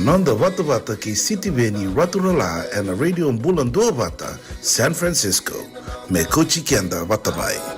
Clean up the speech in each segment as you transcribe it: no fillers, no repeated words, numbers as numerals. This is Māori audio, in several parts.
Nonda Wata Wata ki City Veni Raturala and Radio Bulan Dua Wata, San Francisco. Me Kochi Kenda Watamai.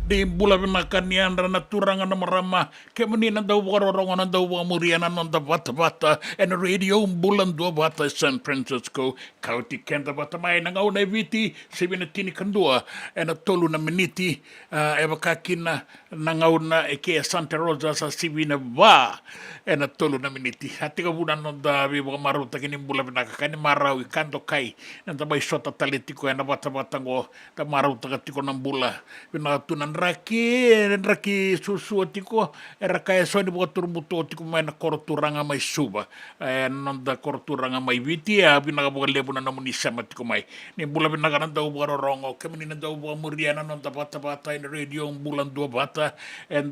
Di bula binakanian rana turangan na marama ke menina daw warorongan daw muriana non da bata and radio bulan dua bata San Francisco kauti kenta bata mai nang au na viti tini kandua and tolu na miniti eva kakina nang au na eke Santa Rosa sa sibina va and tolu na miniti hati ka bulan non da vi maruta kini bula binakani marau kanto kai nang bai sota talitiko and bata ngo ta maruta katiko nang bula binatunan raki susu tiko era kaya soni buka turmuto tiko mai na korturanga mai suba non da korturanga mai viti ya binaga buka lebu na namuni sama tiko mai ni bula binaga nanda buka rorongo kemini nanda buka muriana non da bata in radio bulan dua bata and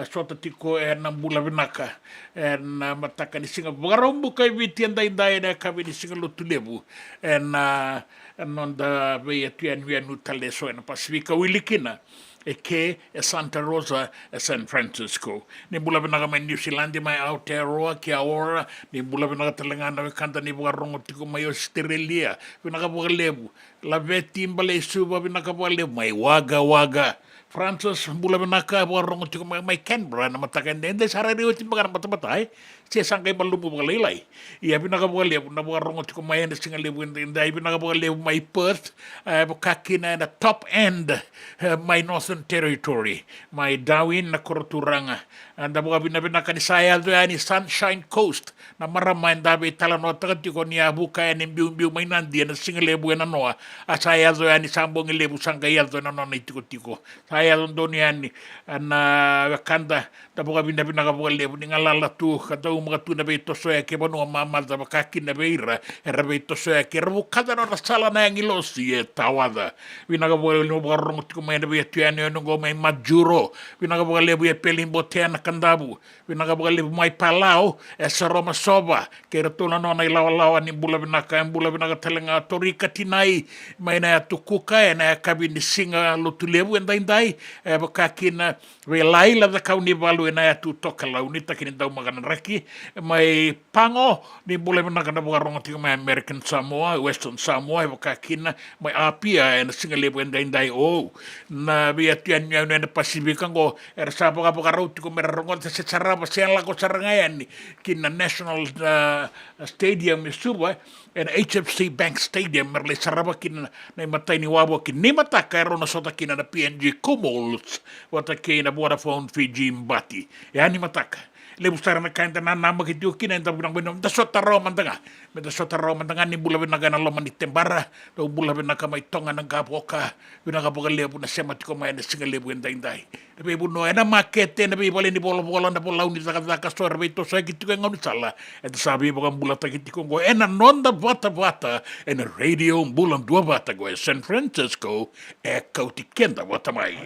sota tiko na bula binaga and mataka ni singa buka rombu kai viti and dai na kabi ni singa lutu lebu and non da veia tuan utale so na Pasifika wilikina eke Santa Rosa San Francisco ni bula binaga mai New Zealand mai Aotearoa ki Aora ni bula binaga Telangana kanta ni buka rongo tiko mai Australia binaga buka lebu la veti mbale suba binaga buka lebu mai waga Francis bula binaga buka rongo tiko mai Canberra na matakan dende sarari uti buka mata se sangkai balumbu buka lelai ia binaga buka lebu na buka rongo tiko mai ende singa lebu ndai binaga buka lebu mai Perth buka kina na top end mai Northern Territory mai Darwin na Koroturanga anda buka bina kani saya tu ani Sunshine Coast na maramai ndabe talano takatiko ni abuka ni biu mai nandi na singa lebu na noa asaya tu ani sambong lebu sangkai tu na nona tiko saya tu ni ani ana kanda da buka bina buka lebu ni ngalala tu kata mga tu na beito so ke bono mama da kaki na beira era beito so ke ru kada na sala na ngilosi e tawada vinaga bole no borong tu me na beito ya no go mai majuro vinaga bole bu e pelimbo tena kandabu vinaga bole mai palau e saroma soba ke retuna no na lawa ni bula vinaka bula vinaka telenga torika tinai mai na tukuka e na kabini singa lutulebu endai e bakakina we laila da kauni valu e na tu toka launi takini dau magana raki mai pango ni bula vinaka na bukaronga tika mai American Samoa Western Samoa e bakakina mai apia e na singa lebu endai na via tian nya na Pasifika ngo era sa bukarau tika meraronga se saraba se la ko sarangayani kina National Stadium suba en HFC Bank Stadium merle saraba kina na matai ni wabo kini mataka erona sota kina na PNG Comols wata kina Vodafone Fiji Mbati yani mataka le busara na kainta na nama kitiu kina enta binang binang da sota ro mantanga me da sota ro mantanga ni bula binaga na loma ni tembara do bula binaga mai tonga na gapoka binaga boka lebu na sema tiko mai na singa lebu enda indai be buno ena makete na be bole ni bolo bolo na bola uni taka taka sora be to sai kitu ngau sala et sabi boka bula takitiko go ena nonda bata ena radio bula dua bata go San Francisco e kauti kenda bata mai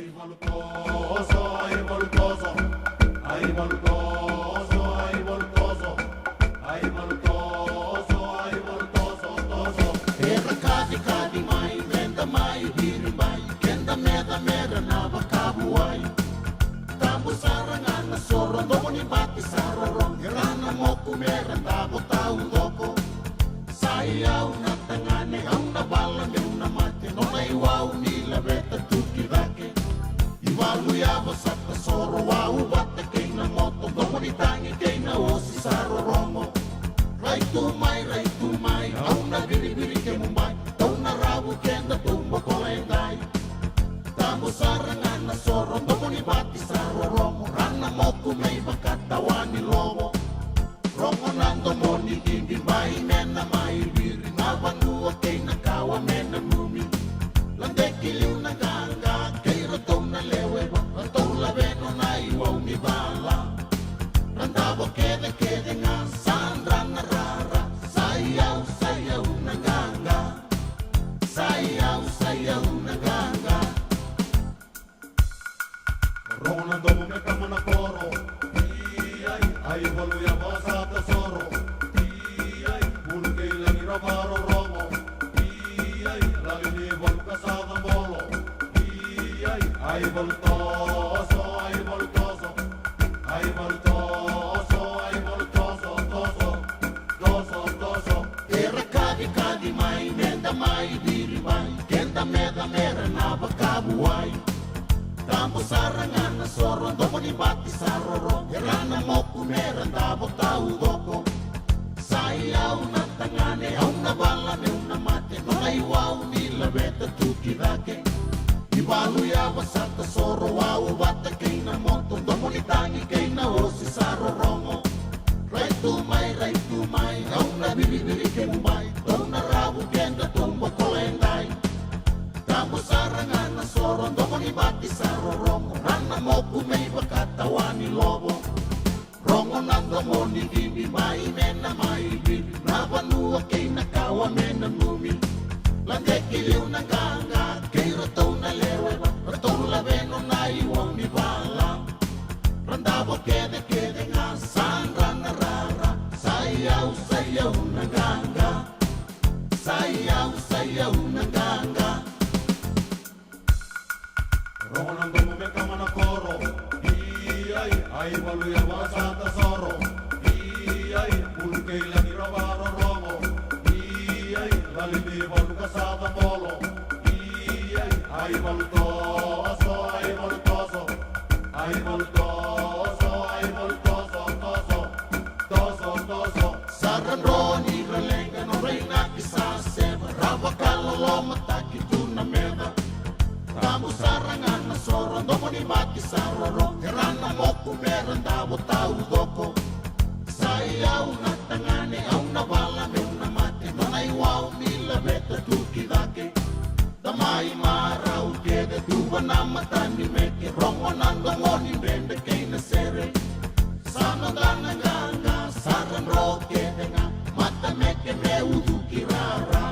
udukirara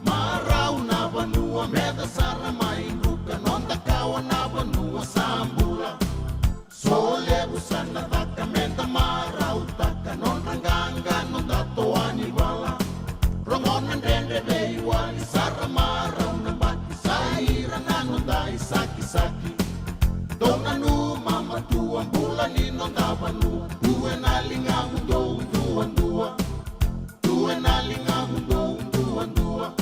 marau na vanua meda sara mainduka nonda kawa na vanua sambula sole usana taka menda marau taka nonda ganga nonda toani bala rongonan rende beiwani sara marau na baki saira na nonda isaki saki dona nu mama tua bula ni nonda vanua due na linga mundo dua due na linga mundo dua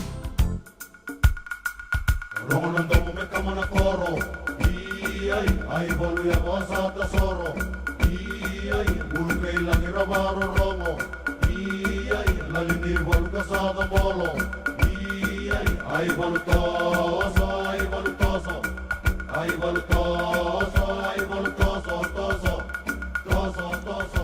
Rongonan domo me kamana koro Iai, ai bolu ya bosa tesoro Iai, ulke ilangi rabaro rongo Iai, lalini bolu kasada bolo Iai, ai bolu toso Ai bolu toso Ai bolu toso Ai bolu toso Toso Toso Toso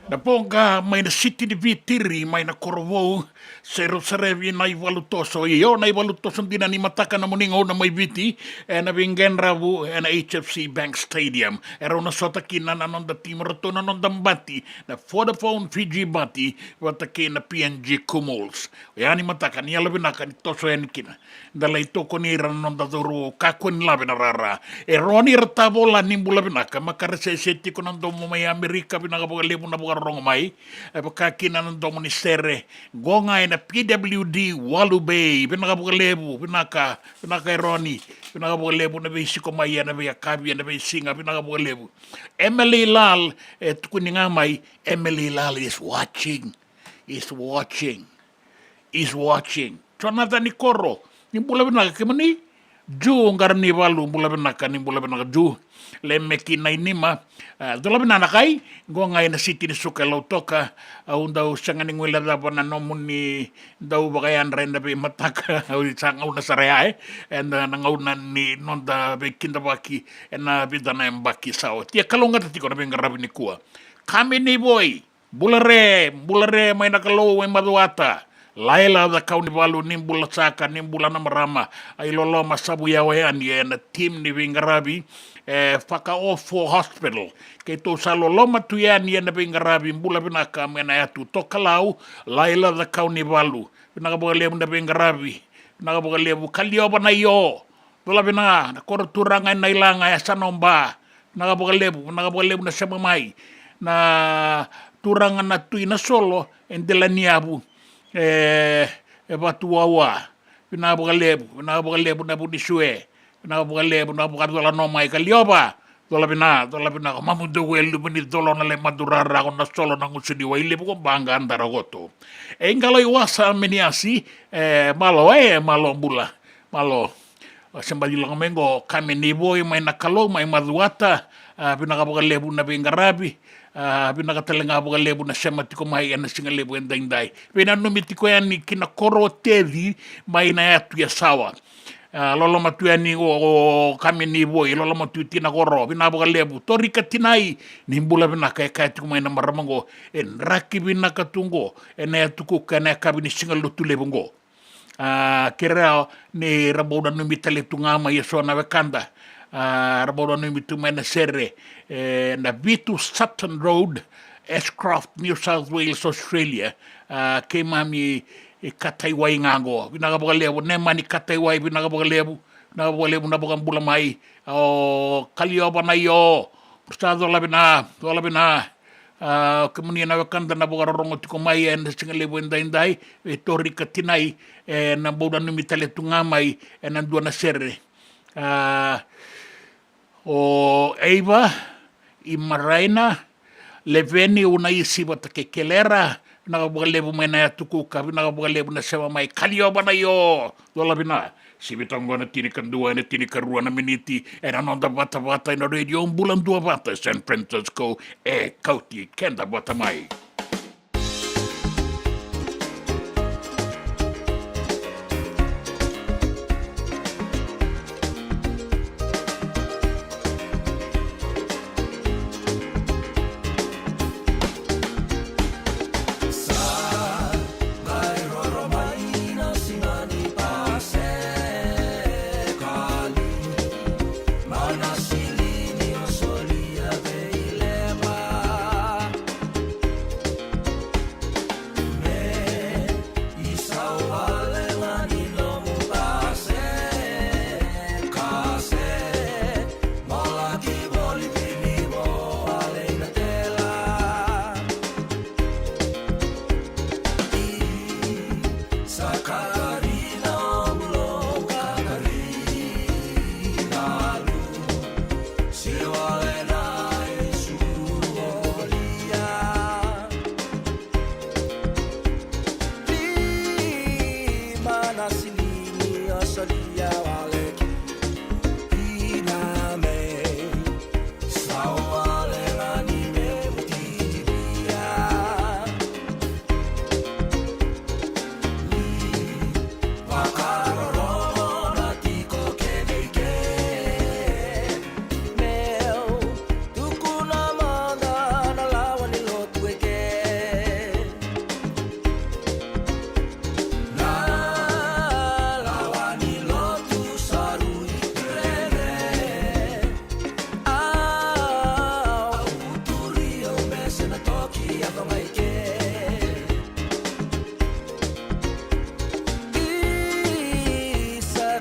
Na ponga mai na siti di vitiri mai na korovou sero serevi na ivalutoso io na ivalutoso dina ni mataka na muningo na mai viti e na vingenravu e na HFC Bank Stadium era una sota kina na nonda timoroto na nonda mbati na Vodafone Fiji bati wata na PNG Kumuls ya ni mataka ni alabi naka ni toso ya ni kina da lai toko ni ra nonda doro kako ni labi na rara e roni ratavola nimbu labi naka makara se seti ko nando mo mai Amerika binaka boga lebu na boga rongo mai e baka kina nando mo ni sere gonga na PWD Walu Bay binaka boga lebu binaka roni binaka boga lebu na bei siko mai na bei akabi na bei singa binaka boga lebu Emily Lal tukuninga mai Emily Lal is watching Jonathan Nikoro ni bula binaka kemani ju ngar ni walu bula binaka ju le meki na inima dola binana kai gonga ina city ni suka lautoka undau sangani ngwela da bona nomuni dau bagayan renda be mataka uri sanga una saraya and nangauna ni nonda be kinda baki ena bidana mbaki sao tia kalonga tiko na benga rabi ni kua kami ni boy bulare mai na kalo we maduata Laila da kauni balu nimbula saka nimbula na marama ai lolo masabu ya wayani na team ni Vingarabi faka ofo hospital ke to salo loma tu ya ni na Vingarabi mbula binaka mena ya tu tokalau Laila da kauni balu binaka boga lebu na Vingarabi binaka boga lebu kalioba na yo dola bina na koro turanga na ilanga ya sanomba binaka boga lebu na samamai na turanga na tuina solo endela niabu batu wawa bina boga lebu na budi sue bina boga lebu na boga dola no mai kalioba dola bina mamu do welu bini dola na le madurara ko na solo na ngusudi wa ile ko banga andara goto engalo iwasa meniasi malo bula malo sembali lang mengo kami ni boy mai nakalo mai maduata bina boga lebu na Vingarabi binaka talenga boga lebu na sema tiko mai ana singa lebu endai bina no mitiko yani kina koro tevi mai na yatu ya sawa lolo matu yani o kami ni boy lolo matu tina koro bina boga lebu torika tinai nimbula binaka ka tiko mai na maramango en raki binaka tungo ena yatu ko kana kabini singa lutu lebungo kira ni raboda no mitale tunga mai so na wekanda raboda no mitu mai na serre na Vitu Sutton Road, Ashcroft, New South Wales, Australia, kemami kataiwai ngango. Binaka boga lebu, nemani kataiwai binaka boga lebu na boga mbula mai. Kalioba na yo, ustado labina, kemudian na wakanda na boga rongo tiko mai na singa lebu endai, tori katinai, na boda numitale tunga mai, na dua na serre. Eva, I Maraina, Leveni una isi wata ke kelera, nakabuka lebu mai na tukuka, nakabuka lebu na sewa mai, kalioba na yo, dola bina, sibitongo na tinikan dua, na tinikan rua na miniti, na nonda bata na radio, bulan dua bata, San Francisco, kauti, kenda bata mai.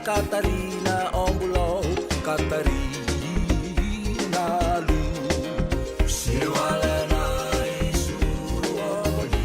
Katarina Ombulo, Katarina Lu, Siwalena Isuruolia.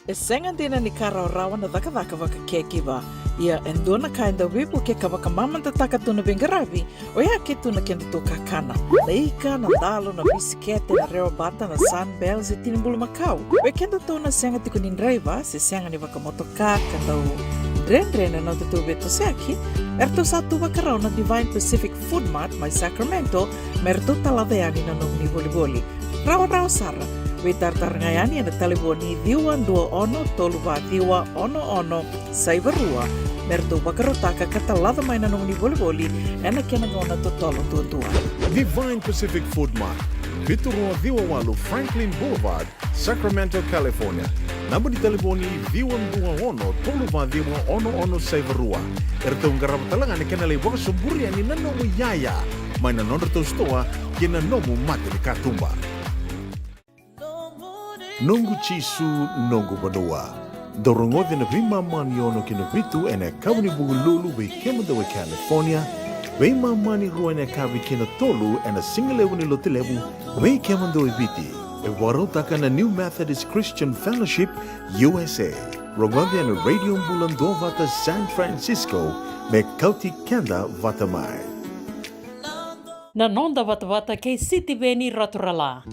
E senga dina ni kara rawa na dhaka waka kekiwa. Ia endona ka enda wipu ke ka waka mamanta taka tuna bengaravi o ia ke tuna kenda tō kakana. Na ika, na dalo, na bisikete, na reo bata, na sunbells e tinimbulu makau. We kenda tōna senga tiku ni nreiva se senga ni waka motoka ka tau Rendre no te tō beto seaki. Erto sa tu wakarau na Divine Pacific Food Mart mai Sacramento merto talaveani na nong ni boli-boli. Rawa sara. We tartarangayani na telefoni diwa 21 toluwa diwa ono saibarua merto wakarotaka katalada mai na nong ni boli-boli ena kena ngona to tolo tua. Divine Pacific Food Mart, Vitorua Diwawalu Franklin Boulevard, Sacramento, California. Namba di telefoni diwa 21 toluwa diwa ono saibarua. Erto ngarabatalanga ni kena le waka soburia ni nanomu yaya mai na nonderto stoa kina nomu mate ni katumba. Nongu chisu nongu banua. Dorongode na vima mani ono kina vitu ene kawani bugululu we kemandawe California. We mani rua ene kawi kina tolu ene singalewu ni lotilewu we kemandawe viti. E warotaka na New Methodist Christian Fellowship USA. Rongode ene Radio Mbulando vata San Francisco me kauti kenda vata mai. Na nonda vata ke City Veni Raturala.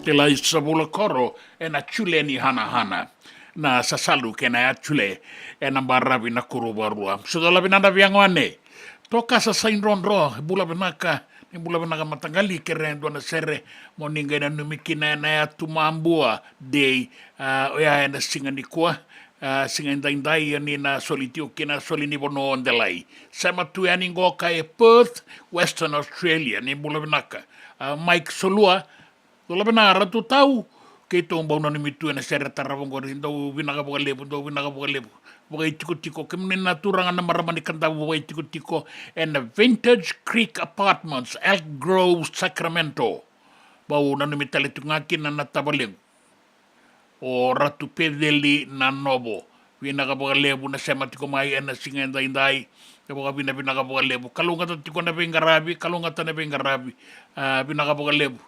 Te lai sabula koro e na chule ni hana na sasalu ke na chule e na barabi na kurubarua. So dola binanda viangoane. Toka sa sain ronro bula benaka ni bula benaka matangali ke rendo na sere mo ninga na numikina na tumambua day oya na singa ni kwa singa indai ni na solitio kina solini bono ondelai. Sama tu yani ngoka e Perth, Western Australia ni bula benaka. Mike Solua dola benara tu tau ke tomba una ni mitu na sere taravongo rindo binaga bogalebu do binaga bogalebu. Bukai tiko-tiko kemudian naturang na maramani kanta bukai tiko-tiko and the Vintage Creek Apartments, Elk Grove, Sacramento. Bau na numitali tungakin na natabaling. O Ratu Pedeli na Nobo. Binakabagalebu na sema tiko mai na singa indai. Kabuka binakabagalebu. Kalungatan tiko na bingarabi, kalungatan na bingarabi. Binakabagalebu.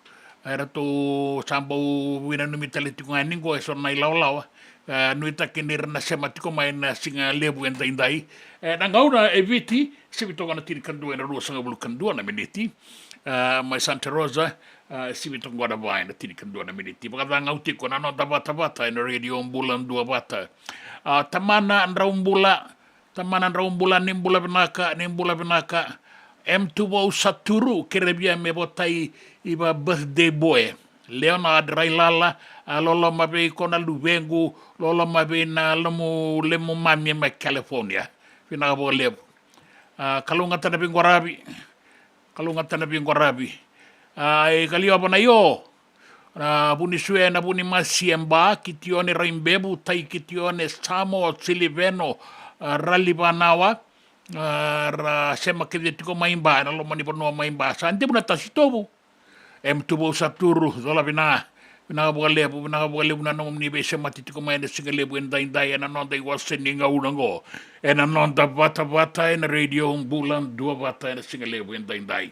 Ratu sambau binanumitali tunganin ko eso na ilaw-law. Nuita kinir na sema tiko mai na singa lebu indai. Na ngauna eviti, sibito kana tiri kandua na rua sanga bulu kandua na miniti. Mai Santa Rosa, sibito ngada vai na tiri kandua na miniti. Baka ngauti ko na no bata na radio bulan dua bata. Tamana raumbula nimbula benaka. M2O Saturu kerebia me botai iba birthday boy. Leonard Railala, lolo mabe kona luvengu, lolo mabe na lemu mami ma California. Pina bo lebu. Kalunga tana bingorabi. E kalio bona yo. Buni sue na buni masiemba kitione raimbebu tai kitione Samo Siliveno Ralibanawa. Sema kidetiko maimba na lo mani bono maimba. Sante buna tasitobu. M2O Saturu, dola binakabugalebu na nung ni bese matitiko may na singalebu indai na non da iwasin ni nga unango. E na non da bata na radio bulan dua bata na singalebu indai.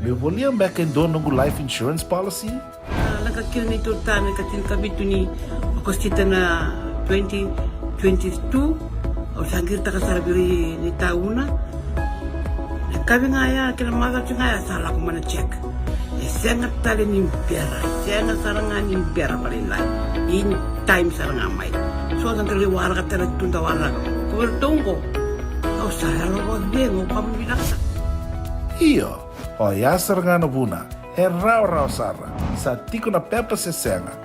Me volia back in donongu life insurance policy? Laka kila ni tutana katin kabitu ni okostita na 2022 o sangir ta kasarabiri ni tauna. Kabi nga ya kila maga tinga ya sala ko mana check. Sengat tali ni biara, sengat saranga ni biara palinai. In time saranga mai. So ang kali wala ka tala tunda wala. Kuwertongo. Kau saya lo dengo kamu binaksa. Iyo, o yasar nga na buna, e rau sara, sa tiko na pepa se senga,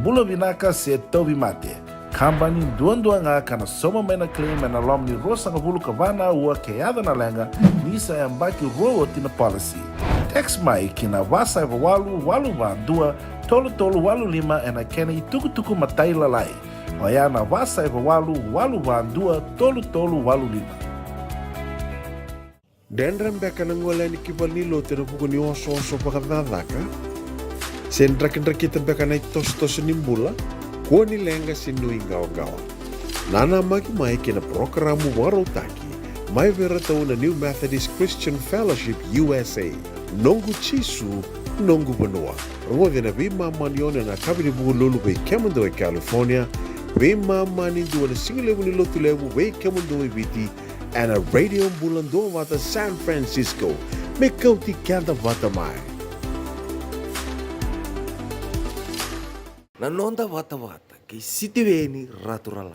bula vinaka se tobi mate, kambani duan nga kana soma mena claim na lom ni rosa nga bulu kavana ua keada na lenga, nisa e ambaki roa tina policy. Text mai kina wasa eva walu van dua, tolu walu lima e na kena i tuku matai lalai, o ya na wasa eva walu van dua, tolu walu lima. Dendram beka nangola ni kibali lo tena puku ni oso pakadadaka. Sendra kita beka na tos nimbula, kuo ni lenga sinui gawa. Nana magi mai kina programu warotaki, mai vera tau na New Methodist Christian Fellowship USA, nongu chisu, nongu banua. Rongo vina vima manione na kabini buku lulu bei Kemando e California, vima mani dua na singilewu ni lotu lewu bei Kemando e Viti, and a radio bulando vata San Francisco. Me kauti kanta vata mai. Nanonda vata kay City Veni Raturala.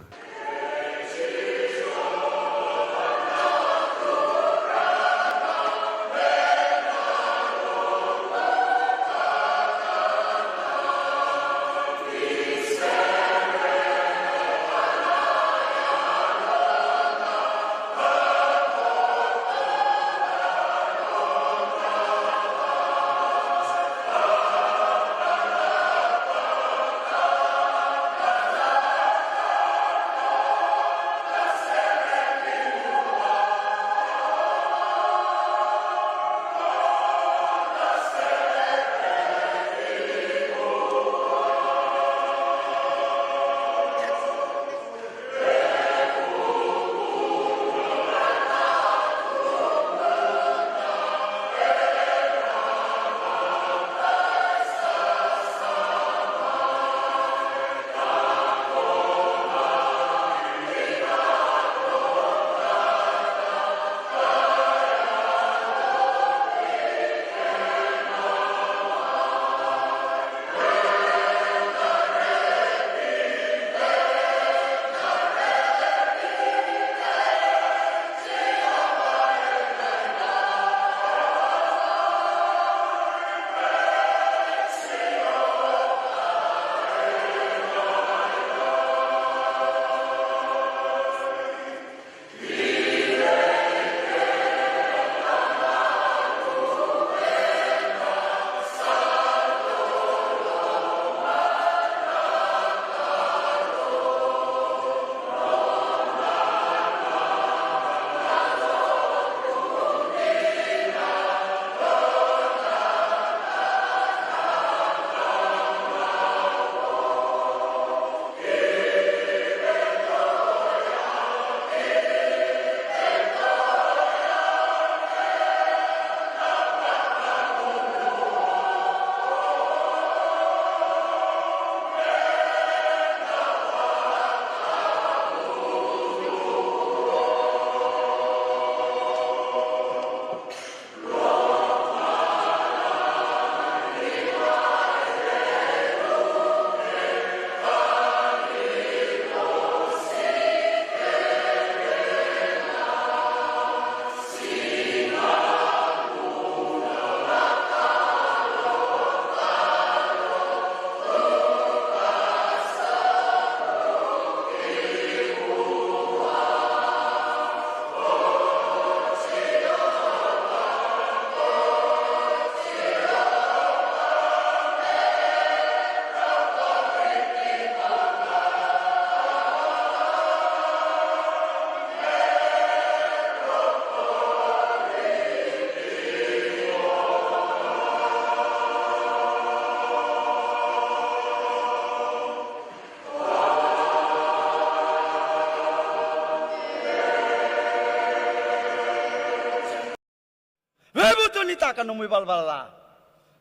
ngoni taka no mui balbala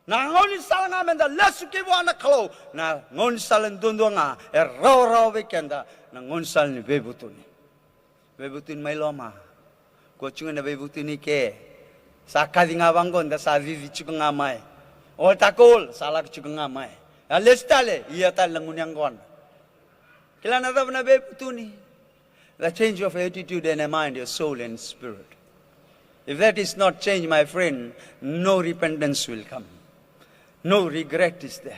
na ngoni sal nga menda lesu ki wana kalo na ngoni sal ndondo nga raw bekenda na ngoni sal ni bebutuni mai loma ko chunga na bebutuni ke sakadi nga bangon da sa vivi chunga mai o takol salak chunga mai alestale iya tal nguni angon kila na na bebutuni the change of attitude and mind, your soul and spirit. If that is not changed, my friend, no repentance will come. No regret is there.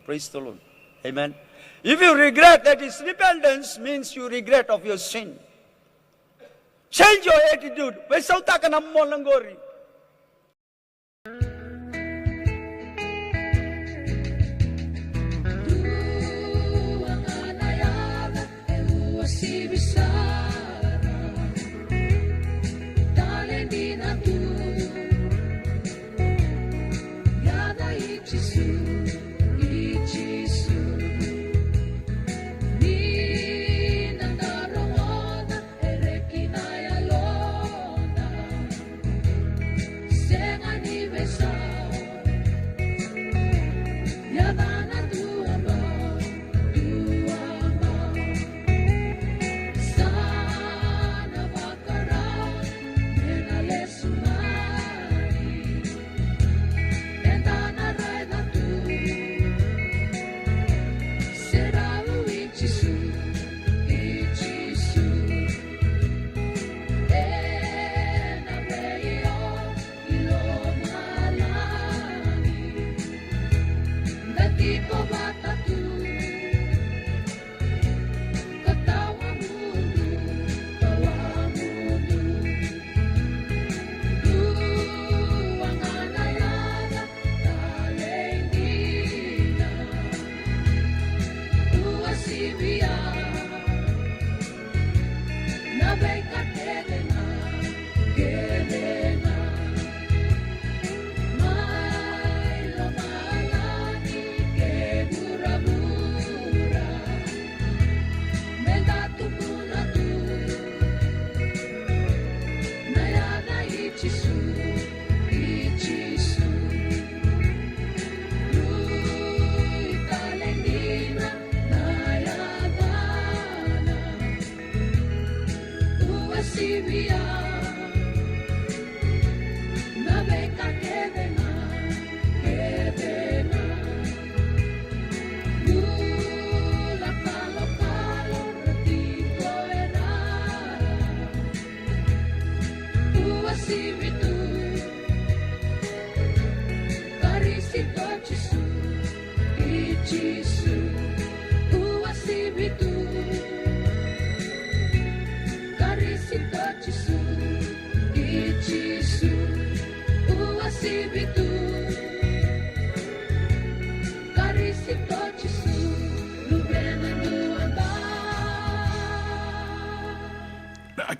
Praise the Lord. Amen. If you regret, that is repentance, means you regret of your sin. Change your attitude. Besauta ka na mo ng gori.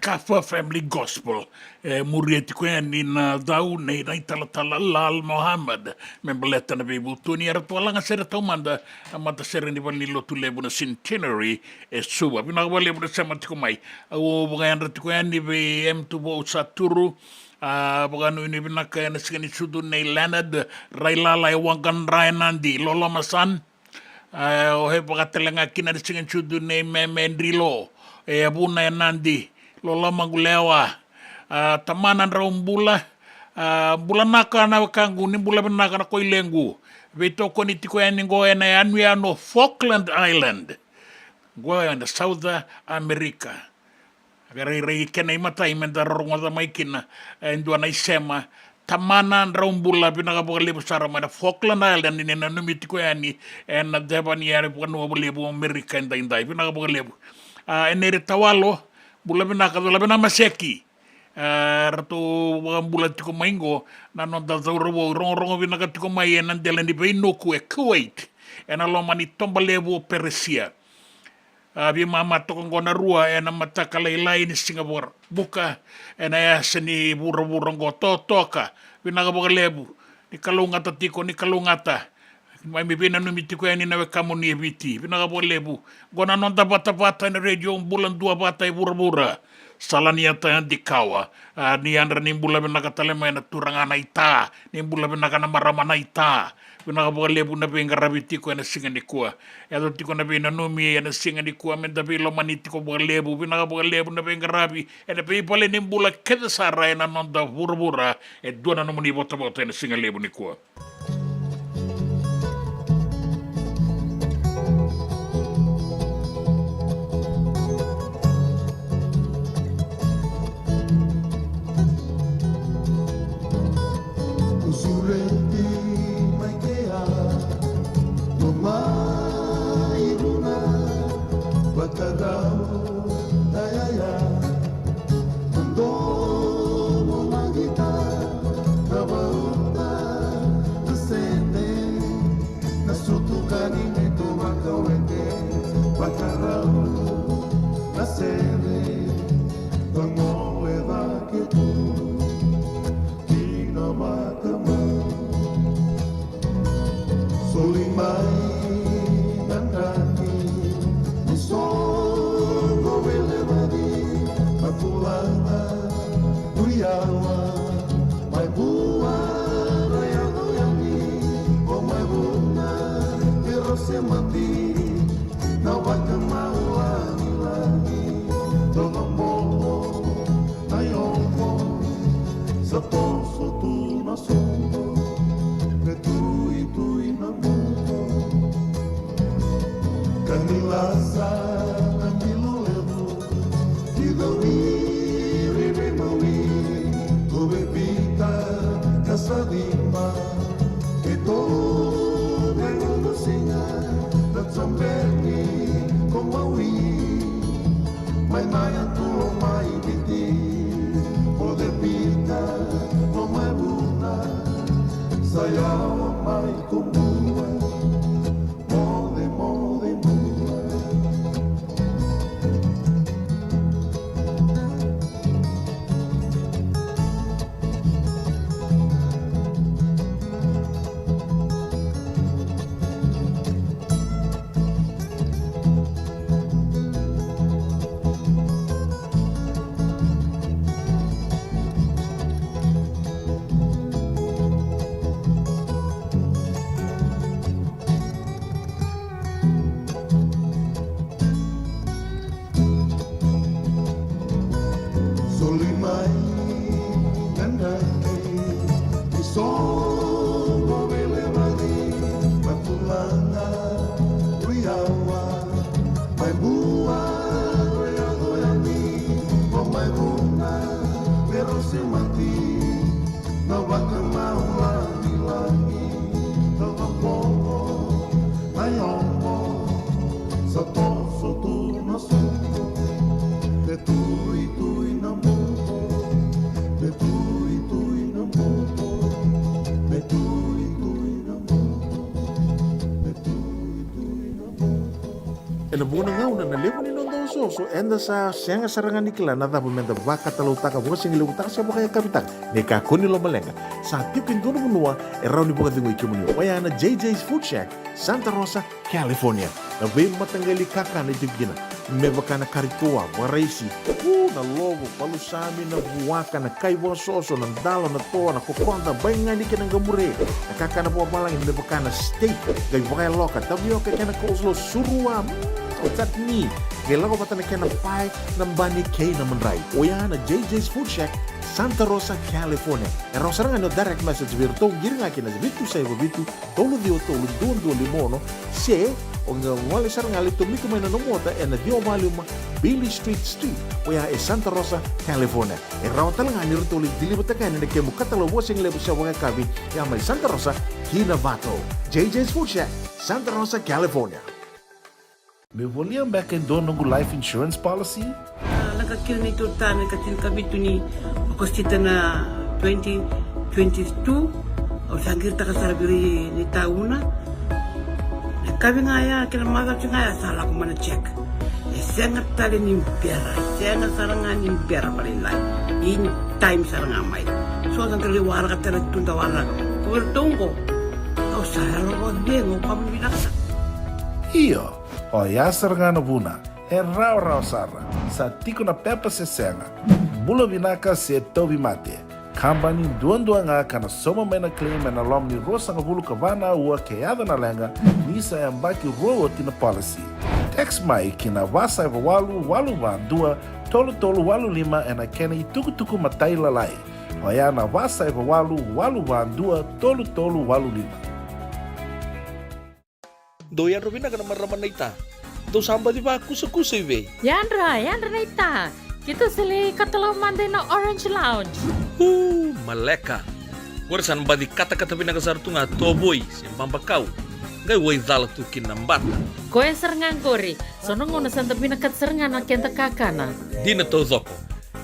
Kafa Family Gospel murieti ko yan ni na daw na talatala lal Muhammad membeleta na bibutuni arat wala nga sera taumanda amata sera ni vanilo tulebu na centenary suba pinakabalebu na sa matikumay awo bagayan rati ko yan ni BM tubo sa turu bagano ini binaka na sikani sudu na Leonard Railala iwagan Rainandi lolo masan ohe bagatelanga kinari sikani sudu na Mendrilo abuna nandi lola magulewa tamanan raum bula naka na kanguni bula naka na koilengu veto koni tiko yani go ena ano Falkland Island go in the South America rei kena imata imenda rongo da maikina ndo na isema tamanan raum bula binaka bogale busara ma Falkland Island ni na numitiko yani na devani yare bogano bogale America ndai binaka bogale enere tawalo bula binaka dola bina maseki rato bula tiko maingo na no da zauro rongo binaka tiko mai en dela ni beino ku Kuwait en alo mani tombalevo Persia bi mama to ngona rua en mataka lain Singapore buka en aya seni buru ngo toka binaka bogalebu ni kalungata tiko ni kalungata mai mi bina no mitiko yani na kamu ni eviti binaka bolebu gona non da bata na radio bulan dua bata e bura Salah niata di kawa. Ni andra nimbula benakatalema na turangana ita. Nimbula benakana maramana ita. Benakabuka lebu na benga rabiti ko na singa ni kuwa. Edo tiko na bena numi na singa ni kuwa. Menda bilo maniti ko buka lebu. Benakabuka lebu na benga rabi. Eda pe pale nimbula keda sarai na nonda bura-bura. Dua na nomoni bota-bota na singa lebu ni kuwa. Ena buona ngau na levo ni nondo so enda sa senga sarangan nikla na da bumenda vaka talutaka buka singi lutaka sa buka kapita ne ka koni lo malenga sa tipin dono bunua e rauni buka dingo ikimuni waya na JJ's Food Shack Santa Rosa California na be matangali kaka na tigina me baka na karitoa waraisi na logo palusami na buwaka na kaiwa soso na dalo na toa na kokonda bainga ni kinang gamure na kaka na buwa balangin me baka na steak gai baka loka tabioka kena coleslaw surua o tatni gela ko patana kena pai ng bani kay na manray oya na JJ's Food Shack Santa Rosa California e rosarangan no direct message virtual giringa kina bitu sa bitu tolo dio tolo dondo limono se o nga wale sarang alito miko may nanomota e na dio maluma Billy Street oya e Santa Rosa California e raw talang ani rutuli dilibutakan na kemo katalo wasing lebo sa mga kabi ya may Santa Rosa Kinavato JJ's Food Shack Santa Rosa California. Me volia back in dono life insurance policy? Nakakil ni tutami katil kabitu ni kostita na 2022 o sangir takasarabiri ni tauna. Kami ngaya kila maga ngaya salah ko mana check. Sangat tali ni pera, sangat sarangan ni pera palinlay. In time sarangan may. So ang kaliwara ka tala tundawara. Kuwertongko. O sarang ko bengo pamilaksa. Iyo, o yasar nga na buna, e rau sara sa tiku na pepa sesenga bula vinaka se tobi mate kambani duan-duanga kana soma mena claim na lom ni rosa ngavulu kavana ua keada na lenga nisa e mbaki roa tina policy text mai kina wasa e walu van dua tolu walu lima e na kena i tuku matai lalai hoia na wasa e walu van dua tolu walu lima. Doyan Robina kana marama naita. Do samba di ba kusa iwe. Yandra naita. Kita sili katalaw mande na Orange Lounge. Maleka. Warasan ba di kata-kata pinagasar tu nga toboy simbang bakaw. Ngay way dala tu kinambata. Koe serengan kori. Sono ngona santa pinakat serengan na kenta kakana. Di na to zoko.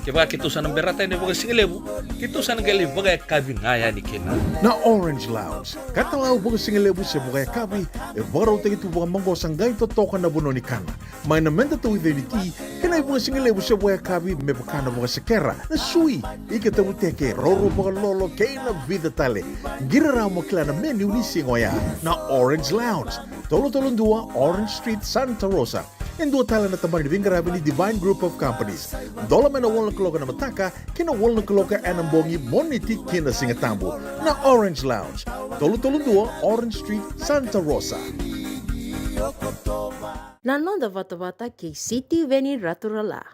Kaya kita sana berata ini bagai singelebu, kita sana gali bagai kabi ngaya ni kena. Na Orange Lounge, katalau bagai singelebu se bagai kabi, baru tegi tu bagai manggo sanggai to toka na bono ni kana. Mai na menda tu identiti, kena bagai singelebu se bagai kabi me bakana bagai sekera. Na sui, ika tamu teke roro bagai lolo kena vida tale. Gira ramo klana menu ni singoya. Na Orange Lounge, tolong dua Orange Street, Santa Rosa. En dua tala na tambari di Vingarabi ni Divine Group of Companies. Dola mena wala kaloka na mataka, kina wala kaloka anambongi moniti kina singatambo. Na Orange Lounge. Tolong dua Orange Street, Santa Rosa. Nanonda vata-vata ke City Veni Raturala.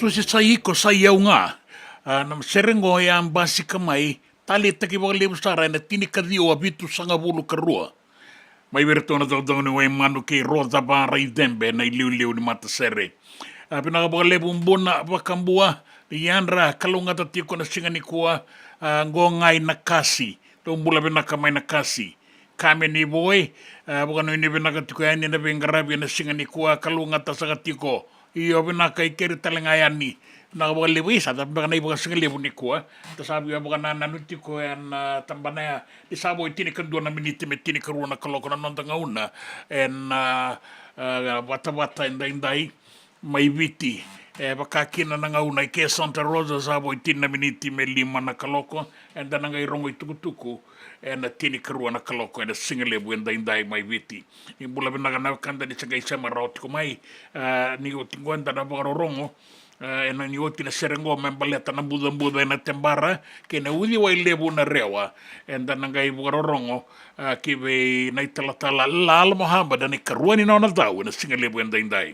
si saiko sa iyaw nga. Nam serengo yang basi kamay, tali taki wak lebu sara na tinikadio abitu sa nga bulu karua. May verto na daw ni way manu kay roda ba ray dembe na iliw-liw ni mata sere. Pinakabaka lebu mbuna bakambua, yanra kalunga tatiko na singa ni kuwa ngongay nakasi. Tumbula binakamay nakasi. Kami ni boy, bukan ini binakatiko yan na bingarabi na singa ni kuwa kalunga tasakatiko. Iyo binakai kiri talangayani. Nakabaka lebu isa, tapi baka na iba singa lebu ni kuwa. Tasabi ya baka na nanutiko yan tambana ya. Isabo itini kandua na miniti me tini karuana kaloko na nontang una. En bata-bata inday may viti. Baka kina na nga una ke Santa Rosa sabo itini na miniti me lima na kaloko. En dan nga irongo itukutuku. En tini karuana kaloko en singa lebu inday may viti. Imbula binaka kanda di sagay sa marot ko may ni utingguan na baka rongo. En ni oti na serengo membaleta na buda na tembara kena udi wai lebu na rewa en dan nga ibu rorongo kibe na italatala lal mohamba dan ikaruani na daw na singa lebu en dai.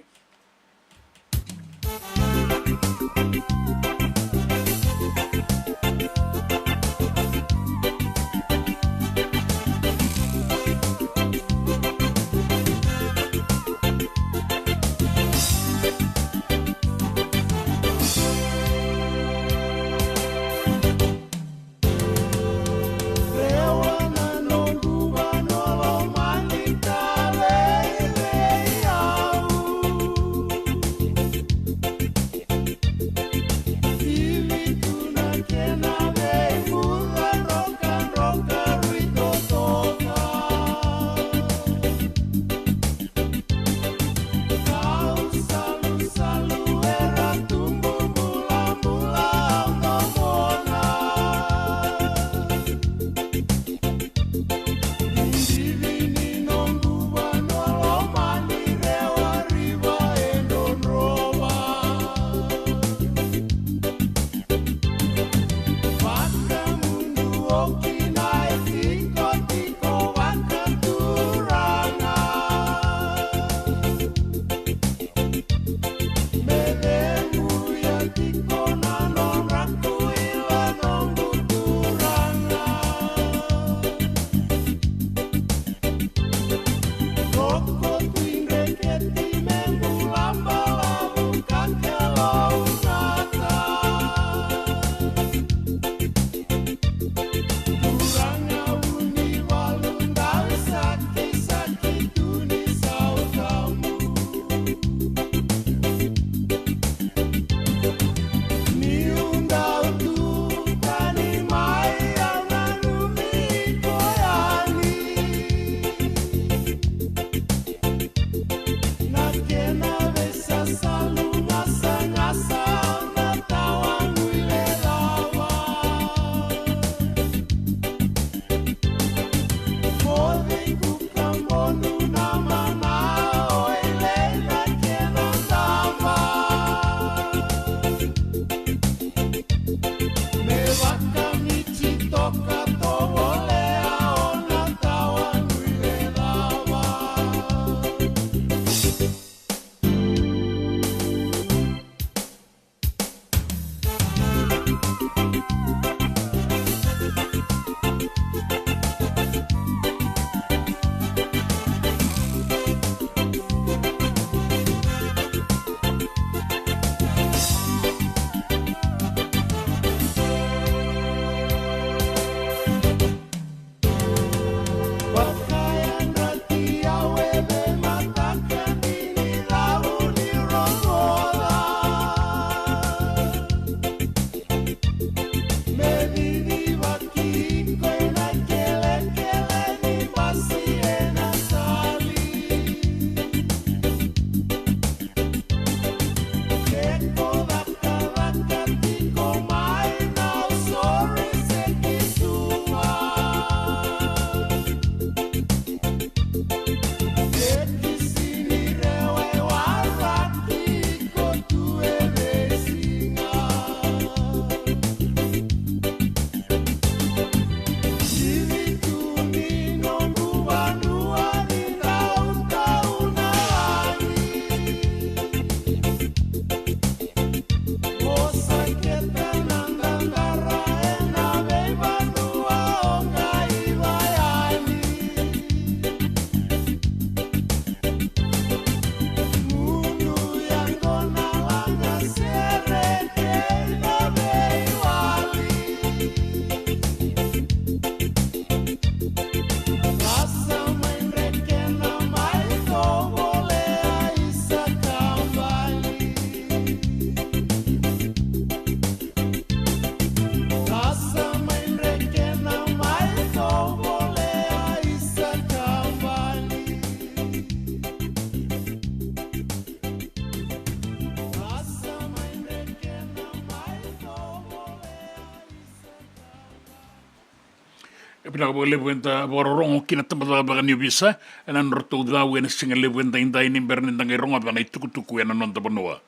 Pina ko le buenta borong kina tamba ba ni visa anan roto da wen singa le buenta inda ini bernin tangai ronga bana tuku ena non tabanoa.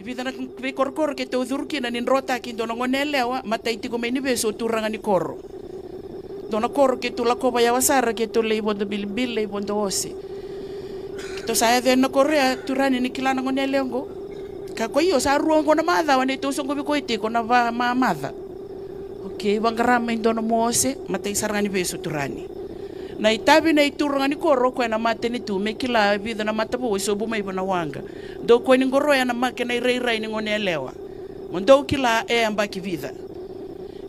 Ivita na kwe korkor ke te udhurki na ninrota ki dona ngonelewa mataiti ko meni beso turanga ni koro. Dona koro ke tu la koba ya wasara ke tu le ibondo bilbil le ibondo ose. Kito saya de na korea turani ni kilana ngonelengo. Ka ko iyo sa ruongo na madha wane tu songo biko iti ko na va ma madha. Okay, wangarama indona mose matai sarangani beso turani. Na itabi na ituranga ni koro ko na mate ni tu me kila vida na mata bo so bu mai bona wanga. Do ko ni ngoro ya na make na rei ni ngonelewa. Mondo kila ambaki vida.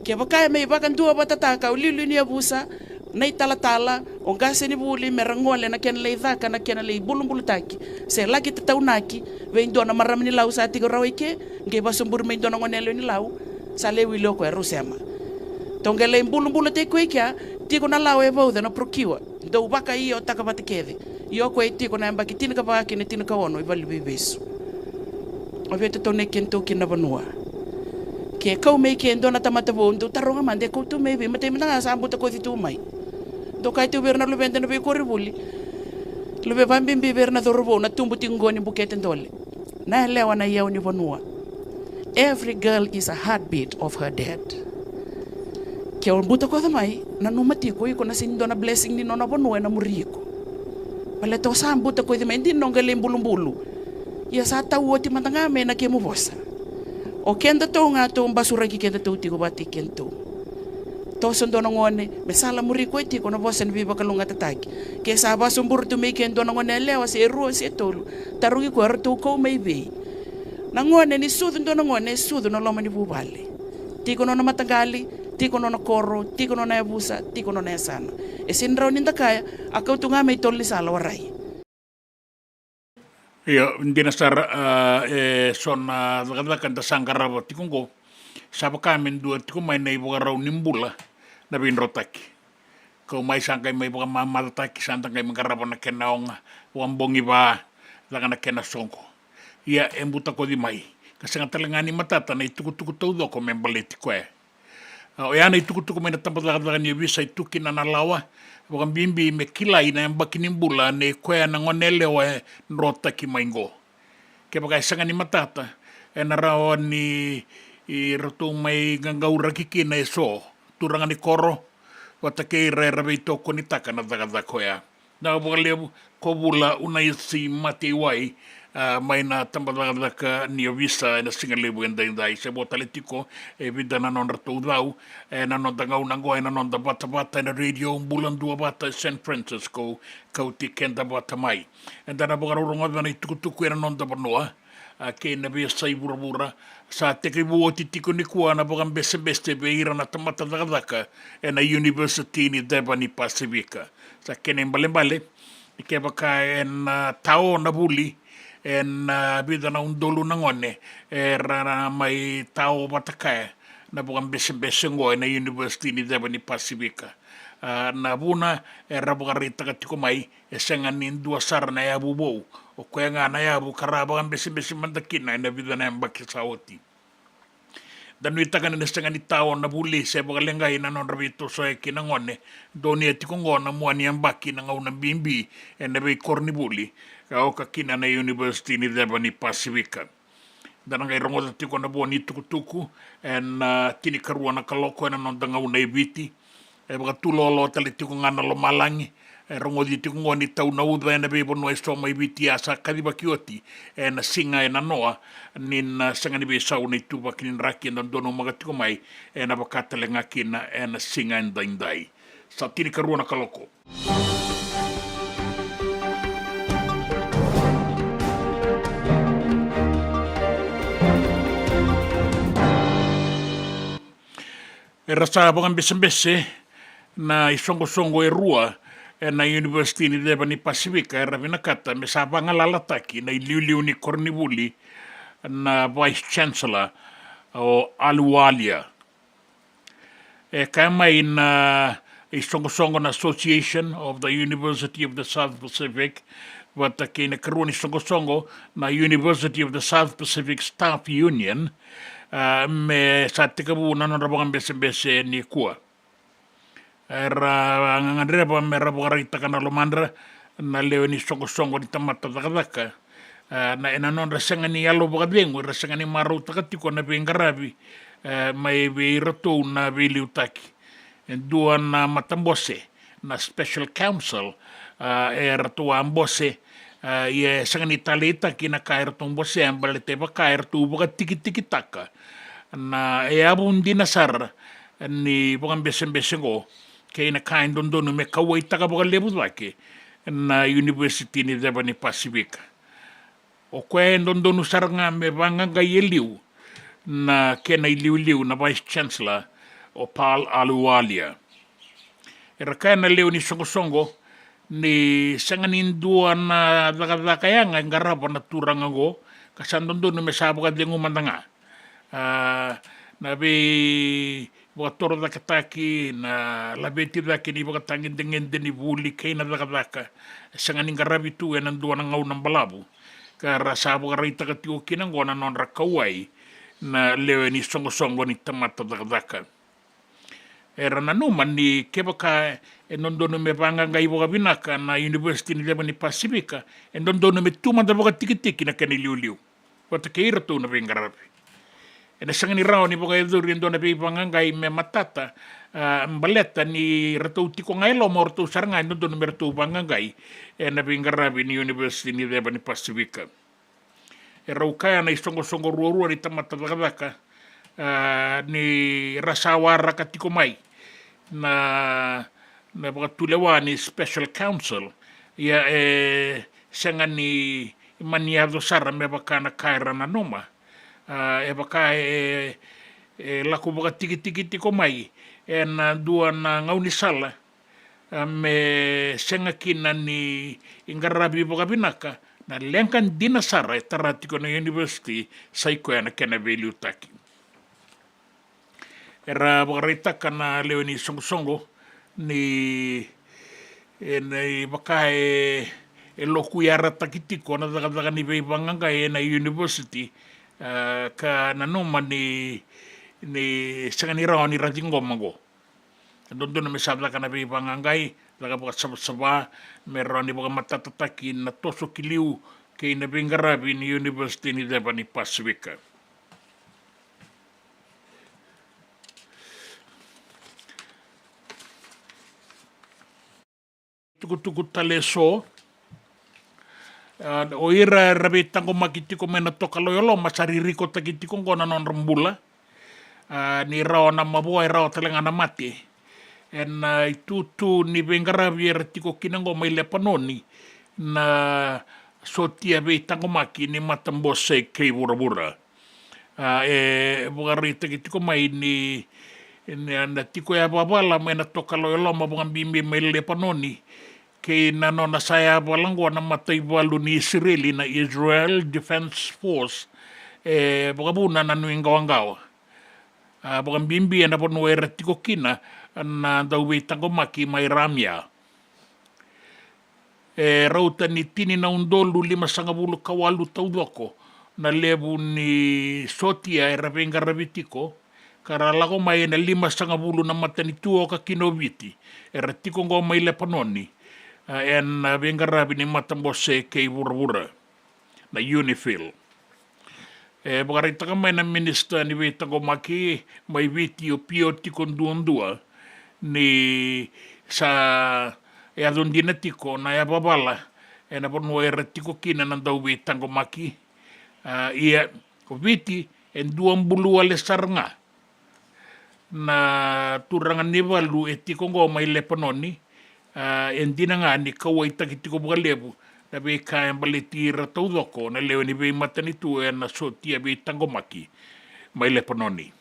Ke baka me baka ndua batata ka ulilu ni abusa na itala ongase ni buli merangole na ken leidhaka na ken lei bulumbulu taki. Se lagi tataunaki we indona maramni lau sa tigo rawike nge basumbur me indona ngonelo ni lau sa lewi loko e rusema. Tongele bulumbulu te kuikia tiko na lau e vauda na prokiwa. Do baka iyo takabatikede. Iyo ko e tiko na ambaki tinika baki ni tinika ono ibali bebesu. Ovete tone kento kina banua. Ke kau me ke ndona tamata bondo taronga mande ko tu me mate mna sa ambuta ko tu mai. Do kai tu berna lu bende no be koribuli. Lu be bambimbi berna do robo na tumbu tingoni bukete ndole. Na lewa na yau ni banua. Every girl is a heartbeat of her dad. Ke on buta ko mai na no mati ko iko na sindo na blessing ni no na banua na muriko. Pale to sa ambuta ko di mai din nongale mbulumbulu. Ya sa tawoti matanga me na ke mo bosa. O kenda to nga to basura ki kenda to tiko bati kento. To sondo ngone me sala muri ko tiko no bosen biba kalunga tataki. Ke sa basumbur to me kendo ngone lewa se ro se tolu. Tarungi ko arto ko me be. Nangone ni sudu ndo ngone sudu no loma ni bubale. Tiko no matagali, tiko no koro, tiko no na abusa, tiko no na sana. E sinraw ninda kaya akaw tunga me tolli sala waray. Iya, ndina sar son daga kan sangara bo tikungo. Sapa kamen dua tiku mai nei boga rau nimbula na bin rotaki. Ko mai sangkai mai boga mama taki santa kai mengara bona kenaonga wambongi ba daga na kena songo. Ia embuta ko di mai. Kasanga talengani matata na ituku tau doko membaleti koe. O yana ituku mai na tampa daga ni bisa ituki na lawa. Bukan bimbi me kilai na mbaki nimbula ne koe na ngonele wa nrota ki maingo. Ke baka isanga ni matata e na rawa ni i roto mai gangaura kikina e so turanga ni koro wata ke rera bei toko ni taka na daga koea. Na buka leo kobula una isi mati wai mai na tamba daga ni visa na singa lebu endai se bota letiko e vida na non rato dau e na non danga unango e na non da bata na radio bulan dua bata San Francisco kauti kenda bata mai e dana buka ronga dana tuku e na non da banoa ke na be sai burabura sa te kribu o titiko ni kuana buka beste be ira na tamata daga e na University ni Devani Pacifica sa kene mbale ke baka en tao na buli en vida na undolu na ngone rana mai tao batakae na bukan bese ngo na University ni Devani Pacifica na buna rabuka rita katiko mai sengan ni dua sar na ya bubo o kwenga na ya bu karaba kan bese mandakina na vida na mbaki saoti dan wita kan na sengan ni tao na buli se buka lenga ina non rabito so e kinangone doni etiko ngona muani ambaki na ngauna bimbi na be korni buli ka kina na University ni Devani Pacifica. Dan ngai rongo tiko na boni tuku en tini karua na kaloko na non danga una ibiti e baka tulolo tali tiko ngana lo malangi e rongo di tiko ngoni tau na uda na bebo no esto mai ibiti asa kadiba kioti e na singa e na noa nin sanga ni besa una itu bakinin raki na dono maga tiko mai e na baka talenga kina e na singa en daindai sa tini karua na kaloko. E rasa bukan bese na isongo-songo e rua na University ni Devani Pacifica e ravina kata me saba ngalalataki na iliuliu ni Kornibuli na Vice Chancellor o Aluwalia. E kama na isongo-songo na Association of the University of the South Pacific wata kina karua ni songo-songo na University of the South Pacific Staff Union me sa tikabu na non rabang bese ni kuwa. era ngandre pa mera bukarita kana lomandra na leo ni songo ni tamata takataka na ena non rasenga ni alo bukabengo rasenga ni maru takatiko na bengarabi mai be rato na beli utaki dua na matambose na special council era tua ambose ia sangani talita kina kair tong bose ambale te ba kair tu buka tiki taka na abun dinasar ni bukan besen go kay na kain dondo me kawai taka buka lebu wake na university ni Devani Pacific o kwe dondo saranga me banga gayeliu na kena iliu na vice chancellor o Paul Aluwalia era kaya na leo ni songo ni sanganin dua na dakayanga ngarapa na turanga go kasandondo no mesabo ka dengu mandanga na be botoro dakataki na labeti daki ni bakatangin dengan deni buli kay na dakaka sanganin garabi tu enan dua na ngau ng balabu kara sabo ka rita ka tiyo kinang na non rakawai na leo ni songo ni tamata dakaka era na numan ni kebaka enondono me panga ngai boka binaka na university ni Devani Pacifica enondono me tuma da boka tiki na kaniliuliu wata keira tu na bengarapi ena sangani rao ni boka eduri endona be panga ngai me matata mbaleta ni rato tiko ngai lo morto saranga enondono me rato panga ngai ena bengarapi ni university ni Devani Pacifica era ukaya na songo ruorua ni tamata dakaka ni rasawara katiko mai na bakatulewa ni special council ya sangan ni maniado sara me baka na kaira na noma baka laku baka tiki mai na dua na ngauni sala me sengakina ni ingarabi baka binaka na lengkan dinasara taratiko na university sa iko na kena value taki era bakarita kana leo ni songo ni baka loku yara takitiko na daga ni be banganga na university ka na noma ni sangani rao ni ratingo mango dondo na mesabla kana be bangangai daga baka saba mero ni baka matatataki na toso kiliu kay na bengarabi ni university ni Devani Pacifica tuku tale so o ira rabe tango makitiko mena toka loyolo masaririko takitiko ngona non rembula ni rao na maboa rao talenga na mate en itu ni bengarabi tiko kinango mai lepanoni na sotia be tango maki ni matambose kei bura bugari takitiko mai ni na tiko ya babala mena toka loyolo mabungan bimbi mai lepanoni kay nanona saya balangwa na matay balu ni Israeli na Israel Defense Force bukabuna na nuing gawanggawa bukang bimbi na po nuwera tiko kina na dawitang kumaki may ramya rauta ni tini na undolu 5 kawalu taudoko na lebu ni sotia rabenga rabitiko karala ko may na 5 na matani tuo ka kinobiti tiko ngo may lepanoni en bengarabi ni matambose kay burabura na Unifil bagarita ka may na minister ni Wita Gomaki may viti o pio tikon duandua ni sa adon dinatiko na yababala na ponwera tiko kina ng daw Wita Gomaki iya ko viti en 2 lesar nga na turangan ni Walu etiko ngo may lepanoni hindi na nga ni kaway tagitiko mga lebu na be kayang balitira taudoko na leo ni be matanitu na sotia be Tangomaki may lepanoni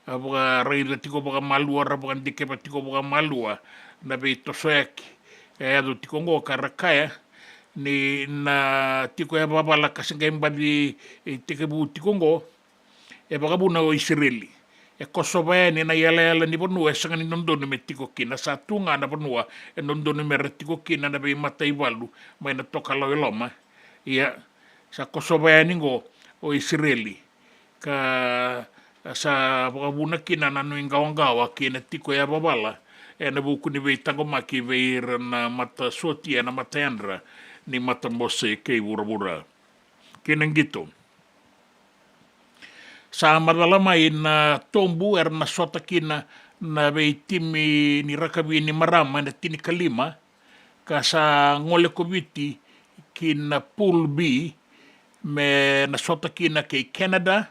mga rayla tiko mga malua mga dikepa tiko mga malua na be tosoyaki kaya do tiko ngo karakaya ni na tiko ya babala kasing kayang bali tikebu tiko ngo baka buna o Israeli Kosovo ni na yala ni bonua sanga ni nondono metiko kina sa tunga na bonua nondono meretiko kina na be matai walu mai na toka lo loma ia sa Kosovo ni go o Israeli ka sa buna kina nanu ingawangawa kina tiko ya babala na buku ni vei tangomaki vei na mata soti na mata andra ni mata mose kei wura kina gitu sa madalama na tombu na sota kina na vei timi ni rakabi ni marama na tini kalima ka sa ngole koviti kina pool B me na sota kina kei Canada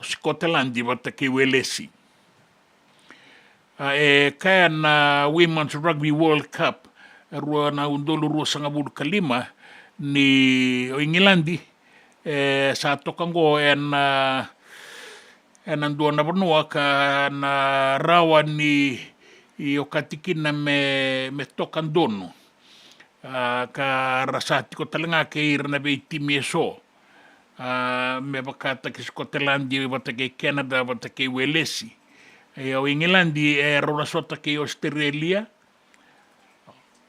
Scotland wata ke welesi. Kaya na Women's Rugby World Cup rua na undolo rua sanga bulu kalima ni o Ingilandi sa tokango andua na banua ka na rawa ni i o katikina me tokan dono ka rasati ko talenga ke irna be timi so me bakata ki Scotland wata ke Canada wata ke welesi o Ingilandi rora sota ke Australia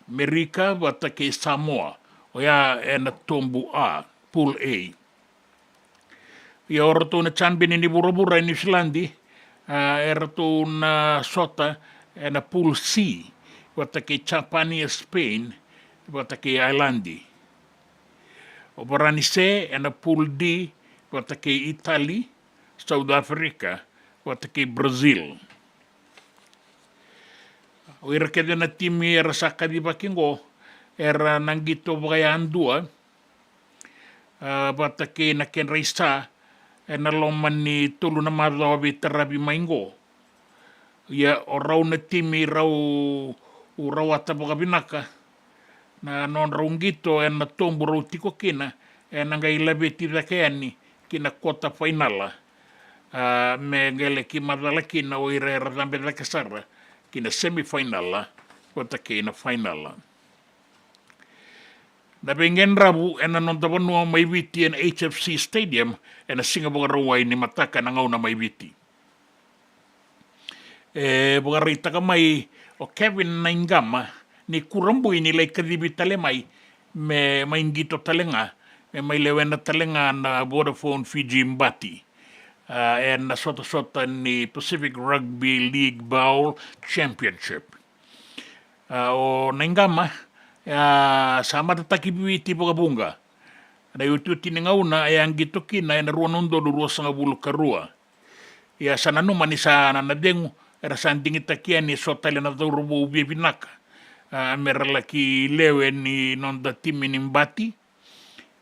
Amerika wata ke Samoa o ya na tombu A pool A ya orto na champion ni burubura ni New Zealand erto na sota na pool C wata ke Japani Spain wata ke Islandi o Baranise na pool D wata ke Italy, South Africa, wata ke Brazil. O ira kede na timi era saka di bakingo era nanggito bagaya andua wata ke na ken reisa na loman ni tulu na madawabi terabi maingo. Ya o raw na timi raw wata bagabinaka na non raunggito na tombo raw tiko kina na ngai labe tira keani kina kota finala me ngele ki madala kina o ira rambe la kasara kina semifinala kota kina finala na bengen rabu na non tabanu mai viti en HFC Stadium na Singapore rawai ni mataka na ngau na mai viti bugarita ka mai o Kevin Naingama ni kurambu ini lai kadibi tale mai me maingito talenga me mai lewena talenga na Vodafone Fiji Mbati na sota ni Pacific Rugby League Bowl Championship o Naingama sama tataki biwiti bunga na yututi ni ngauna ang gito kina na ruanondo rua sanga bulu karua ya sana numa ni sana na dengu era sandingi takia ni sota le na rubu bibinaka merala ki lewe ni nonda timi ni Mbati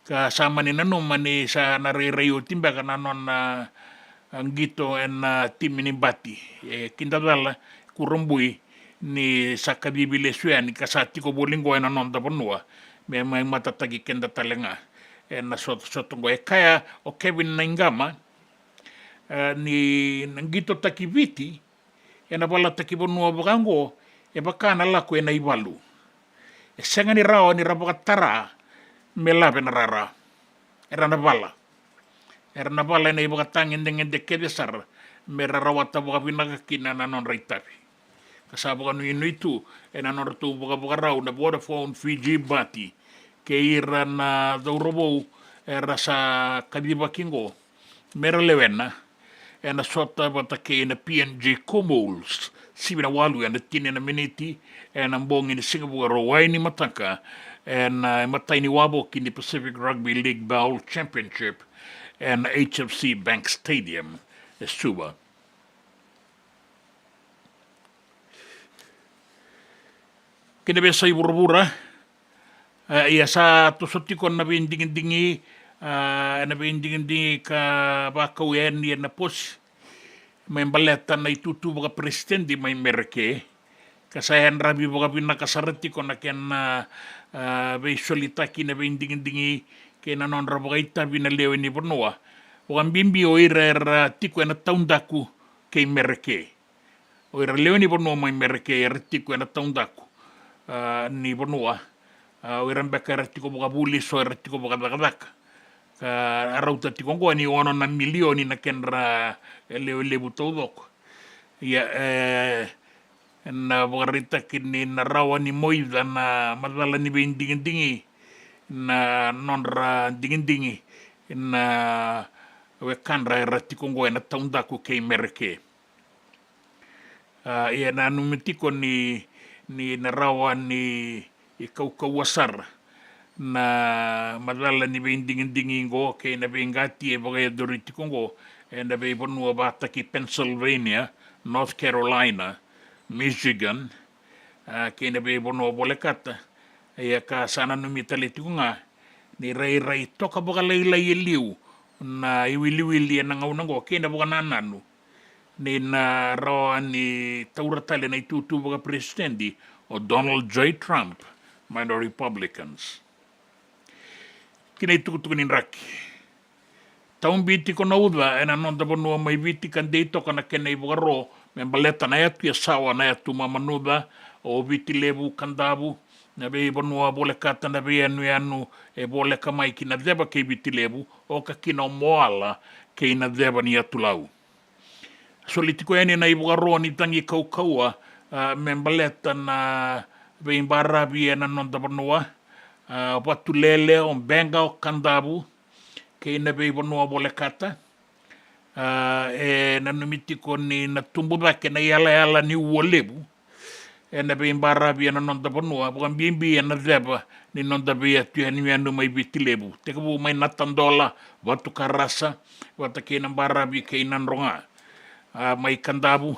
ka sama ni nanuma ni sa narirayo timba ka nanon ang gito timi ni Mbati kindadala kurumbui ni sa kabibile suyan ka sa tiko bolingo na nonda panua me may matatagi kenda talenga na sotongo kaya o Kevin Naingama ni nanggito takiviti na bala takibonua bakango baka na lako na iwalu senga ni rawa ni rabakatara melabe na rara era na bala na ibakatangin dengan dekedesar merarawata baka pinagakina na non raitabi kasaba kanu itu na non ratu baka raw na Vodafone Fiji Bati keira na daurobo era sa kadibakingo meralewena na sota bata ke na PNG Comols sibina walu na tini na miniti na mbongi ni Singapore rawai ni mataka na matai ni wabo kini Pacific Rugby League Bowl Championship and HFC Bank Stadium Suba. Kini besa ibura-bura iya sa tusotikon na bindingin-dingi ka bakawen yan na pos may baleta na itutu baka presidente may merke kasayan rabi baka pinakasarati ko na kaya na bay solita kina bindingin-dingi kaya na non rabo kay tabi na lewe ni Bornoa baka bimbi o ira tiko na taundaku kay merke o ira lewe ni Bornoa may merke tiko na taundaku ni Bornoa o ira baka tiko baka bulis o ira tiko baka dakadaka arauta tikongo ni ono na milioni na kenra lebu todok ya na bogarita kini na rawa ni moida na madala ni bindingin-dingi na nonra dingin-dingi na we kanra e ratikongo e na taundaku kei mereke. Ia na numitiko ni na rawa ni i kaukawasar na madala ni beindingindingingo kei na beingati e bagay doritikongo e na beiponua bata ki Pennsylvania, North Carolina, Michigan, kei na beiponua bolekata ia ka sana numitalitunga ni rai toka baka lailai e liu na iwiliwili e nangaunango kei na baka nananu ni na rawa ni tauratale na itutu baka presidendi o Donald J. Trump mai no Republicans. Kina itukutuku ni raki. Taun biti ko na uda e na nonda bonua mai biti kan deito kana kena i baka ro me baleta na yatu ya sawa na yatu mamanuda o biti lebu kandabu na be bonua bole kata na be anu e bole kamai kina deba kei biti lebu o ka kina o moala kei na deba ni atu lau. Solitiko ene na ibuka roa ni tangi kaukaua me baleta na be imbarabi e na nonda bonua watu lele o benga o kandabu kei na be bonua bole kata e na numitiko ni na tumbudake na yala ni uolebu e na be imbarabi e na nonda bonua bukan bimbi e na deba ni nonda be atu e ni anu mai biti lebu teka bu mai natandola watu karasa wata kei na imbarabi kei na nronga mai kandabu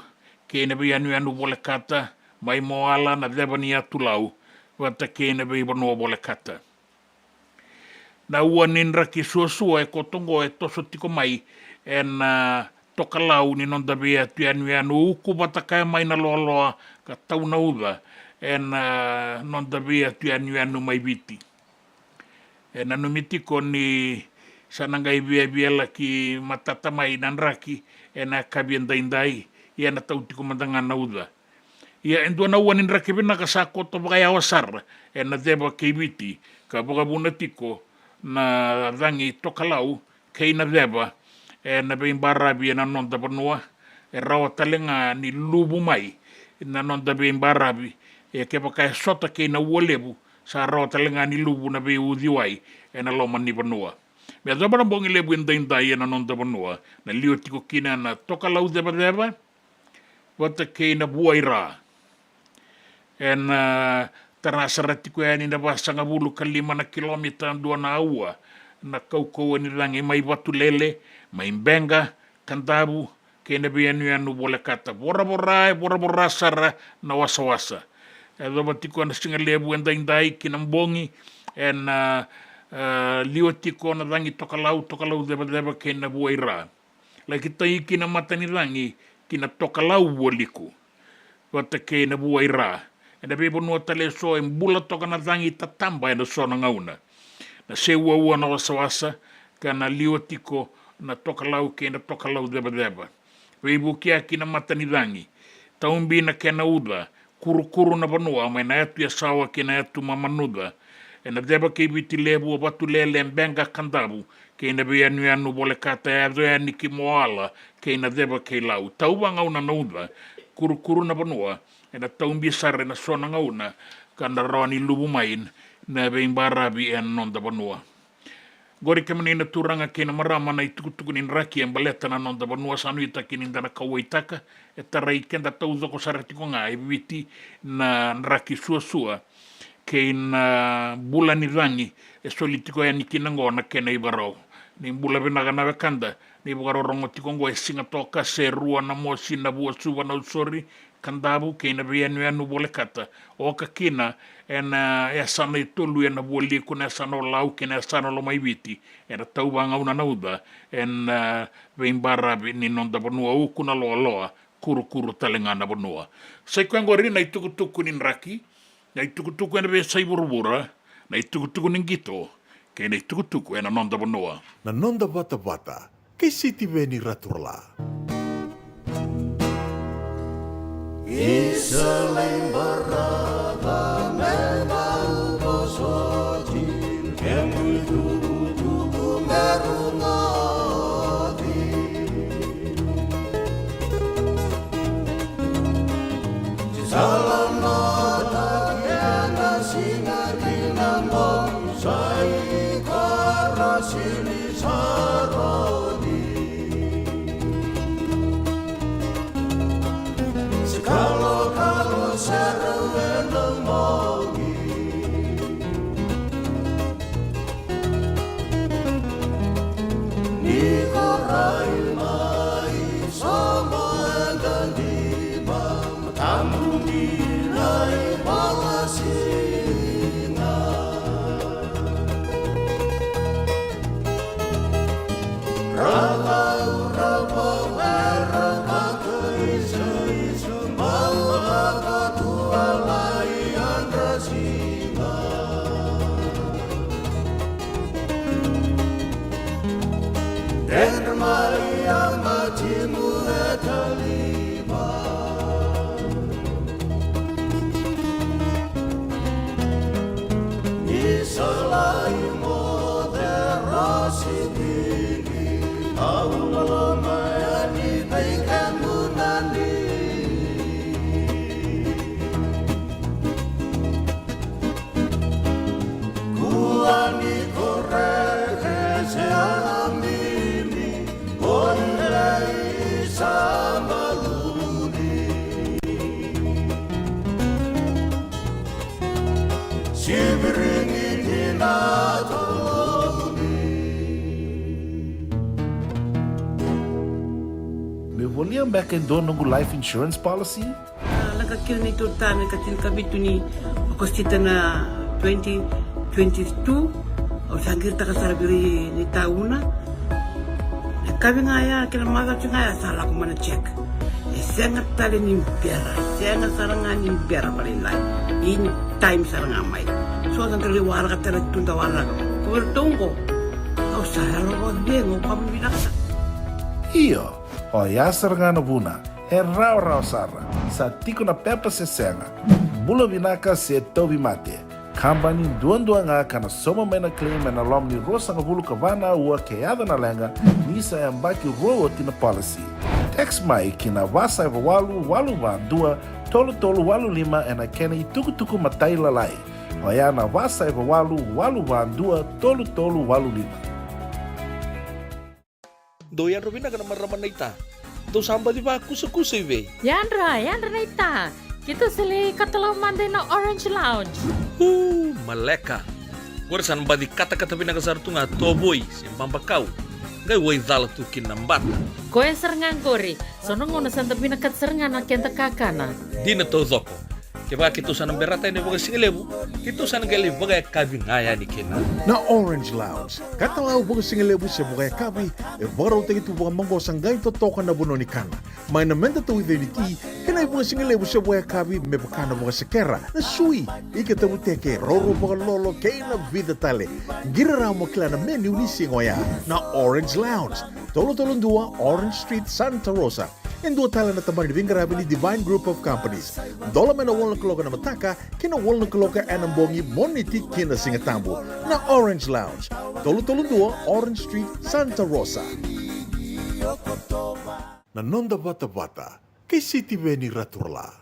kei na be anu bole kata mai moala na deba ni atu lau wata kei na be bonua bole kata na ua ninra ki suasua e kotongo e toso tiko mai e na toka lau ni nonda be atu anu uku wataka mai na loa ka tauna uda e na nonda be atu anu mai biti e na numitiko ni sanangai biela ki matata mai nanraki e na kabiendaindai ia na tautiko mandangana uda ia endua na ua ninra kebina ka sa koto baka awasar e na deba kebiti ka baka bunatiko na dangi tokalau kei na deba e na beimbarabi e na nonda banua e rawa talenga ni lubu mai na nonda beimbarabi e ke baka e sota kei na uolebu sa rawa talenga ni lubu na bei udiwai e na loma ni banua mea zabara bongi lebu indaindai e na nonda banua na lio tiko kina na tokalau deba wata kei na buaira e na tarasaratiko e ni na basanga bulu ka 5 kilomita dua na aua na kaukau ni langi mai watu lele mai benga kandabu kei na be anu bole kata bora sara na wasa e doba tiko na singa lebu indaindai kina mbongi e na lio tiko na langi tokalau deba kei na buaira la kita iki na mata ni langi kina tokalau buoliku wata kei na buaira e na bebo nua tale so e mbula toka na tangi tatamba e na so na ngauna na se ua na wasa ka na lio tiko na tokalau kei na tokalau deba bebo kia kina mata ni langi taumbi na kena uda kuru na banua mai na atu ya sawa kena atu mamanuda e na deba kei biti lebu o batu lele mbenga kandabu kei na be anu bole kata e adoe ni ki moala kei na deba kei lau tauwa ngauna na uda kuru na banua e na taumbi sare na sona ngauna ka na rawa ni lubu main na be imbarabi e nonda banua gori ke menina turanga kei na marama na itukutuku ni raki e mbaleta na nonda banua sanu itaki ni ndana kawaitaka e tarai kenda tauzoko saratiko nga e biti na raki sua kei na bula ni rangi e solitiko e ni kinango na kena ibarau ni bula benaga na wekanda ni bugaro rongo tikongo e singa toka se rua na mosi na bua suwa na usori kandabu kei na be anu bole kata o ka kina e na e sana i tolu e na bua liku na sana o lau ke na sana lo mai biti e na tau wanga una nauda e na beimbarabi ni nonda banua uku na loa kuru talenga na banua sai kuengo ri na itukutuku ni raki na itukutuku e na be sai burubura na itukutuku ni gito kei na itukutuku e na nonda banua Na nonda bata kei City Veni Raturla. Iseleng berada memang bosotin Kemui tuku merungati Salam nota kena singa kinambong Sai karasili saroni Sinai Palasinga Ralau Rabau Merabaka Isa Malaka Tualai Andrasinga Dermai Amatimu Etalima Nisalai Moderasi Bili Allah Mayani Baikamu Nani Kuani Koreke Seamini Onlai Samaluni Sibiringin Hinatoluni Me volia back in doon nungu life insurance policy? Nakakil ni tutami katil kabitu ni akostita na 2022 o sangir takasarabiri ni tauna. Kami ngaya kila mata ngaya salah ko mana check. Sangat tali ni biara, sangat sarangan ni biara paling lain. Ini time sarangan mai. So ang kaliwara ka tala tunda wala. Kuwertongko. Kau sarang ko dengo kami binaksa. Iyo, o yasar nga nabuna, e rau sara, sa tiko na pepa se senga, bula vinaka se tobi mate, kambani duan nga kana soma mena claim na lom ni rosa nga bulu kavana ua keada na lenga, nisa e ambaki roa tina policy. Text mai kina wasa eva walu van dua, tolu walu lima e na kena i tuku matai lalai, o ya na wasa eva walu van dua, tolu walu lima. Doyan Robina kana maraman na ita. Do samba di ba kusa iwe. Yandra na ita. Kita sili katalaw mande na Orange Lounge. Maleka. Kursan ba di kata-kata pinagasartunga toboy simbang bakau. Gay way dala tukin nambat. Koe serengan gori. Sono ngono santa pinakat serengan na kenta kakana. Di na to zoko. Kaya kita sana berata ini bagai singelebu. Kita sana gali bagai kabin ngaya ni kena. Na Orange Lounge, katalaw baga singelebu siya bukay kabi, e baraw tayo ito baga manggosang gayon totokan na buno ni kana. May namenda to identity, kanay baga singelebu siya bukay kabi, may baka na baga sekera, na sui, ikatabuteke, roro baga lolo, kay na vida tale. Giraraw mo kila na menu ni singoya, na Orange Lounge, Tolo-Tolong 2, Orange Street, Santa Rosa. En dua tala na tamang ni Vingarabi ni Divine Group of Companies. Dola may na walang kaloka na mataka, kina walang kaloka anambongi moniti kina singatambo na Orange Lounge. Tolo-Tolong 2, Orange Street, Santa Rosa. Nanonda bata-bata, kay City Veni Raturla.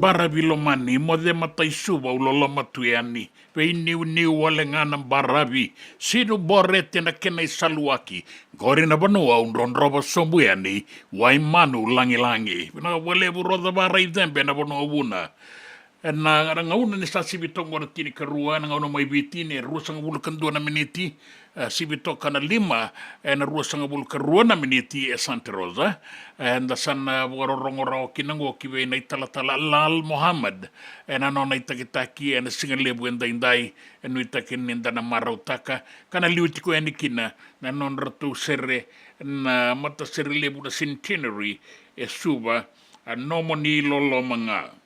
barabi lo mani mo de matai suba ulo matuiani pe niu ole ngana barabi sinu borete na kena saluaki gori na banua unron roba sombuani wai manu langi na wale buroda barai tempe na bono buna na ngauna ni sa sibitong ora tini karua na ngauna mai bitini rusang bulukan 2 na miniti sibito kana 5 na rusang bulukan 2 na miniti Santa Rosa and sana warorongora kinango kiwe na talatala Lal Muhammad na no na itakitaki na singalebu indai no itakin ninda na marautaka kana liutiko enikina na non ratu serre na mata serre lebu na centenary suba nomoni lolo manga.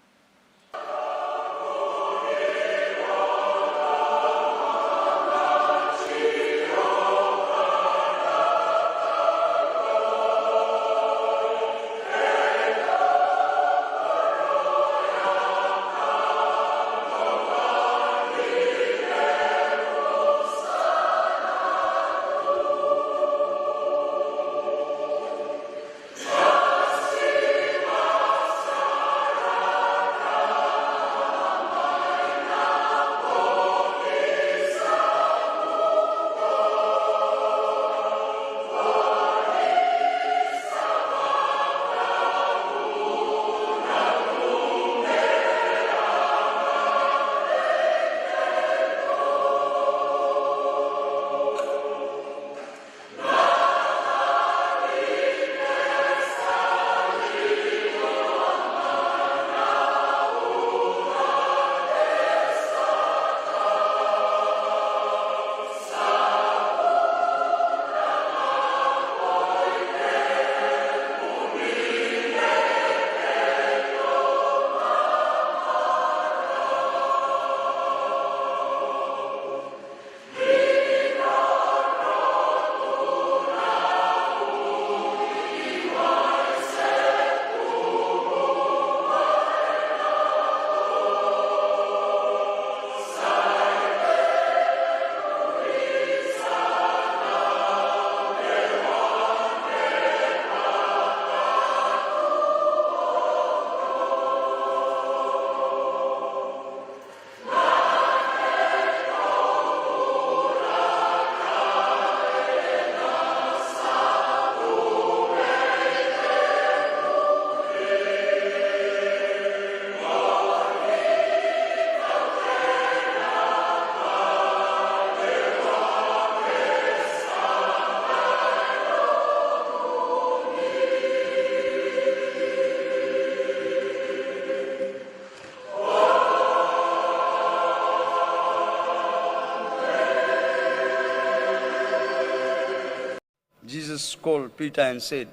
Jesus called Peter and said,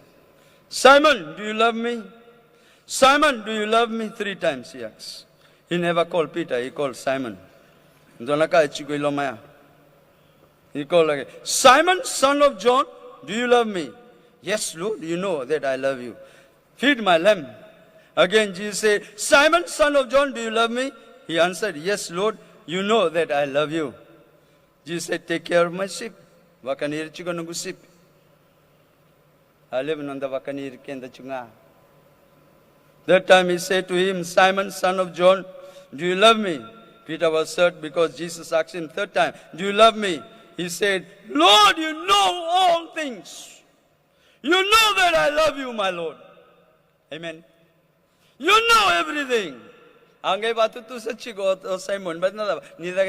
Simon, do you love me? Simon, do you love me? 3 times he asked. He never called Peter, he called Simon. He called again, Simon, son of John, do you love me? Yes, Lord, you know that I love you. Feed my lamb. Again Jesus said, Simon, son of John, do you love me? He answered, yes, Lord, you know that I love you. Jesus said, take care of my sheep. Vakanir chikanungu sheep. I live in the Vakanir kenda chunga. That time he said to him, Simon, son of John, do you love me? Peter was hurt because Jesus asked him 3rd time, do you love me? He said, Lord, you know all things. You know that I love you, my Lord. Amen. You know everything. Angay batutu sa chigo o Simon, but neither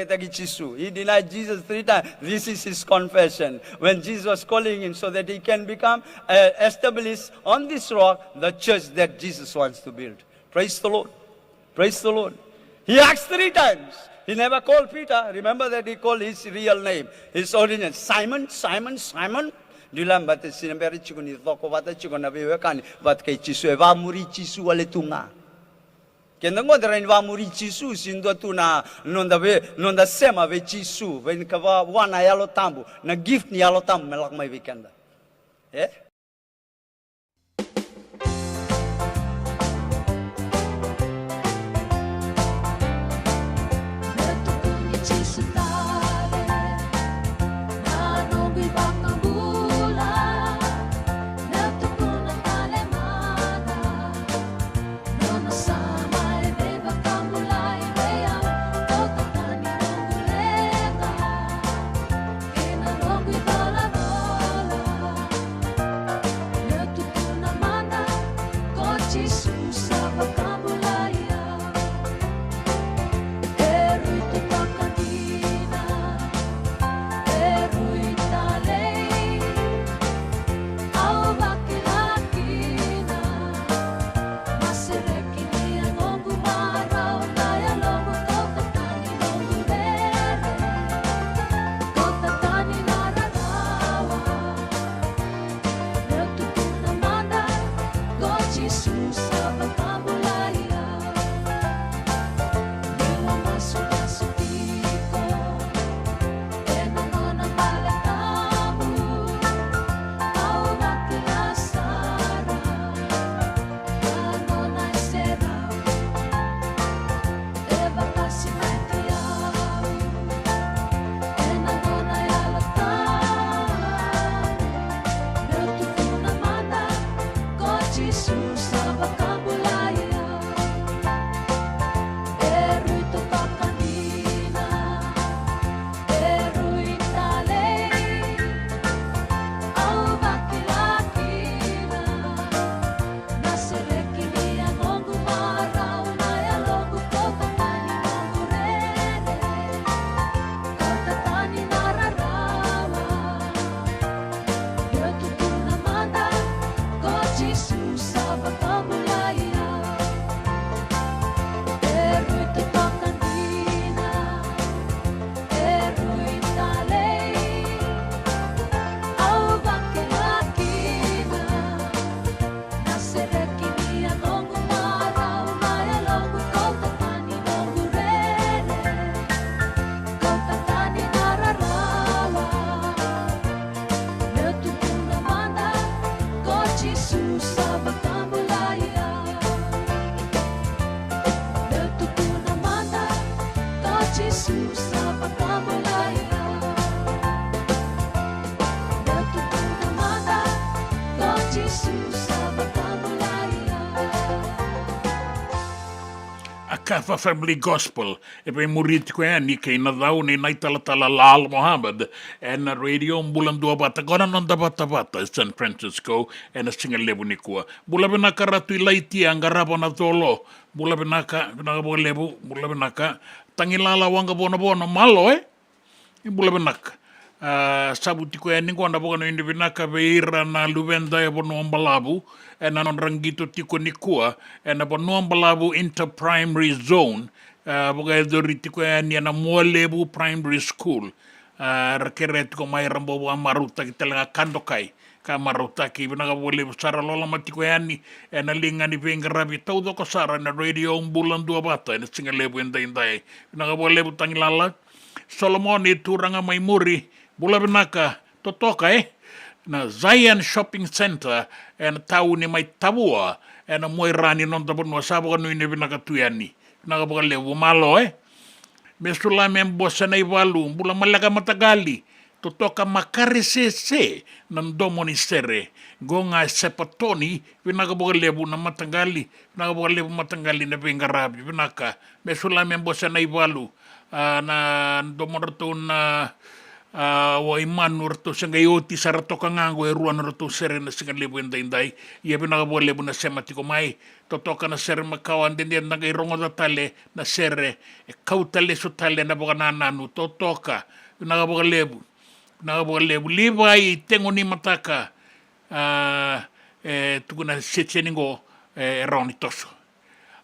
Chisu. He denied Jesus 3 times. This is his confession. When Jesus was calling him so that he can become established on this rock, the church that Jesus wants to build. Praise the Lord. Praise the Lord. He asked 3 times. He never called Peter. Remember that he called his real name, his origin. Simon, Simon, Simon. Dilam bate sinamberi chikuni toko bate chikona bewekani bat kay chisu eva muri chisu wale tunga. Kenda ngodra inva muri chisu sindo tuna nonda sema ve chisu ven kava wana yalo tambu na gift ni yalo tambu melak mai weekenda. Eh? Sama Kafa Family Gospel e pe murit ko ni kay na daw ni naitalatala Lal Muhammad and na radio bulan dua bata gona non da bata San Francisco and a single lebu ni kuwa bula benaka ratu ilaiti angarabo na tolo bula benaka bo lebu bula benaka tangilala wanga bona malo bula benaka sabuti ko ni ko na bono indi benaka beira na lubenda e bono ambalabu e nanon rangito tiko ni kua e na bono ambalabu inter-primary zone boga e doriti ko ni na molebu primary school rakeret ko mai rambo amaruta kitela kandokai ka maruta ki binaga bole sara lola matiko yani e na linga ni vengarabi todo ko sara na radio bulan dua bata e singa lebu indai binaga bole tangilala Solomon itu ranga mai muri bula benaka totoka na Zion Shopping Center na tau ni mai tabua na moirani non da bonwa sabo no ni benaka tuyani na ga bole malo mesula membo sana iwalu bula malaga matagali totoka makaresese nan domonisere gonga sepatoni benaka bole na matagali na bole matagali na bengarabi benaka mesula membo sana iwalu na domorton wa iman urto sanga yoti sarato kangango e ruan urto sere na singa lebu indai ia bina ga bole buna semati ko mai totoka na sere makawan den den nga irongo da tale na sere e kautale so tale na boga nanu totoka bina ga bole lebu libai tengo ni mataka tukuna setseningo roni toso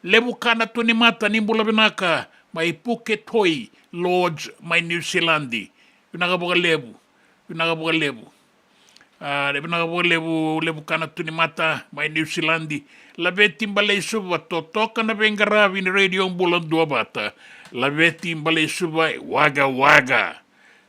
lebu kana tuni mata ni bula binaka mai Phuket Hoi Lodge mai New Zealandi binaga boga lebu lebu kana tuni mata mai New Zealandi labe timbale suba totoka na bengaravi ni radio bulan dua bata labe timbale suba waga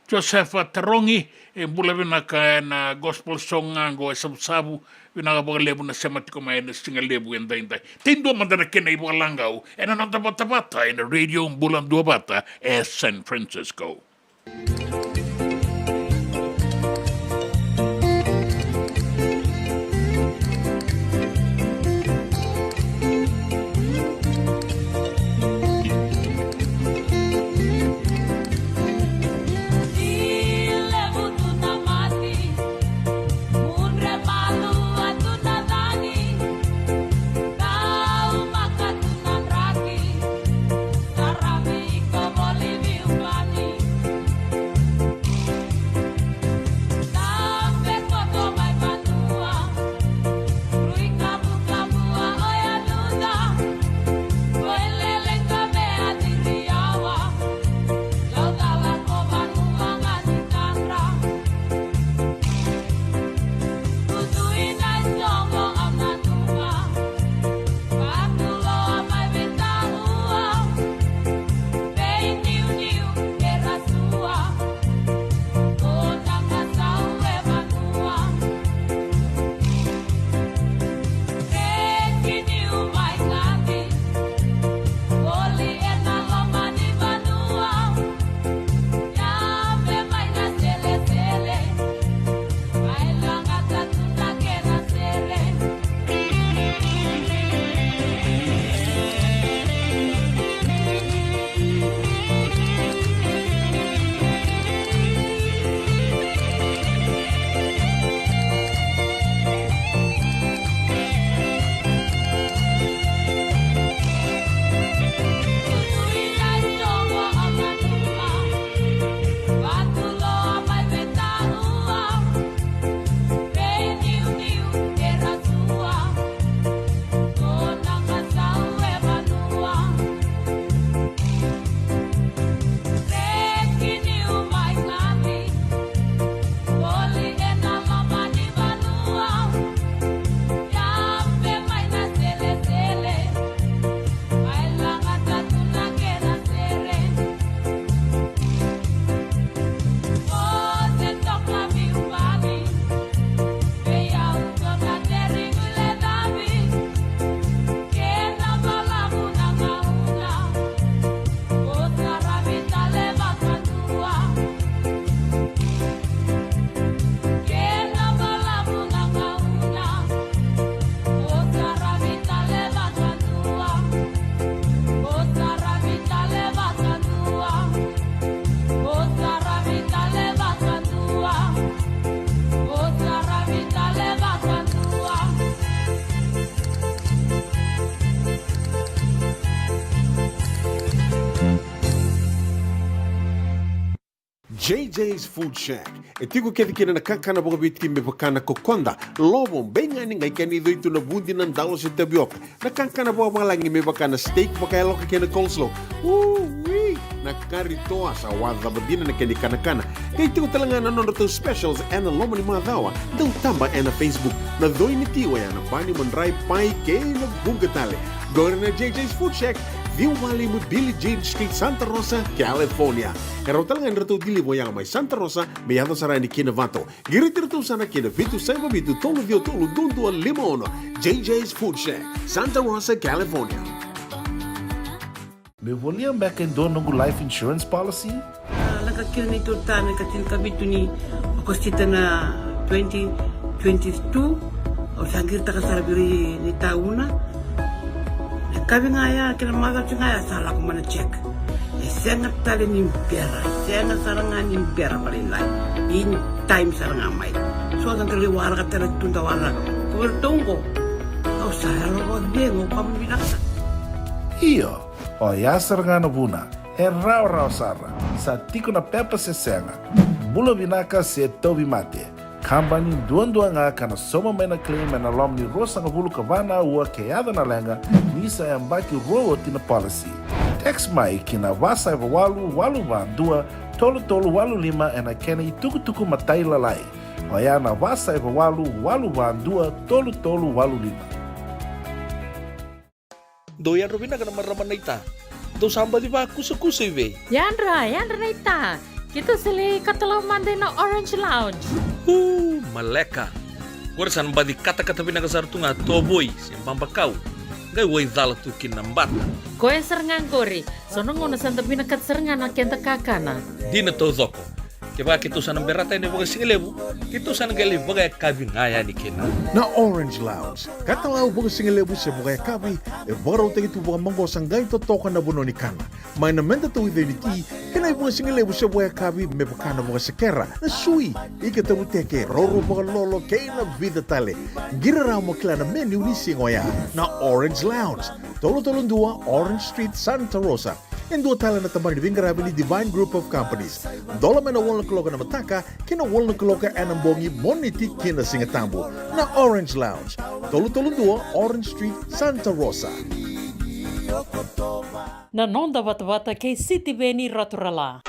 Josefa Tarongi e bula binaka na gospel song ngo sabu binaga boga lebu na sematiko mai na singa lebu indai tindo mandana kena ibu langau e na nanta bata in radio bulan dua bata e San Francisco. JJ's Food Shack. E tiku kete kina na kakana boka biti me bakana kokonda. Lobo benga ni ngai kani itu na bundi nan dalo si tapioca. Na kakana boka malangi me bakana steak baka loka kina coleslaw. Wee! Na karitoa sa wadha badina na kani kana. Kay tiku talanga na to specials and na lomo ni madawa. Daw tamba and na Facebook. Na doi ni tiwa ya na bani mandrai pai kay na bungatale. Go na JJ's Food Shack. View Valley mo Billie Jean Street, Santa Rosa, California. Karo talaga nrito dili mo yang may Santa Rosa, may yato sarani kinavato. Giritirto sana kinavitu sa mabitu tolo vio tolo dundu al limono. JJ's Food Shack, Santa Rosa, California. Me volia back in dono ng life insurance policy? Nakakil ni Turtame katin kabitu ni okostita na 2022 o sangir takasarabiri ni tauna. Kami ngaya kina maga ngaya salah ko mana check. Sengat tali ni pera, sengat sarangan ni pera paling lain. In time sarangan mai. So ang kaliwara ka tala tunda wala. Kuwertongko. Kau saya lo dengo kamu binasa. Iyo, o ya sarangan buna, rao sara, sa tiko na pepa sesenga. Bula binaka se tobi mate. Kambani duan nga kana soma mena claim na lom ni rosa nga bulu kabana ua keada na lenga nisa yang baki rowo tina policy. Text mai kina wasa eva walu ba dua tolu walu lima ena kena ituku matai lalai. Hoya na wasa eva walu ba dua tolu walu lima. Doyan Robina kana maraman na ita. Do samba di ba kusa iwe. Yandra na ita. Kita sili katalau mande na Orange Lounge. Maleka. Warasan badi kata-kata pinagasar tunga toboy simpang bakau. Gai wai dala tukin nambat. Koe serengan kori. Sono ngono santa pinakat serengan na kenta kakana. Dina to zoko. Keba kita sana berata ini bagai singelebu. Kita sana gali bagai kabin ngaya ni kena. Na Orange Lounge. Katalau bagai singelebu se bagai kabi. E baro te itu bagai manggo sanggai to toka na buno ni kana. Mai na menda to identity. Kena bagai singelebu se bagai kabi me bakana bagai sekera. Na sui. Ika te uteke roro bagai lolo kena vida tale. Gira ramo kila na menu ni singoya. Na Orange Lounge. Tolo-tolong 2 Orange Street, Santa Rosa. En dua tala na tamari ni Vingarabi ni Divine Group of Companies. Dola mena walna kaloka na mataka, kina walna kaloka anambongi moniti kina singatambo. Na Orange Lounge. Tolo-tolong 2 Orange Street, Santa Rosa. Na nonda wata kay City Veni Raturala.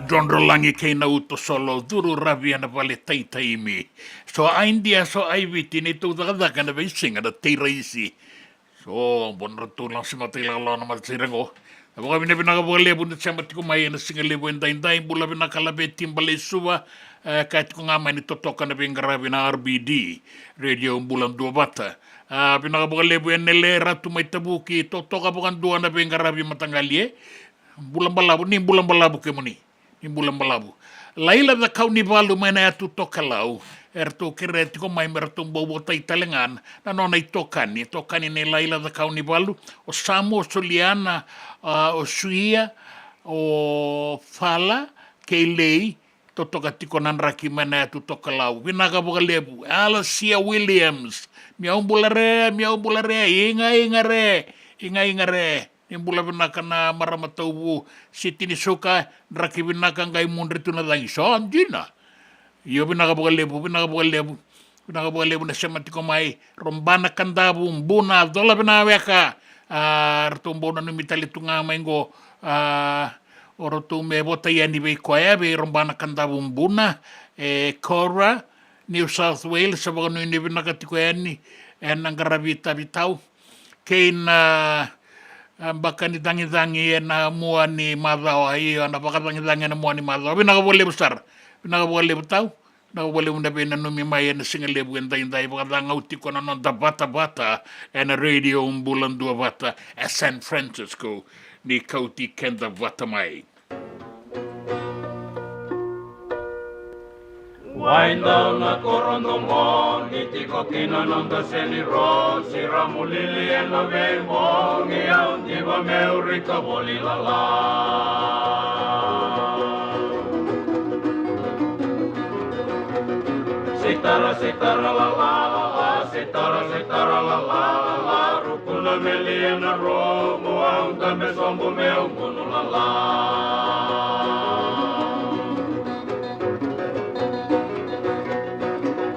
John Rolangi kei na uto solo duru ravi ana vale taitaimi. So aindia so aiviti ni tu dakadaka na veisinga na teiraisi. So bon ratu lang si matila la na matirengo. Aboka bina bina ka bole bunda chamba tiko mai na singa lebo indai bula bina kalabe timbale suwa kait ko ngama ni totoka na bingara bina RBD radio bulan dua bata. Bina ka bole lebo enele ratu mai tabuki totoka bukan dua na bingara bina matangalie. Bulan balabu ni bulan balabu kemuni. Ni bulan balabu. Laila da kau ni balu mana atu tokalau. Erto kere tiko mai mertum bobo tai talengan. Na nona itokani ni laila da kau ni balu. O Samu, o Soliana, o Suia, o Fala, Keilei, totoka tiko nanraki mana atu tokalau. Winaka boka lebu. Alicia Williams. Miau bulare, inga re. Nimbula binaka na maramataubu siti ni suka raki binaka ngai mundri tu na dangi so andina iyo binaka boka lebu na sematiko mai rombana kandabu mbuna dola bina weka rtumbona numitali tunga maingo orotu me bota yani be koya be rombana kandabu mbuna Cora New South Wales sabaga nu ni binaka tiko yani nangaravita bitau kein baka ni tangi na mua ni madao ai ana baka tangi na mua ni madao bina ka boleh besar bina ka boleh betau na ka boleh unda bina numi mai na singa lebu indai baka tanga uti kona nonta bata na radio bulan dua bata San Francisco ni kauti kenda bata mai. Wainda na korondo mo, nitiko kinanonda seni ro, siramu lili ena veimo, ngia undiva meurika boli lala. Sitara la la, rukuna meli ena ro, mua unga me sombo me ungunu la.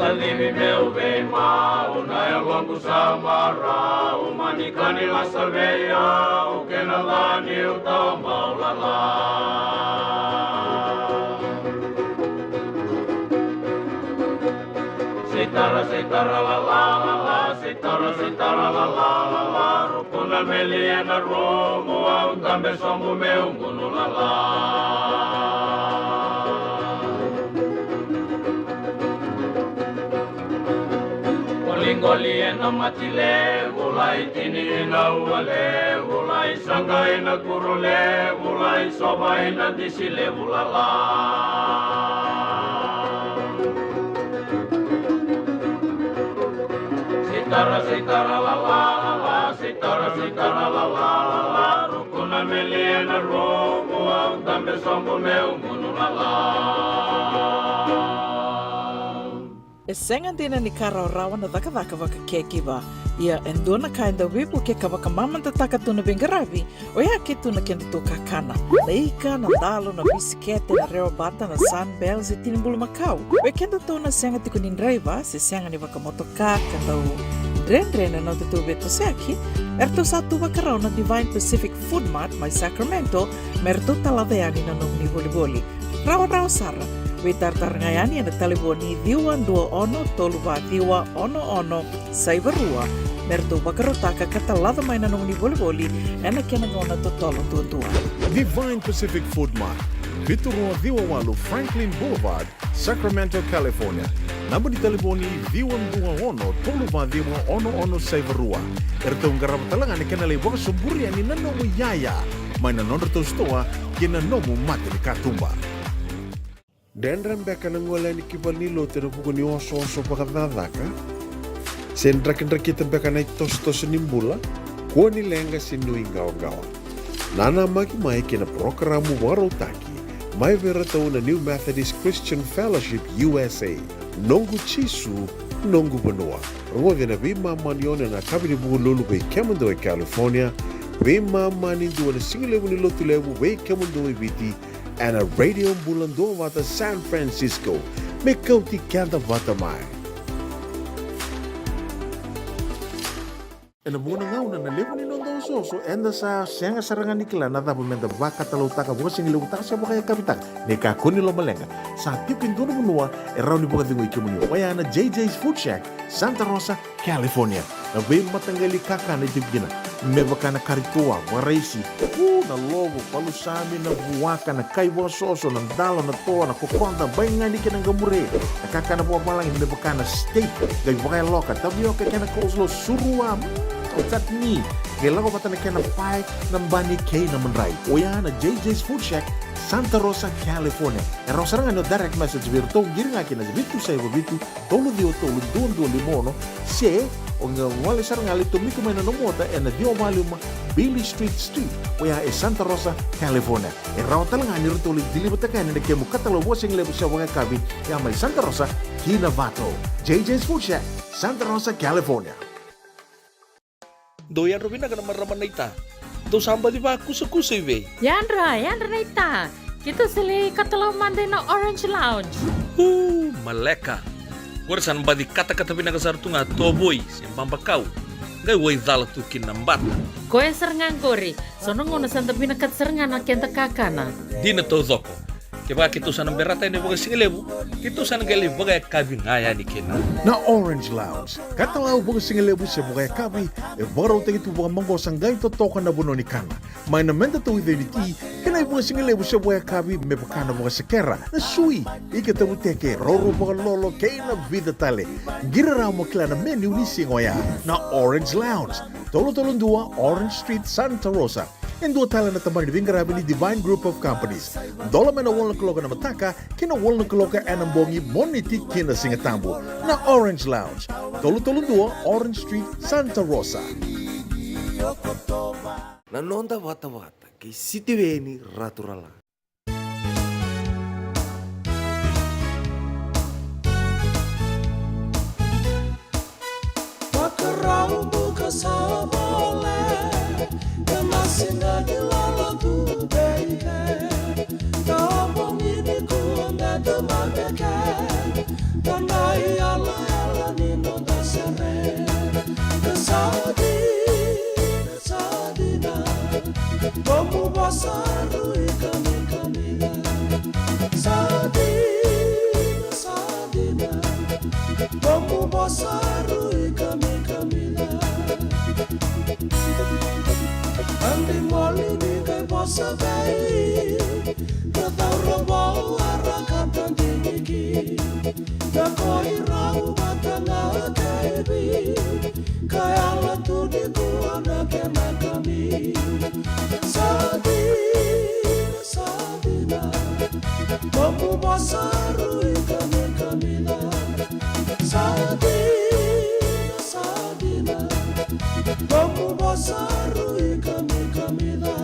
Kalibi meu bem mau, na eu longo samara, o manicani la saveia, o que na lá ni o tambau la la. Sitara la la, rukuna meliana romo, au tambe sombo meu munu la la. Lingoli ena matile, ulai tini na uale, ulai sanga ena kurule, ulai soba ena disile ulala. Sitara la la, rukuna meliena romo, au tambe sombo meu munu la la. E senga dina ni kara rawa na dhaka waka kekiwa. Ia endona kainda wipu ke kawaka mamanta taka tuna bingaravi, o ia ke tuna kenda tō kakana. Na ika, na dalo, na bisikete, na reo bata, na sunbells e tinimbulu makau. O e kenda tōna senga tiko ni driver, se senga ni waka motoka, kanda o dren na te tō beto seaki, erto sa tō wakarau na Divine Pacific Food Mart, mai Sacramento, merto talaveani na nong ni boli. Rawa Sara. We tartarngayani na taliboni diwan 21 toluva diwa ono saivarua merto bakarotaka katalada mai na nung ni boli ena kenangona totolo tua. Divine Pacific Food Mart, Viturua Diwa Walu Franklin Boulevard, Sacramento, California. Namba di taliboni diwan 21 toluva diwa ono saivarua. Erto ngarabatalangan ni kanalay waka suburi ani nanomu yaya. Mai na nonderto stoa kina nomu mate ni katumba. Dendram beka nangola ni kibalilo tena buku ni oso pakadadaka. Sen drakin beka na tos nimbula. Kuo ni lenga sinu ingawa. Nana maki mai kena programu warotaki. Mai vera tau na New Methodist Christian Fellowship USA. Nongu chisu, nongu banua. Rungo vina vima manione na kabini buku lulu bei Kemundoe, California. Vima mani duwa na singilewu ni lotu lewu bei Kemundoe viti. And a radio bulan dua wata San Francisco. Me kauti kanta wata mai. En a muna ngau na lewu ni nondo so enda sa senga sarangan nikila na tapo menda baka talutaka buka singi lutaka siya baka kapitang ne ka kuni lo malenga sa tipin dono bunua around buka dingo ikimunyo waya na JJ's Food Shack Santa Rosa California na bay matanggali kaka na tibgina me baka na karikoa waraisi na lobo palusami na buwaka na kaiwa soso na dalo na toa na kukonda bay nga ni kinang gamure na kaka na buwa malang me baka na steak gay baka loka tabio ka kena kozlo surua Otat ni, kailan ko pata na kaya na pie ng bani kay na manray. O yan na JJ's Food Shack, Santa Rosa, California. E raw sarang ano direct message virto, giri nga kina vitu sa iba vitu, tolo duon limono, se, o nga wali sarang ali tumiko may nanumota, e na diyo mali Billy Street, o yan e Santa Rosa, California. E raw talaga ni rito ulit dilibata kaya na kaya mo katalawa sing lebo siya waka kabi, yan may Santa Rosa, Kinavato. JJ's Food Shack, Santa Rosa, California. Doyan Rubina ka naman raman na ita. Do samba di ba kusa-kusa iwe? Yandra na ita. Kita sili katalaw manday na Orange Lounge. Maleka. Kursan ba di kata-kata pinakasar tu nga toboy siyang pambakaw. Gay way dala tu kinambat. Koe serangan gori. Sono ngono santa pinakat serangan na kenta kakana. Di na to zoko. Kaya kita sana berata ini bagai singelebu, kita sana gali bagai kabin ngaya ni kena. Na Orange Lounge, katalaw bagai singelebu siya bagai kabi, e baraw tayo ito bagai manggosang gayon totokan na buno ni kana. May namenda to identity, kena bagai singelebu siya bagai kabi, may bakana bagai sekera, na sui, ikatabuteke, roro bagai lolo, kaya na vida tale. Giraraw mo kila na menu ni singoya, na Orange Lounge, tolo-tolong dua, Orange Street, Santa Rosa. En dua tala na tamang ni Vingarabi ni Divine Group of Companies. Dola may na walang kaloka na mataka, kina walang kaloka anambongi moniti kina singatambo na Orange Lounge. Tolo-tolong dua, Orange Street, Santa Rosa. Nanonda wata-wata kay Sitiweni Raturala. Pakarau buka sabole Masina di lala tu beke Kampung ini ku meda mabeke Tanai ala ala nino da sere Kesadina Bomu basaru ikami kamila Sadina Bomu basaru ikami kamila Andi moli ni kay bossa bay Katau robo arakan tandiniki Na koi rau batanga kaibi Kaya la tu di kuana kena kami Sadina Bomu basaru ikami kamila Sadina Bomu basaru ikami kamila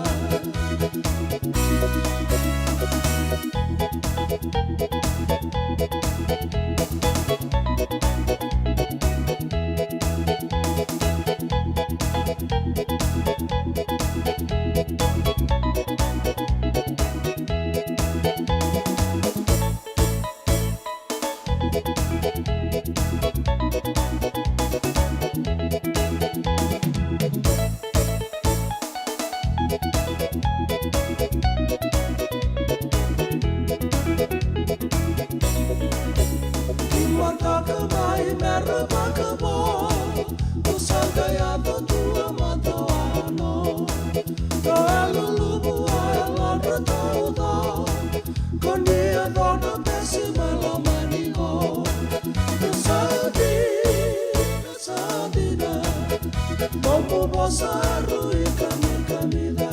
Saru ikami kamila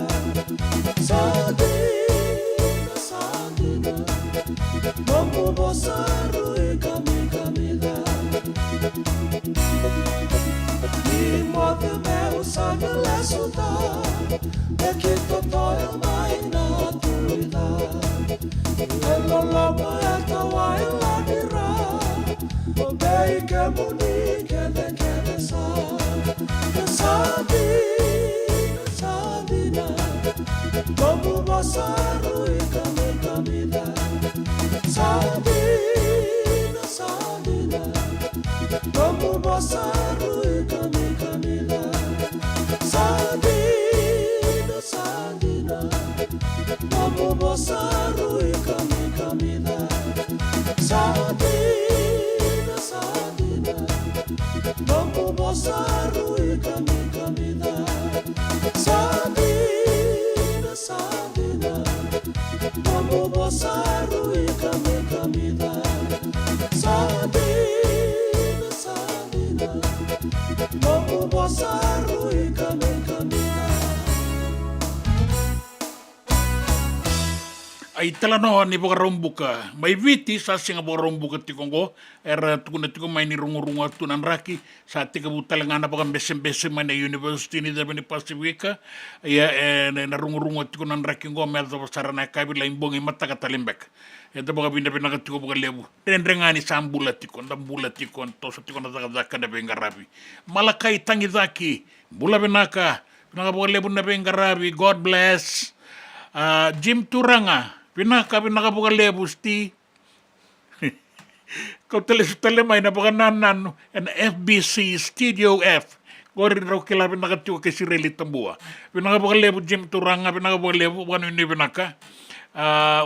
Sadina Bomu bosaru ikami kamila Ni mote me usage lesuta Ekito toyo maina tuida Elo lobo etawa eladira Obei ke muni kele kele sa Sadina Bomu basaru ikami kamila Sadina Bomu basaru ikami kamila Sadina Ai talano ni boka rombuka mai viti sa singa boka rombuka tikongo era tukuna tiko mai ni rungu tunan raki sa tika butalangana boka bese mai na university ni da bani Pasifika ya na rungu tikunan raki ngo mel do sarana kabila imbongi mata kata lembek eta boka binda ka tiko boka lebu rendrengani sambula tiko ndambula tiko to so tiko na zaka da bengarabi malakai tangi zaki bula benaka na boka lebu na bengarabi. God bless. Jim Turanga pinaka buka lebusti kau tele mai na buka nanan and FBC Studio F gori rau kila pinaka tiu ke sireli tambua pinaka buka lebu Jim Turanga pinaka buka lebu bukan ini pinaka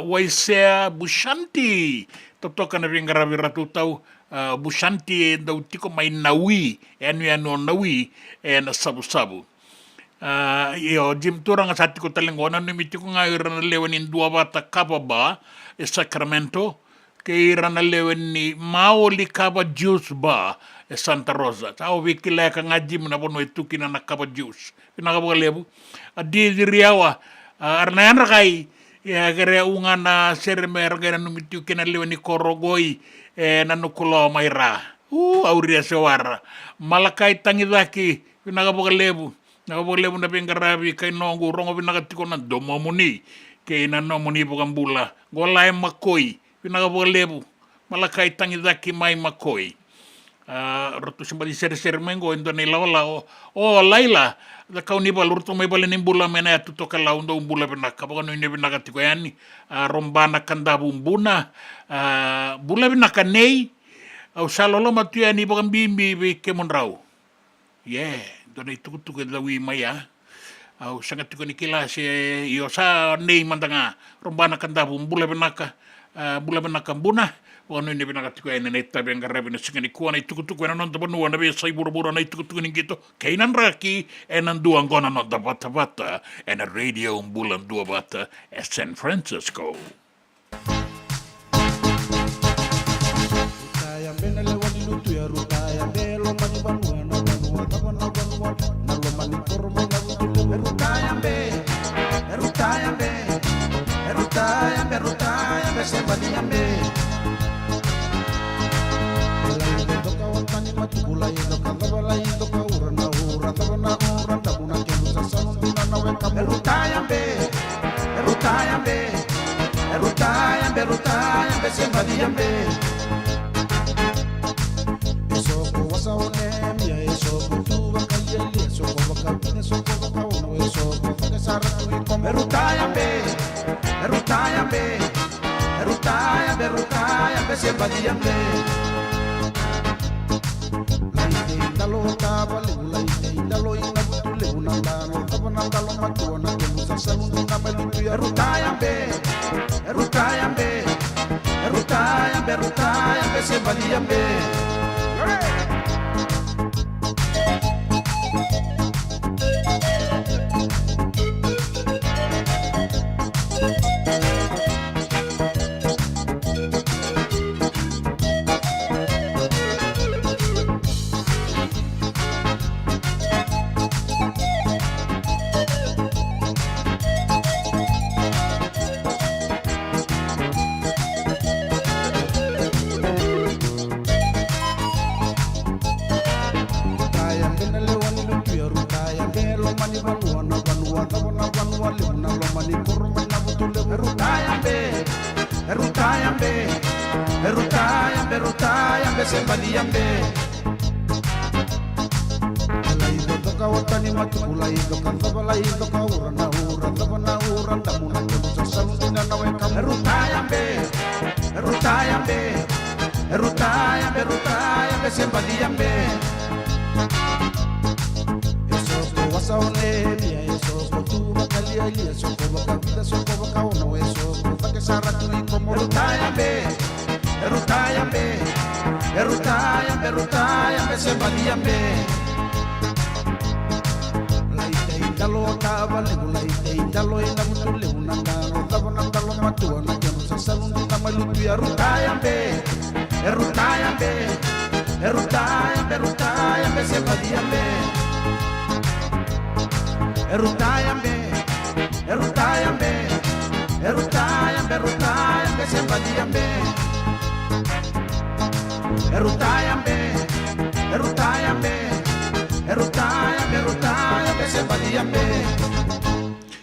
Waisea Bushanti totoka na pingarabi ratu tau Bushanti dau tiko mai nawi anu nawi na sabu yo Jim Turanga sati ko talengona ni mitiko nga irana lewen in dua bata kaba ba Sacramento ke irana lewen ni Maoli kaba juice ba Santa Rosa tao wikila ka ngaji muna bono ituki na kaba juice pinaka boka lebu di riawa arna yan rakai ya kere unga na sermer kere no mitiko na lewen ni korogoi na nukulo maira auria sewara malakai tangidaki pinaka boka lebu nakabole muna pengarabi kay nongo rongo pinakatiko na domomuni kay na nomuni bukan bula golay makoy pinakabole malakai tangidaki may makoy roto simbali ser mengo endo ni lawala laila da kau ni balurto may balin bula mena ya tuto kala undo bula pinaka bukan ni pinakatiko yani rombana kanda bumbuna bula pinaka nei au salolo matuya ni bukan bimbi kemonrau dona tuku dawi maya au sangat tuku ni kilasi yo sa nei mandanga rombana kanda bula benaka buna wanu ni benaka tuku ene neta bengarabi na singani kuana tuku ena non tabanu na be sai buru na tuku ni gitu kainan raki enan dua ngona no da bata ena radio bulan dua bata San Francisco. dia ilia sokoba ka vida sokoba ka ono e sokoba ke sara tu i como rutaya be se valia be laite indalo tava le laite indalo ina mutu le unanga no tava nandalo matua na que no se salundi na malutu ya rutaya be se valia be Erutayambe se vadiyambe se vadiyambe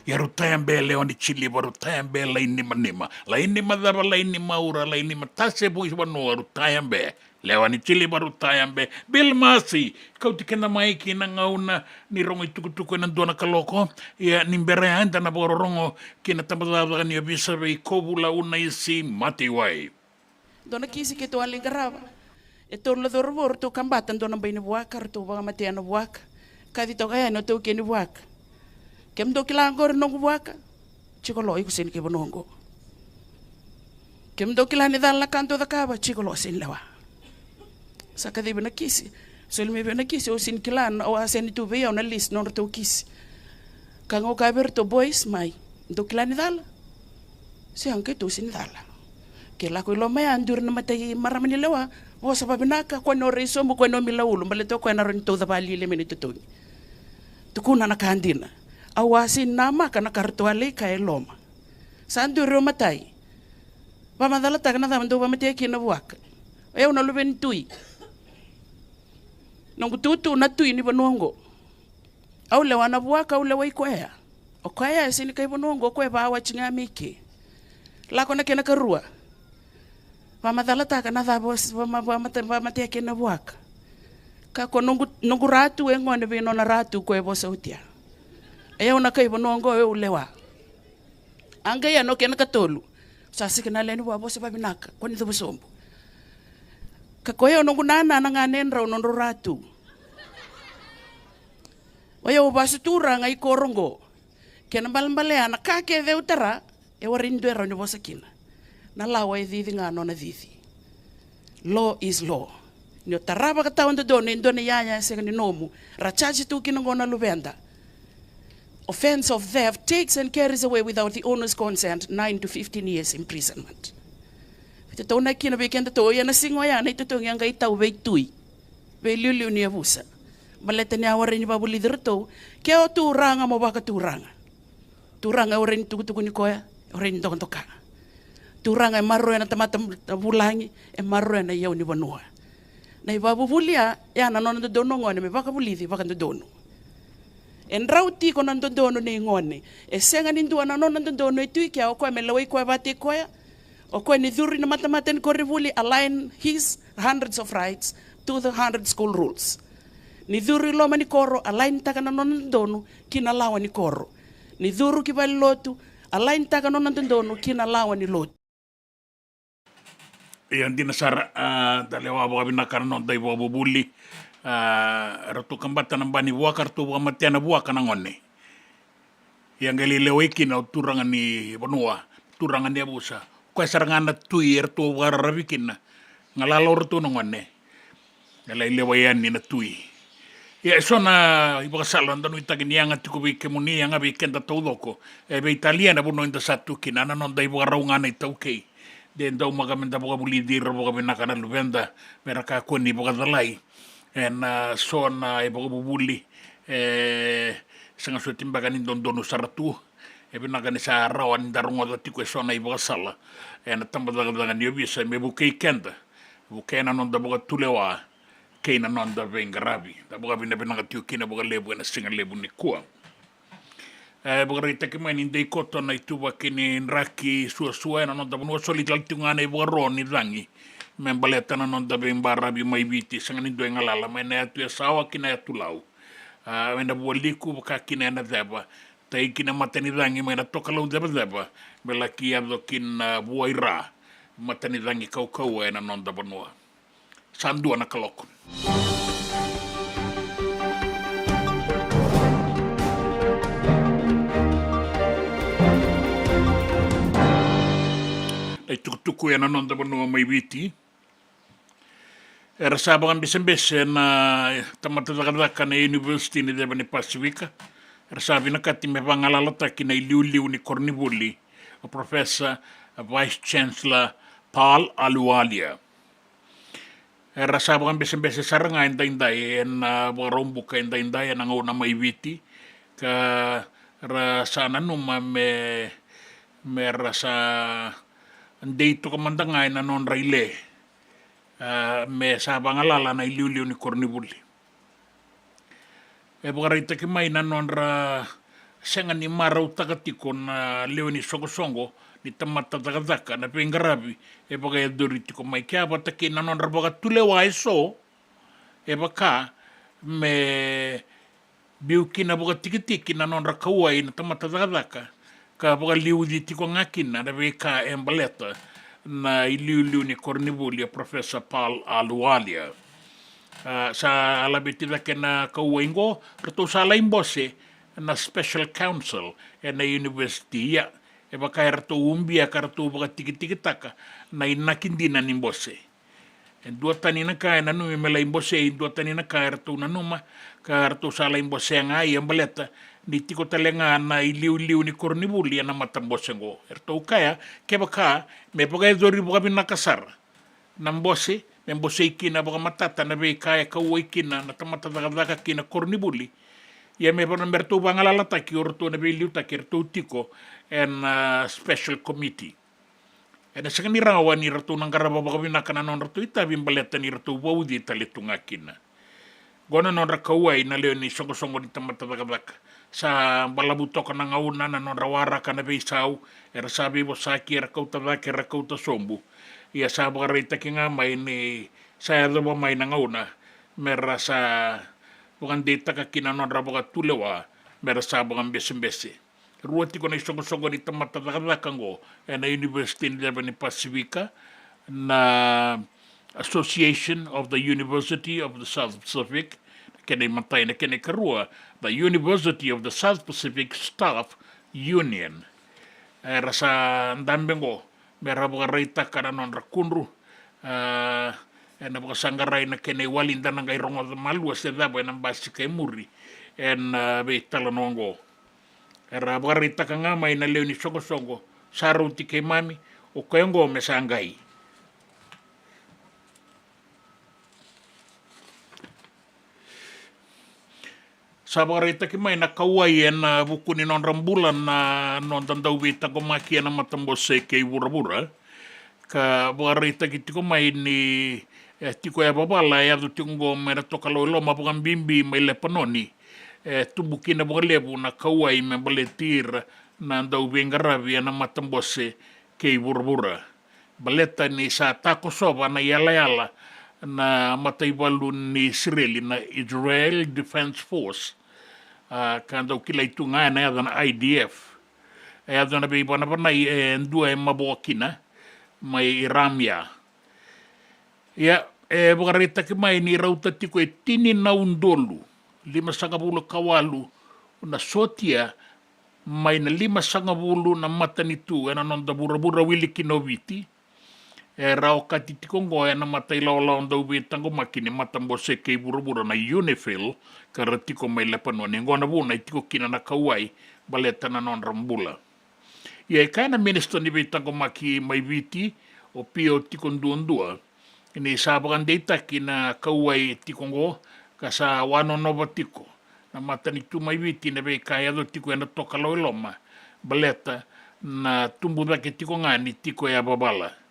Erutayambe leoni chili Erutayambe lainima dava lainima ura lainima tase buis wano Erutayambe leoni chili Erutayambe Bilmasi kau tikena mai kina ngauna ni rongo tukutuku na dona kaloko ya nimbere anda na bororongo kina tambadava ni abisa be kobula una isi mati wai Dona kisi ke to alingarava e to la dorvor to kambatan dona baina buaka to ba mate na buaka kadi to kaya no to ke ni buaka kem do kilangor no buaka chikolo iku sen ke bonongo kem do kilani dalla kanto da kaba chikolo sen lawa sakade bena kisi sol me bena kisi o sin kilan o asen tu ve na list no to kisi kango kaber to boys mai do kilani dalla se anke to sin dalla ke la ko lo mai andur na matai maramani lawa o sa babinaka ko no reso mo ko no milaulu male to ko na ron to da bali le menito to kuna na kandina awasin nama kana kartuale ka eloma sandu ro matai ba madala ta kana da ba mate ki na buak eu na luben tui nongu tutu na tui ni bonongo au le wana buaka au le wai kwea o kwea sini kai bonongo kwe ba wa chinga miki la kona kena karua ba madala ta kana da ba mate ki na buak ka ko nongu ratu e ngone be no na ratu kwe bo sautia eu na kai bonongo eu lewa anga ya no kena katolu sasi kana leni wa bo se ba binaka ko ni do sombo ka koyo no nana na nganen raw no ratu oyo basu tura ngai korongo kena balmbale ana ka ke de utara e warindo ero ni bosakina na lawa e didi ngano na didi law is law ni taraba ka tawndo do ni ndone yaya se ni nomu rachaji tu kinongona lubenda offense of theft takes and carries away without the owner's consent 9 to 15 years imprisonment. Ito na kina bekenda to ya na singo ya na ito yang kay tau be tui. Be liu ni abusa. Baleta ni aware ni babu leader to kaya o turanga mo baka turanga. Turanga oren tukutuku ni koya oren to toka. Turanga marro na tamata bulangi e marro na yaw ni banua. Na ibabu bulia ya na non do no ngone me baka bulidi baka do dono. En rauti ko nan dono ni ngone e senga ni ndua na non dono e tui kaya o ko me lawai ko bate koya o ko ni duri na matamaten ko rivuli align his hundreds of rights to the 100 school rules ni duri lo mani koro align taka na non dono kina lawa ni koro ni duru ki bal lotu align taka non dono kina lawa ni lotu yang dinasar dalewa bo binakar non dai bo buli ratu kambata na bani buakar tu buka matiana buaka na ngone yang gali leweki na turangan ni benua turangan ni abusa kwa sarangana tui tu warabikin na ngalalor tu ngone ngalai lewayan ni na tui ya so na iba salon danu itagin yang atiku bi kemuni yang abi kenda todoko be italiana buno inda satu kinana non dai buka raungana itauke den dau magamenda buka bulidir buka binakana lubenda meraka koni buka dalai en son e buka bubuli sanga so timbagan don donu saratu e binakani sa rawan darungo datiku sona iba sala en tambadagan yo bisa me bukai kenda bukena non da buka tulewa keina non da vengarabi da buka bina tiu kina buka lebu na singa lebu ni kuang buka rita ke main indei koto na itu bakini nraki sua na non da bunua soli jaltungane buka roni rangi membaleta na non da barabi mai biti sanga ni do ngalala mena tu sawa kina ya tulau wenda bualiku buka kina na deba tai kina matani rangi mena toka lau deba bela kia do kin buaira matani rangi kau na non da banua sandua na kalokon Ay tukutuku yan anon da banua may witi. Era sabangan besen-besen na tamatadakadaka na University ni Deba ni Pasifika. Era sabi na kati may pangalalata kina iliuliw ni Cornibuli, o Professor Vice Chancellor Paul Aluwalia. Era sabangan besen-besen sarang nga inday-inday en warong buka inday-inday ang una may witi. Ka sana numa me rasa dito kamandangay na non raile me sabang alala na iliuliw ni Cornibuli. Bagarita ki may na non ra senga ni maraw tagatikon na leo ni Songo ni tamata tagadaka na pingarabi bagay doriti ko may kaya bataki na non ra baga tulewa iso baka me biuki na baga tikitiki na non ra kawai na tamata tagadaka ka baga liudi tiko ngakin na ka embaleta na iliuliu ni Cornibuli Professor Paul Aluwalia. Sa alabiti na kena kauwaingo, rato sa alain bose na special council na university ya. Baka rato umbia ka rato baga tikitaka na inakindi na ni bose. Dua tani na kaya na numi malain bose, dua tani na kaya rato na numa, ka rato sa alain bose nga embaleta, ni tiko talenga na iliu-liu ni Cornibuli na matambosengo. Erto kaya, baka may bagay dori baga binakasar. Nang bose, may bose ikina baga matata na may kaya kawai kina na tamatadakadaka kina Cornibuli. Ya may parang merto ba ngalalata ki orto na may liu taki erto tiko and special committee. Na sa kanirawa ni rato ng karaba baga binakana non rato itabing baleta ni rato wawdi talitunga kina. Gona non rakawai na leo ni songo-songo ni tamatadakadaka. Sa balabuto ka ng auna na nonrawara ka na beisaw, era sabi mo saki era kauta daki era kauta sombu. Iya sa bagarita ki nga may ni saya ba may ng auna, mera sa bukan data ka kinanonra baga tulewa, mera sa bagang besi-besi. Ruwati ko na isong-songo ni tamatadakadakan ko, na University ni Pasifika, na Association of the University of the South Pacific, kene matay na kene karua, the University of the South Pacific Staff Union. Rasa dambeng ko, mera baga reita ka na non rakunru, na baga sanggaray na kene walinda na kay rongo maluas na dabo ng basi kay muri, be talanon ko. Era baga reita ka nga may na leo ni songo-songo, saraw ti kay mami, o kayong go mesangay. Sa bagarita ki may nakaway na buku ni non rambulan na non tandawita ko makia na matambos kay bura-bura. Ka bagarita ki ko may ni tiko ya babala ya tu tingo mera to kalolo mapukan bimbi may lepanoni. Tubuki na bagalebu na kaway me baletir na dawing garabi na matambos kay bura-bura. Baleta ni sa takosoba na yala-yala na mataybalun ni Israel Defense Force. Kanda kila itu nga na yada na IDF. Yada na biba na panay dua mabokina may Ramya. Ya bagarita ki may ni rauta tiko tini na undolu 510 kawalu na sotia may na 510 na mata nitu na non da bura-bura wili kinoviti. Rao katitikong na matay law-law daw bitang kumakini matambose kay bura-bura na Unifil karatiko may lapanon. Yung na buna itiko kinanakaway baleta na non rambula. Iya kaya na ministro ni bitang kumaki may viti o pio tikong duan-dua. Ini sabakan data kinakaway tikong go kasa wano nova tiko. Na mata nitu may viti na bay kaya do tiko na tokalaw iloma baleta na tumbuh baki tiko nga ni tiko ya babala.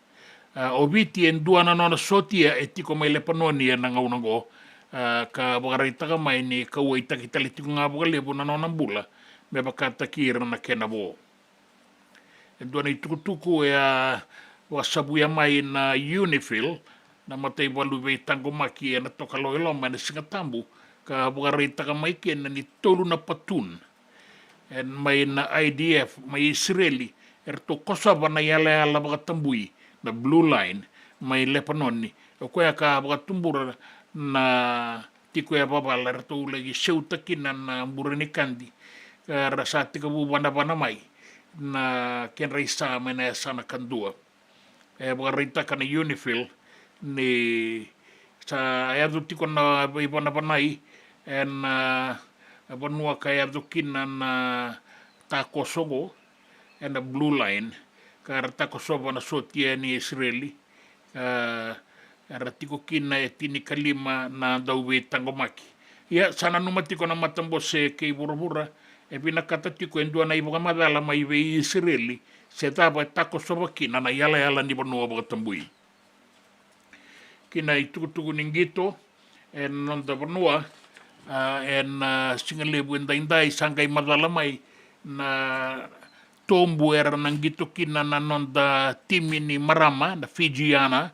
Obiti en dua na nona sotia etiko may lepanoni na ngaunang go ka bagarita ka may ni kaway takitalitik nga bagalebo na nona bula may bakatakira na kenabo. En dua na itukutuku wasabuya may na Unifil na matay balubay tango maki na tokalo iloma na singatambu ka bagarita ka may ken na ni tolu na patun en may na IDF may Israeli erto kosaba na yala-yala bakatambuy na blue line may Lebanon ni o kuya ka baga tumbura na tiko ya babala rato lagi seuta kinan na burani kandi rasati ka bubana may na kenraisa mena sana kandua Bagarita kana Unifil ni sa ayadu tiko na ibana panai en banua kaya dukina na Takosogo and the Blue Line kar Takosogo na sotia ni Israeli ratiko kina e tini kalima na dauwe tangomaki ia sana numa tiko na matambo se ke burubura e pinakata tiko endua na iboga madala mai ve Israeli se taba Takosogo kina na yala ni banua bagatambui kina itukutuku ningito en nonda banua en singalebu indai sangai madala mai na tombu era nangito kina na nonda timi ni Marama na Fijiana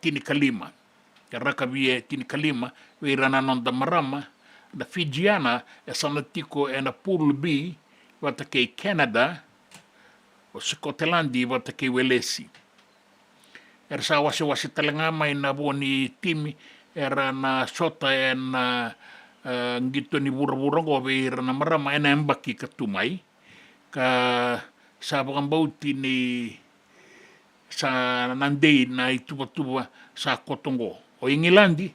tini kalima rakabie tini kalima weira na nonda Marama na Fijiana e sanatiko e na pool B wata kei Canada o Scotland wata kei Welesi era sa wasi talanga mai na boni timi era na sota e na ngito ni bura-bura ko weira na Marama e na embaki katumai ka sa bauti ni sa nandei na ituba-tuba sa Kotongo o Ingilandi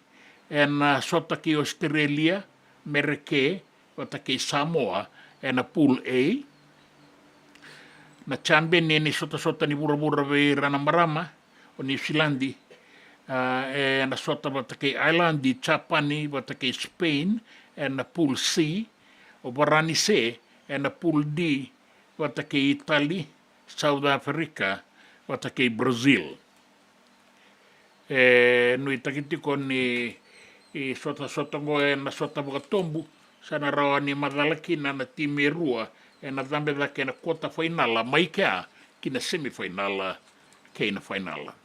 e na sota ki Australia mereke wata ki Samoa e na pool A na chanben ni sota ni bura-bura weira na Marama o New Zealandi e na sota wata ki Islandi Japani wata ki Spain e na pool C o Barani C e na pool D wata ki Italy, South Africa, wata ki Brazil. Nui takitiko ni sota ngo e na sota wakatombu sana rawa ni madalakina na timi rua e na dambe dake na kota finala mai kea kina semifinala kei na finala.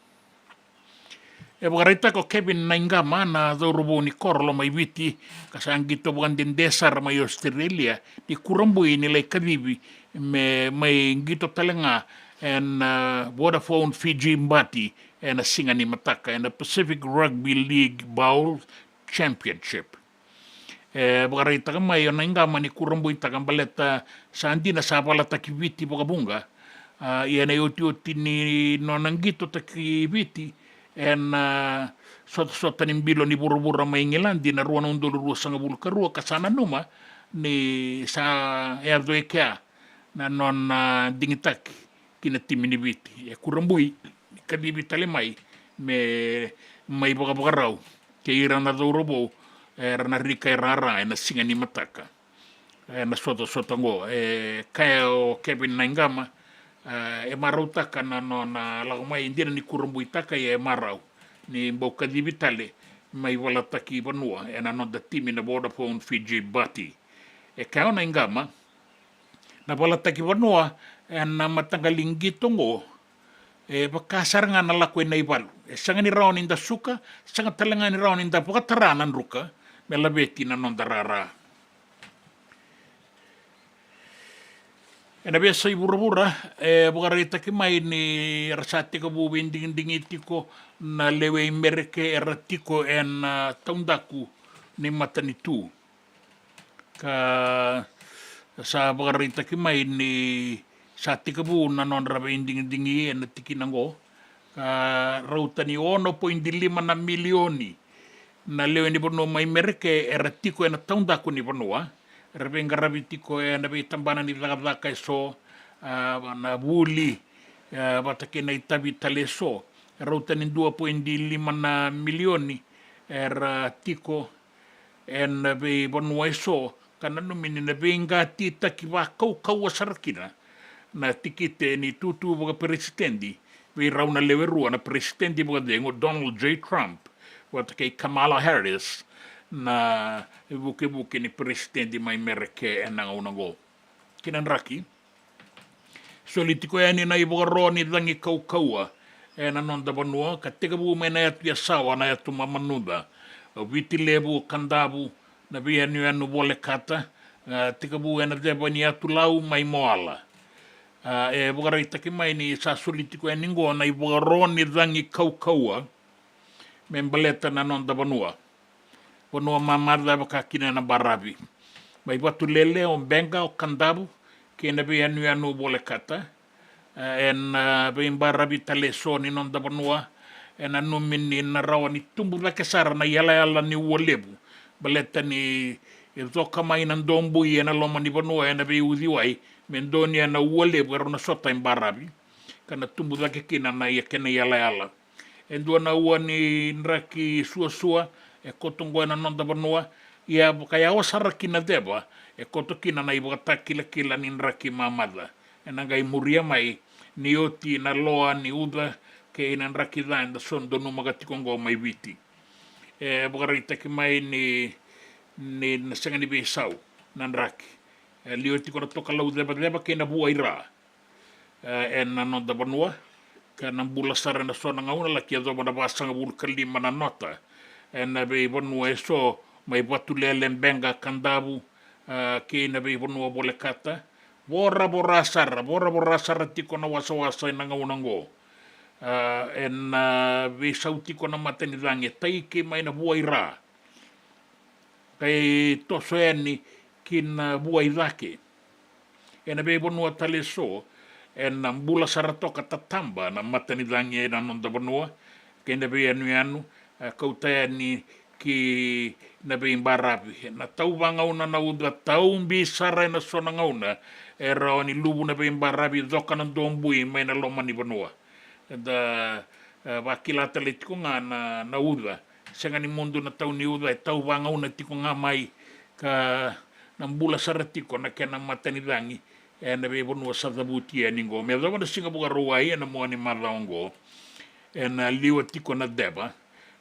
E wakareita ko Kevin Naingama na dhaurubo ni korlo mai viti kasangito bukan desar mai Australia di kurambui nilai kabibi me mai ngito talenga and Vodafone Fiji Mbati and a Singani Mataka and the Pacific Rugby League Bowl Championship. Wakareita ka mai Naingama ni kurambui takambaleta sa andi na sabala takiviti bukabunga ia na yoti ni nonangito takiviti en sota ni bilo ni buru-buru mai Ingilandi na ruan undul rua sanga bulu karua kasana numa ni sa erdo ekea na non dingitaki kina timi ni biti e kurambui kadibi tale mai me mai boka rau ke ira na dorobo era na rika rara e na singa ni mataka e na sota ngo e kaya o Kevin Naingama e marau taka na no na lagumai indira ni kurambui taka e marau ni boka di vitale mai wala taki banua e na no da timi na Vodafone Fiji Bati e kaya na Naingama na wala taki banua e na matangalingi tongo e bakasar nga na lakwe na ibalu e sanga ni raon inda suka sanga talanga ni raon inda pakataranan ruka me labeti na non darara e na biasa ibura-bura e bukarita ki mai ni rasati ka buwin dingiti ko na lewe mereke eratiko en taundaku ni matanitu ka sa bukarita ki mai ni sa tika bu na non rabe dingi en tikinango ka rauta ni 1.5 na milioni na lewe ni bono mai mereke eratiko en taundaku ni bonoa rebenga rabitiko e na bitambana ni lagaka so na buli batake na itabi taleso rauta ni 2.5 na milioni tiko en be bonwa so kana no mini na benga tita ki wa kau sarakina na tikite ni tutu boga presidenti we rauna lewerua na presidenti boga dengo Donald J. Trump watake Kamala Harris na buke ni presidente mai mereke enang unango kinan raki solitiko yani na ibo roni dangi kaua ena non da banua katega bu mena atu ya sawa na atu mamanuda viti lebu kandabu na bia ni anu bole kata tika bu ena de bani atu lau mai moala e bugarita ki mai ni sa solitiko yani ngo na ibo roni dangi kaua membaleta na non da banua pono mamada bakakina na barabi mai watu lele o benga o kandabu ke na be anu bole kata being barabi talesoni non da banua en anumini na rawa ni tumbu la kesara na yala ni wolebu baleta ni zoka mai na dombu na loma ni banua na be uzi wai mendonia na wolebu na sota in barabi kana tumbu la kekina na yakena yala en do na wani nraki sua e kotongo na non da banua ia kaya wasara kina deba e kotokina na ibata kila ni nraki mamada enanga imuria mai ni oti na loa ni uda ke ina nraki da da son do no magati kongo mai viti bukarita ki mai ni na sanga ni besau na nraki lioti ko toka lau deba ke na bua ira na no da banua kana bula sara na sona ngauna la ki do na basanga bul kalima na nota na be banua so mai batu lele benga kandabu ke na be banua bole kata bora sara tiko na wasa na ngaunango be sauti ko na matani dange tai ke mai na bua ira kai to soeni kin bua irake be banua taleso bula sara toka tatamba na matani dange na non da banua ke na be anu kauta ni ki na be imbarabi na tau bangauna na uda tau bisara na sona ngauna era ni lubu na be imbarabi zoka na dombui mai na loma ni banua da wakila tale tiko nga na uda senga ni mundu na tau ni uda tau bangauna tiko nga mai ka na mbula sara tiko na kena matani dangi na be banua sa dabuti ningo me da wana singa buka ruai na mo ni malaongo na liwa tiko na deba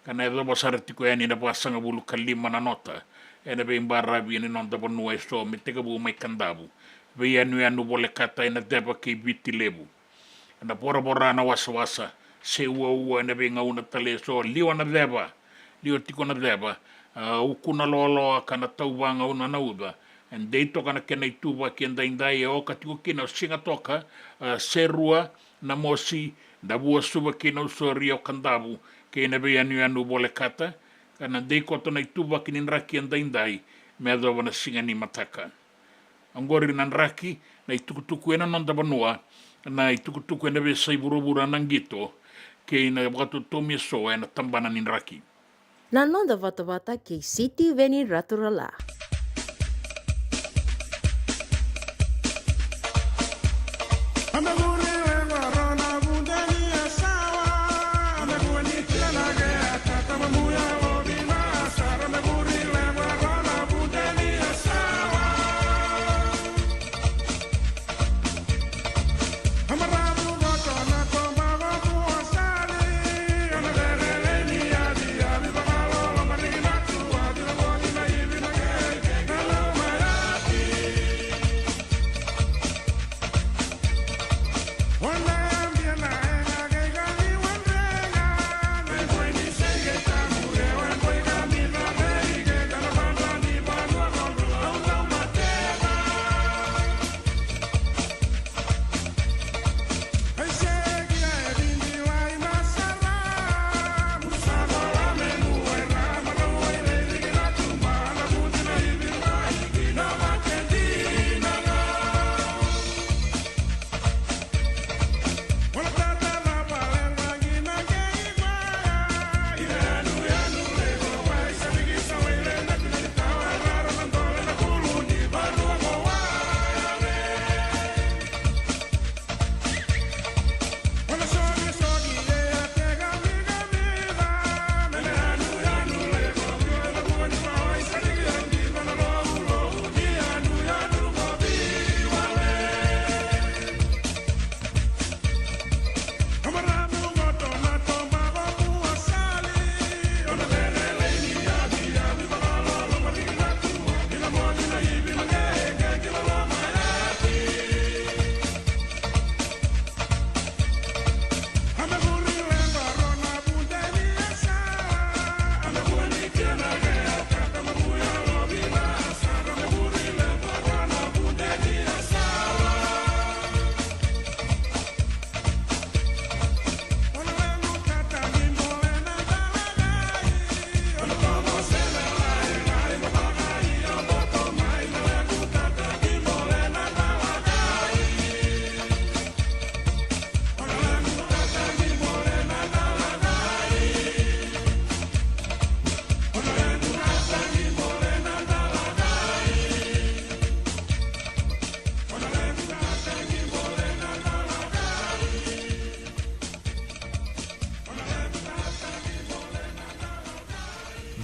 kana edo basara tiko ni na pasanga bulu kalima na nota na be imbarabi ni non da banua so me teka bu mai kandabu be anu bole kata na deba ke biti lebu na bora na wasa se ua na be ngauna tale so liwa na deba liwa tiko na deba ukuna lolo kana tau wanga una na uda and dei toka na kena ituba kenda indai o ka tiko kina singa toka serua na mosi da bua suba kina usori o kandabu ke na be anu bole kata kana dei koto na ituba kina raki indai me ado wana singa ni mataka angori nan raki na itukutuku ena non da banua na itukutuku ena be sai burubura nangito ke ina wakatu tomi so ena tambana nin raki na non da vata ke City Veni Raturala.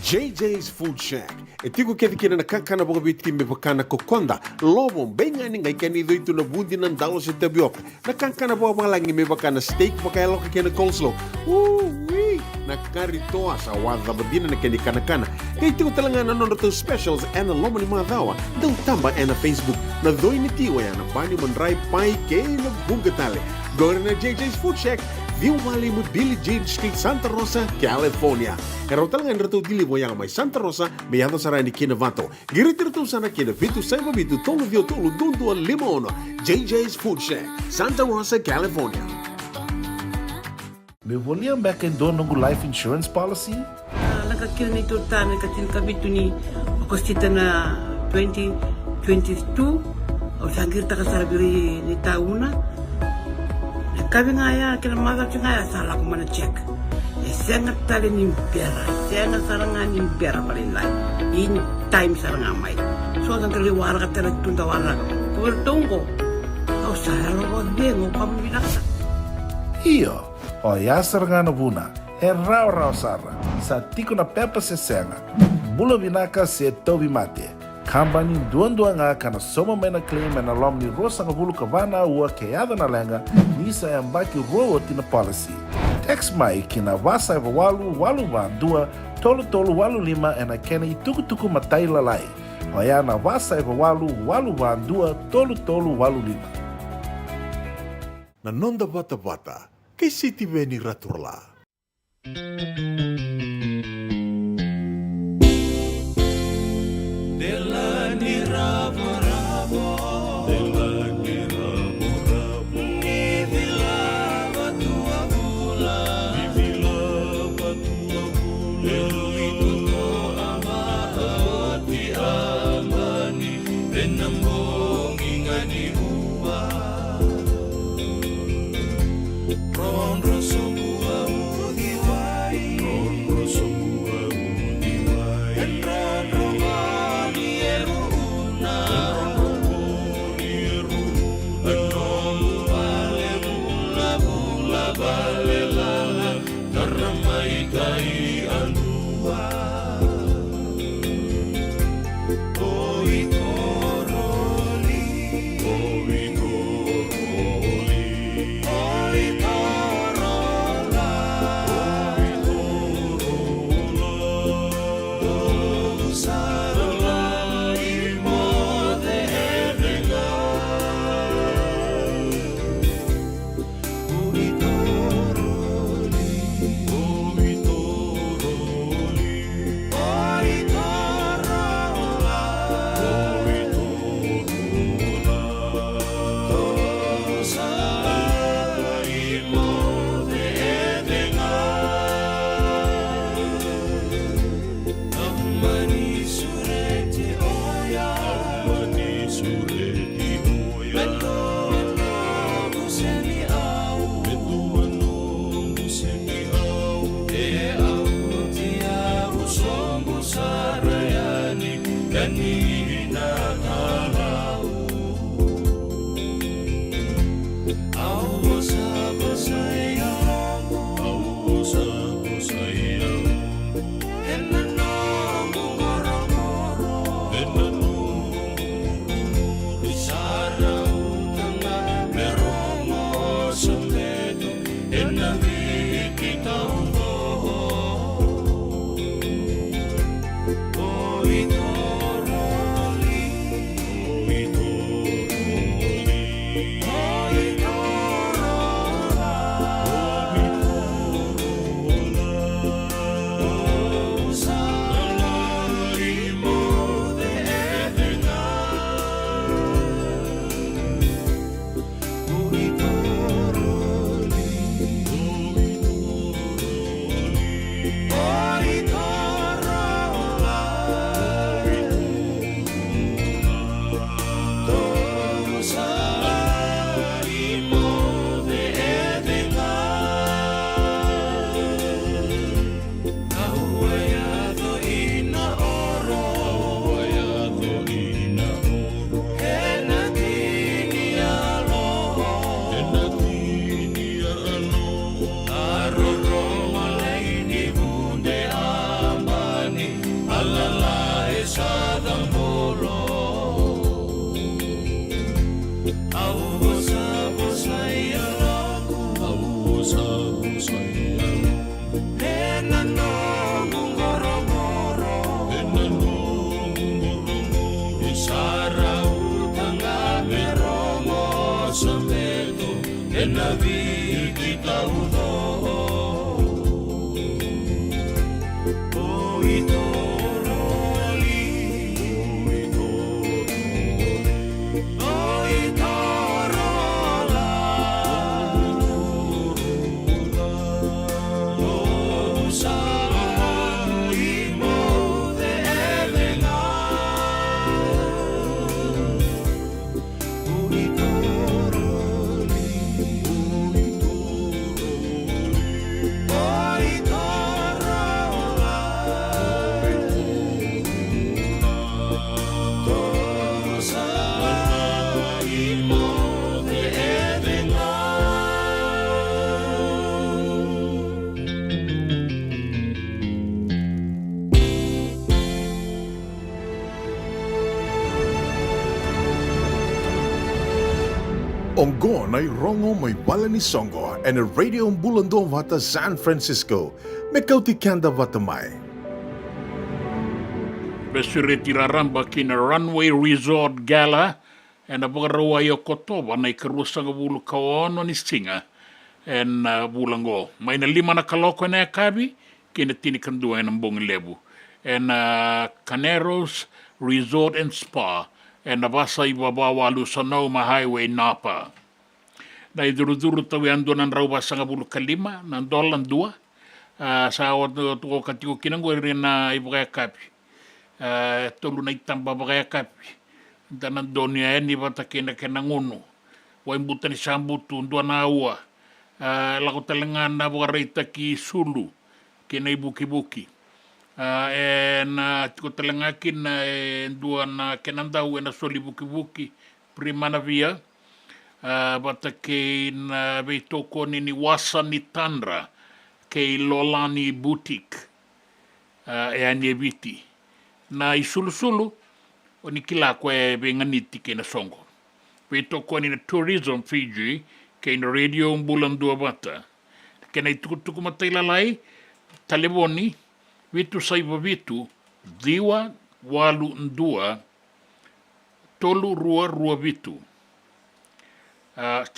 JJ's Food Shack. E tigo kedi kina na kakana boga biti me bakana kokonda. Lobo benga ni ngai kani do itu na bundi nan dalo se tabioka. Na kakana boga malangi me bakana steak baka elo kena coleslaw. Wee! Na kari toa sa wadha badina na kani kana. Kay tigo talanga na nono specials and lomo ni madawa. Daw tamba na Facebook. Na doi ni tiwa ya na bani manray pai kay na bunga tale. Gore na JJ's Food Shack. Viu Valley mo Billy Jean Street, Santa Rosa, California. Pero talagang rito dili mo yang may Santa Rosa, may ato sa rani kinavato. Girit-rito sana kinavitu sa mabitu tolo vio tolo dundo limono. JJ's Food Shack, Santa Rosa, California. Me voliam back in doon ng life insurance policy? Nakakil nito tami katin kabitu ni okostita na 2022. O sangir takasarabiri ni tauna. Kami ngaya kila mara ngaya salah ko mana check. Sangat tali ni pera, sangat sarangan ni pera paling lain. In time sarang amai. So ang kaliwara ka tala tunda wala. Kuwertongo. Au saya lo bengo kamu binasa. Iyo, o yasar nga na buna, raw sara, sa tiko na pepa sesenga, bula binaka se tobi mate. Kambani duan nga kana soma may na claim na lom ni rosa nga bulu kavana ua kayada na lenga nisa yang baki rowo tina policy. Text mai kina wasa eva walu ba dua tolu walu lima ena kena ituku matai lalai. Oya na wasa eva walu ba dua tolu walu lima. Na nonda bata kay City Veni Raturla. Ron rosso bua udiwai Onggo na rongo may wala ni Songo and a radio Bulando Vata San Francisco. Mekauti kanda vatamai. Besiretiraramba kina Runway Resort Gala and a bagaroa yo kotoba na ikarusanga bulu kaono ni singa and bulango. May na 5 na kaloko na akabi kina tinikandua ng bong lebu. And Caneros Resort and Spa and nabasa ibabawalu sa Noma Highway, Napa. Na iduruduru tawi ando ng rauba sa ngabulu kalima, nandol ang 2. Sa awat ko katiko kinanggo rin na ibagay kapi. Tulu na itamba bagay kapi. Danan doon niya yan, iba takin na kinanguno. Wain buta ni sambutu, ndua na awa. Lako talangan na bagaray taki sulu, kinaibuki-buki. Tiko talangakin dua na kenandau na soli buki-buki primana via bata ke na beitoko ni wasa ni Tandra ke Lolani Boutique anye biti na isulu-sulu oni kila kwe benganiti ke na Songo beitoko ni na Tourism Fiji ke na Radio Bulando Vata ke na itukutuku matailalai taleboni Vitu saiba vitu, diwa walu ndua, tolu rua vitu.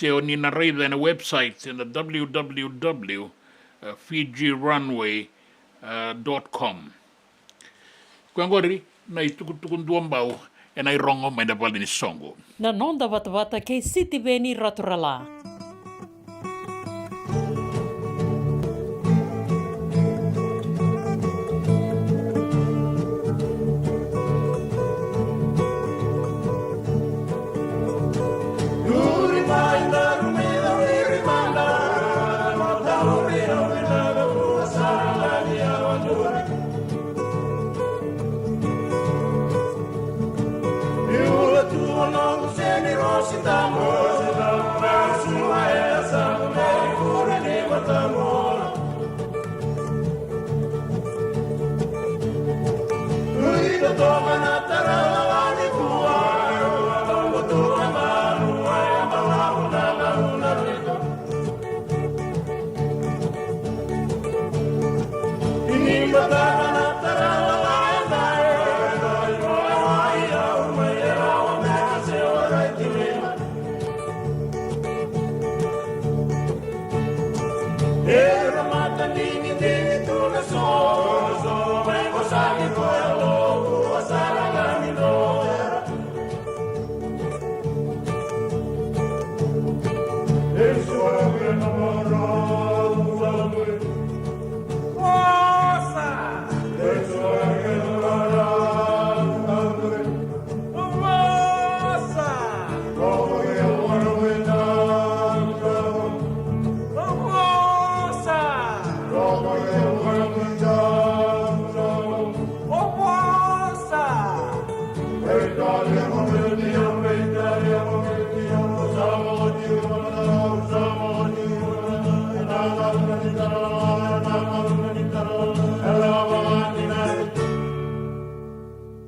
Teo ni na reida na website in the www.fijirunway.com. Kuangori, na itukutukundua mbao, e na irongo may napali ni Songo. Na nonda vata kay City Veni Raturala.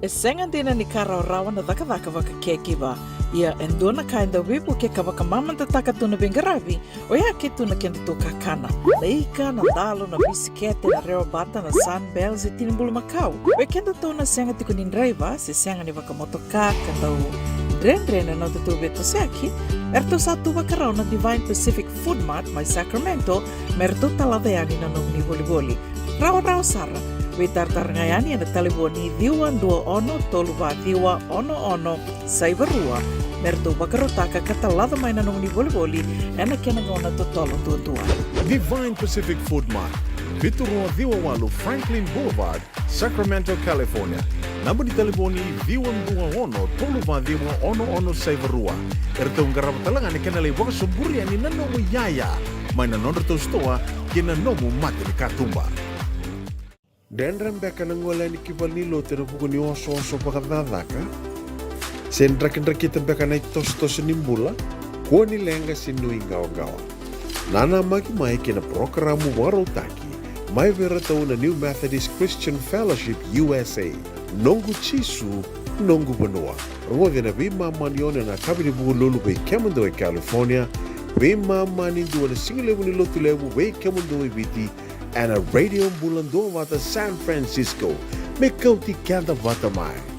E senga dina ni kara rawa na dhaka waka kekiwa. Ia endona kainda wipu ke kawaka mamanta taka tuna bengaravi o ia ke tuna kenda toka kana. Leika na dalo na bisikete na reo bata na sunbells e tinimbulu makau. We kenda tona senga tiko ni driver se senga ni waka motoka kanda u Dren na tutu beto seaki. Erto satu wakarao na Divine Pacific Food Mart mai Sacramento merto talaveani na nong ni boli. Rawa sara. we tartarngayani na telefoni diwan 21 toluwa diwa ono saivarua merto bakarotaka katalada mai na nungni boli ena kena ngona totolo tua. Divine Pacific Food Mart, Viturua Viwawalu Franklin Boulevard, Sacramento, California. Namba di telefoni Viwan 21 toluwa diwa ono saivarua. Erto ngarap talangan kena lewaka sumburi ani nanomu yaya. Mai na nondro to stoa kena nomu mati ni katumba. Dendram beka nangola ni kibalilo tena buku ni oso pakadadaka. Sen drakin-drakitan beka na tos nimbula, kuo ni lenga sinui gawa-gawa. Nana mai kena programa warotaki, mai vera tau na New Methodist Christian Fellowship USA, nongu chisu, nongu benua. Rwode na bima manione na kabini buku lulu bei Kemando e California, bima mani dua na singilewu ni lotu lewu bei Kemando e biti, and a radio bulan doa wata San Francisco, me kauti kanta wata mai.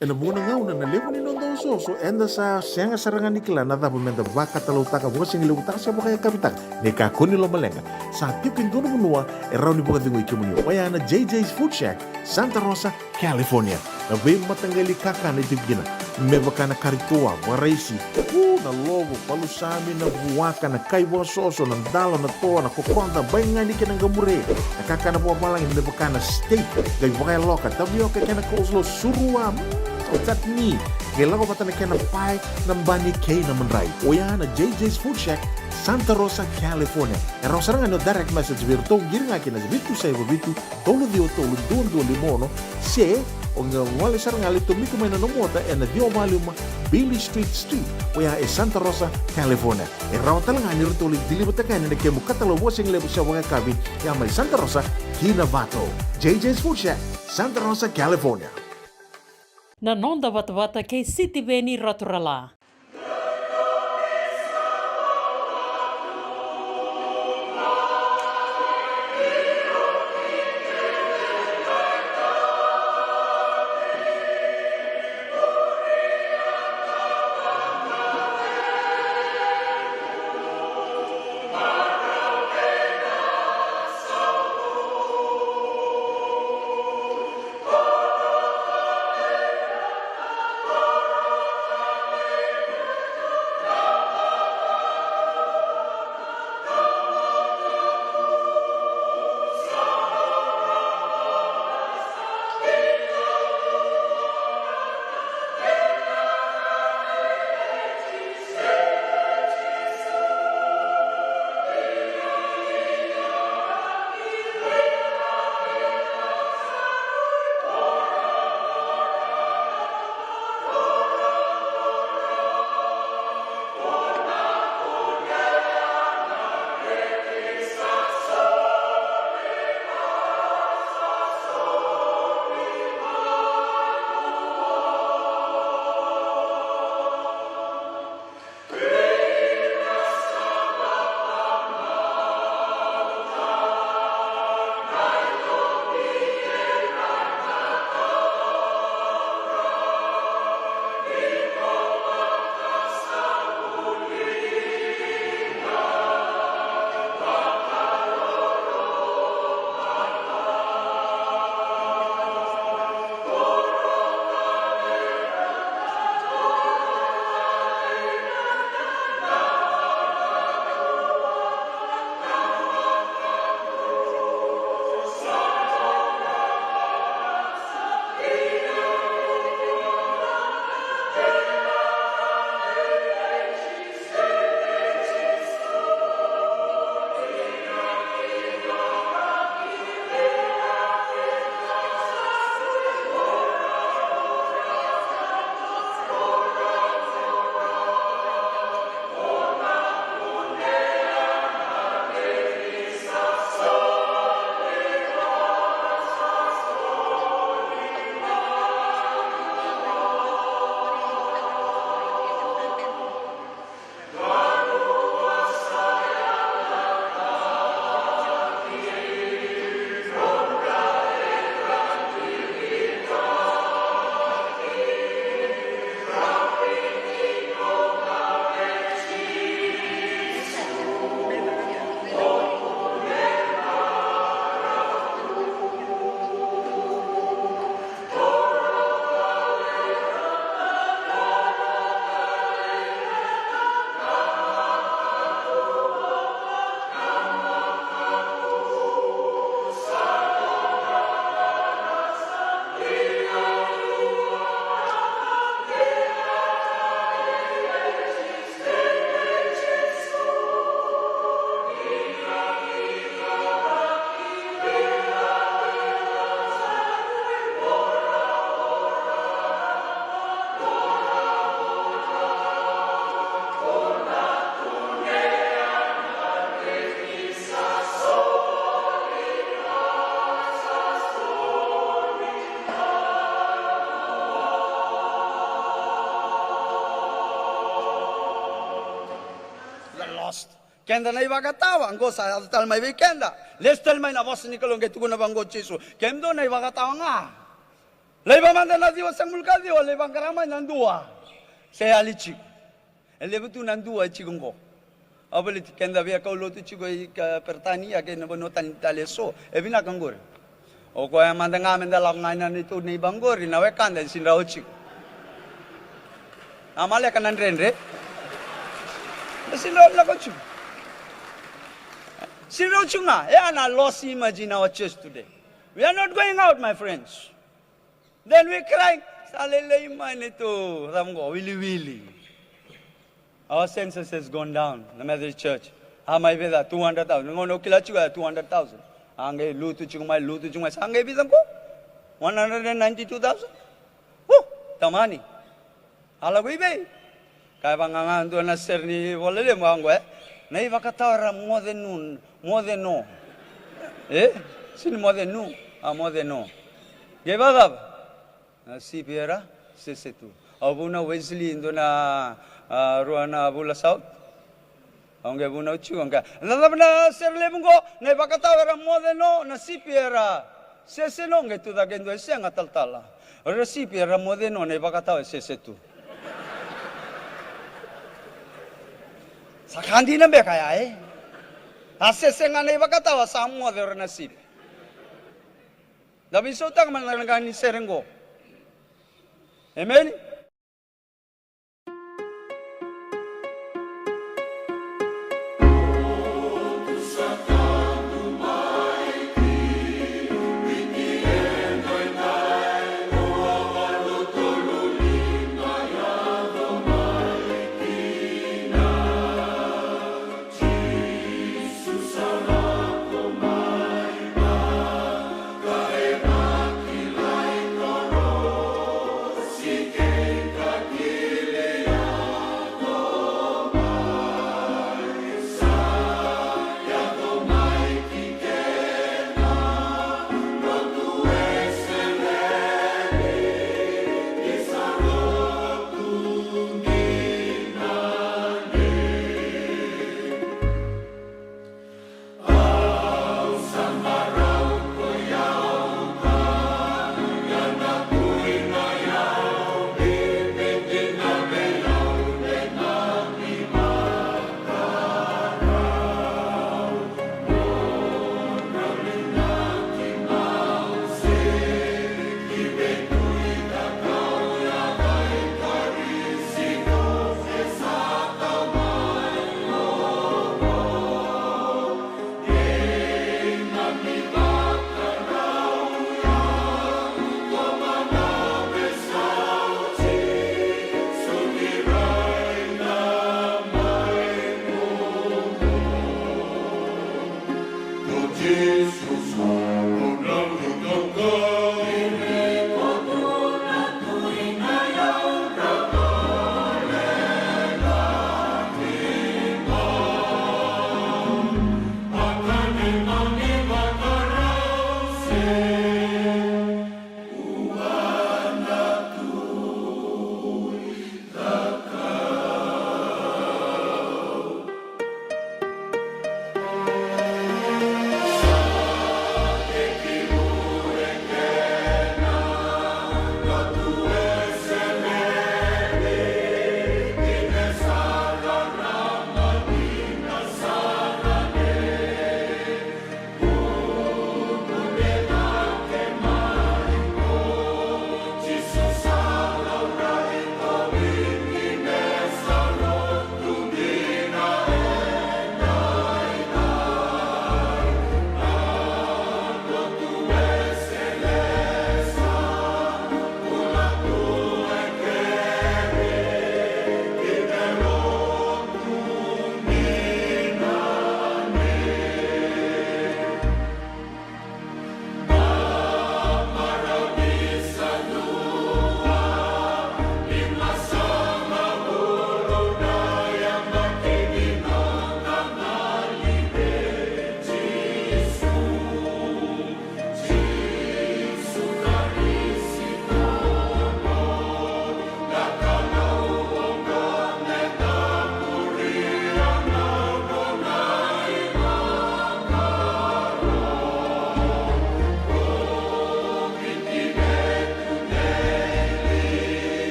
E na muna ngau na lewa ni nondo soso enda sa senga sarangan nikila na dapat menda baka talau taka buka singi lewu taka siapa kaya kapitak ne ka kuni lo malenga sa tiukin dono menua e rauni buka tingu ikimunio waya na JJ's Food Shack Santa Rosa, California na be matangali kaka na itigina me baka na karitoa waraisi na logo palusami na buwaka na kaiwa soso na dalo na toa na kokonda bainga ni kena gamure na kaka na buwa malang me baka na steak gai baka loka tabi oke kena coleslaw surua tatni gela ko patana kena pai na bani kay na manray oya na JJ's Food Shack Santa Rosa, California. E rosaranga no direct message virto giringa kina bitu sai bitu tolo dio tolo dondo limono se onga wale saranga le to miku mena no mota e na dio maluma Billy Street oya e Santa Rosa, California. E rawtalanga ni rito li dili butaka ni ke mukatalo wasing le busa wanga kabi ya mai Santa Rosa Kinavato. JJ's Food Shack Santa Rosa, California. Na nonda wata kei City Veni Raturala. Kenda na ibakatawa, anggo sa tal may weekenda. Lestel may nabos ni kalong ketu na banggo Jesu. Kendo na ibakatawa nga. Laiba manda na diwa sang mulka diwa, laiba karamay nandua. Saya alici. Elebu tu nandua chigonggo. Abali kenda via kau lotu chigo pertani ya kena bonotan taleso. Ebina kanggor. O ko yang manda ngamen dalam ngainan itu ni banggor na wekan dan sinrao chig. Amale kanan renre. Sinrao na ko chig. Sinrao chunga. I lost image in our church today. We are not going out, my friends. Then we cry. Salele iman itu. Ramgo, wili. Our census has gone down. The Methodist Church. May beda 200,000. Ngono kila chuga 200,000. Angge lutu chumai. Angge bidang ko 192,000. Tamani. Alago ibe. Kaya pangangan tu na ser ni boleh mo anggo Nei vakatara more than no. Sin more than no. More than no. Gebagab. Si piera sesetu. Abuna Wesley indona ruana bula south. Angge buna uchu angga. Nalabna serle bungo nei vakatara more than no na si piera sesenonge tu da gendo senga taltala. Ora si piera more than no nei vakatara sesetu. Sakandi na kaya Asese nga na ibakatawa sa mo der nasib. Dabi sotang man lang ni serengo. Amen. Sike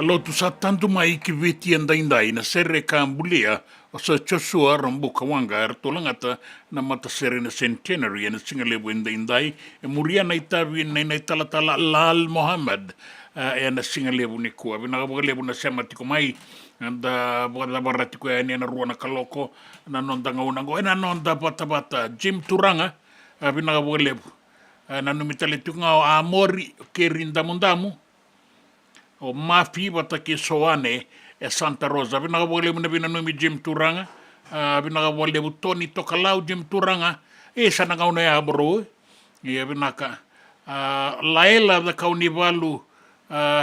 Kalau tu sa tanto mai ki veti andai na sere ka ambulia o sa chosua rambu kawanga tolangata na mata sere na centenary na singalebu andai e muria na itavi na talatala Lal Mohammed e na singalebu ni kua vina lebu na semati ko mai anda barati ko ni na ruana kaloko na nonda ngaunango na nonda bata Jim Turanga vina lebu na numitale tunga amori ke rinda mundamu o mafi bata ke soane e Santa Rosa vina wale muna vina numi Jim Turanga vina wale Tony Tokalau Jim Turanga e sana kauna ya bro e vina ka laela da kauni valu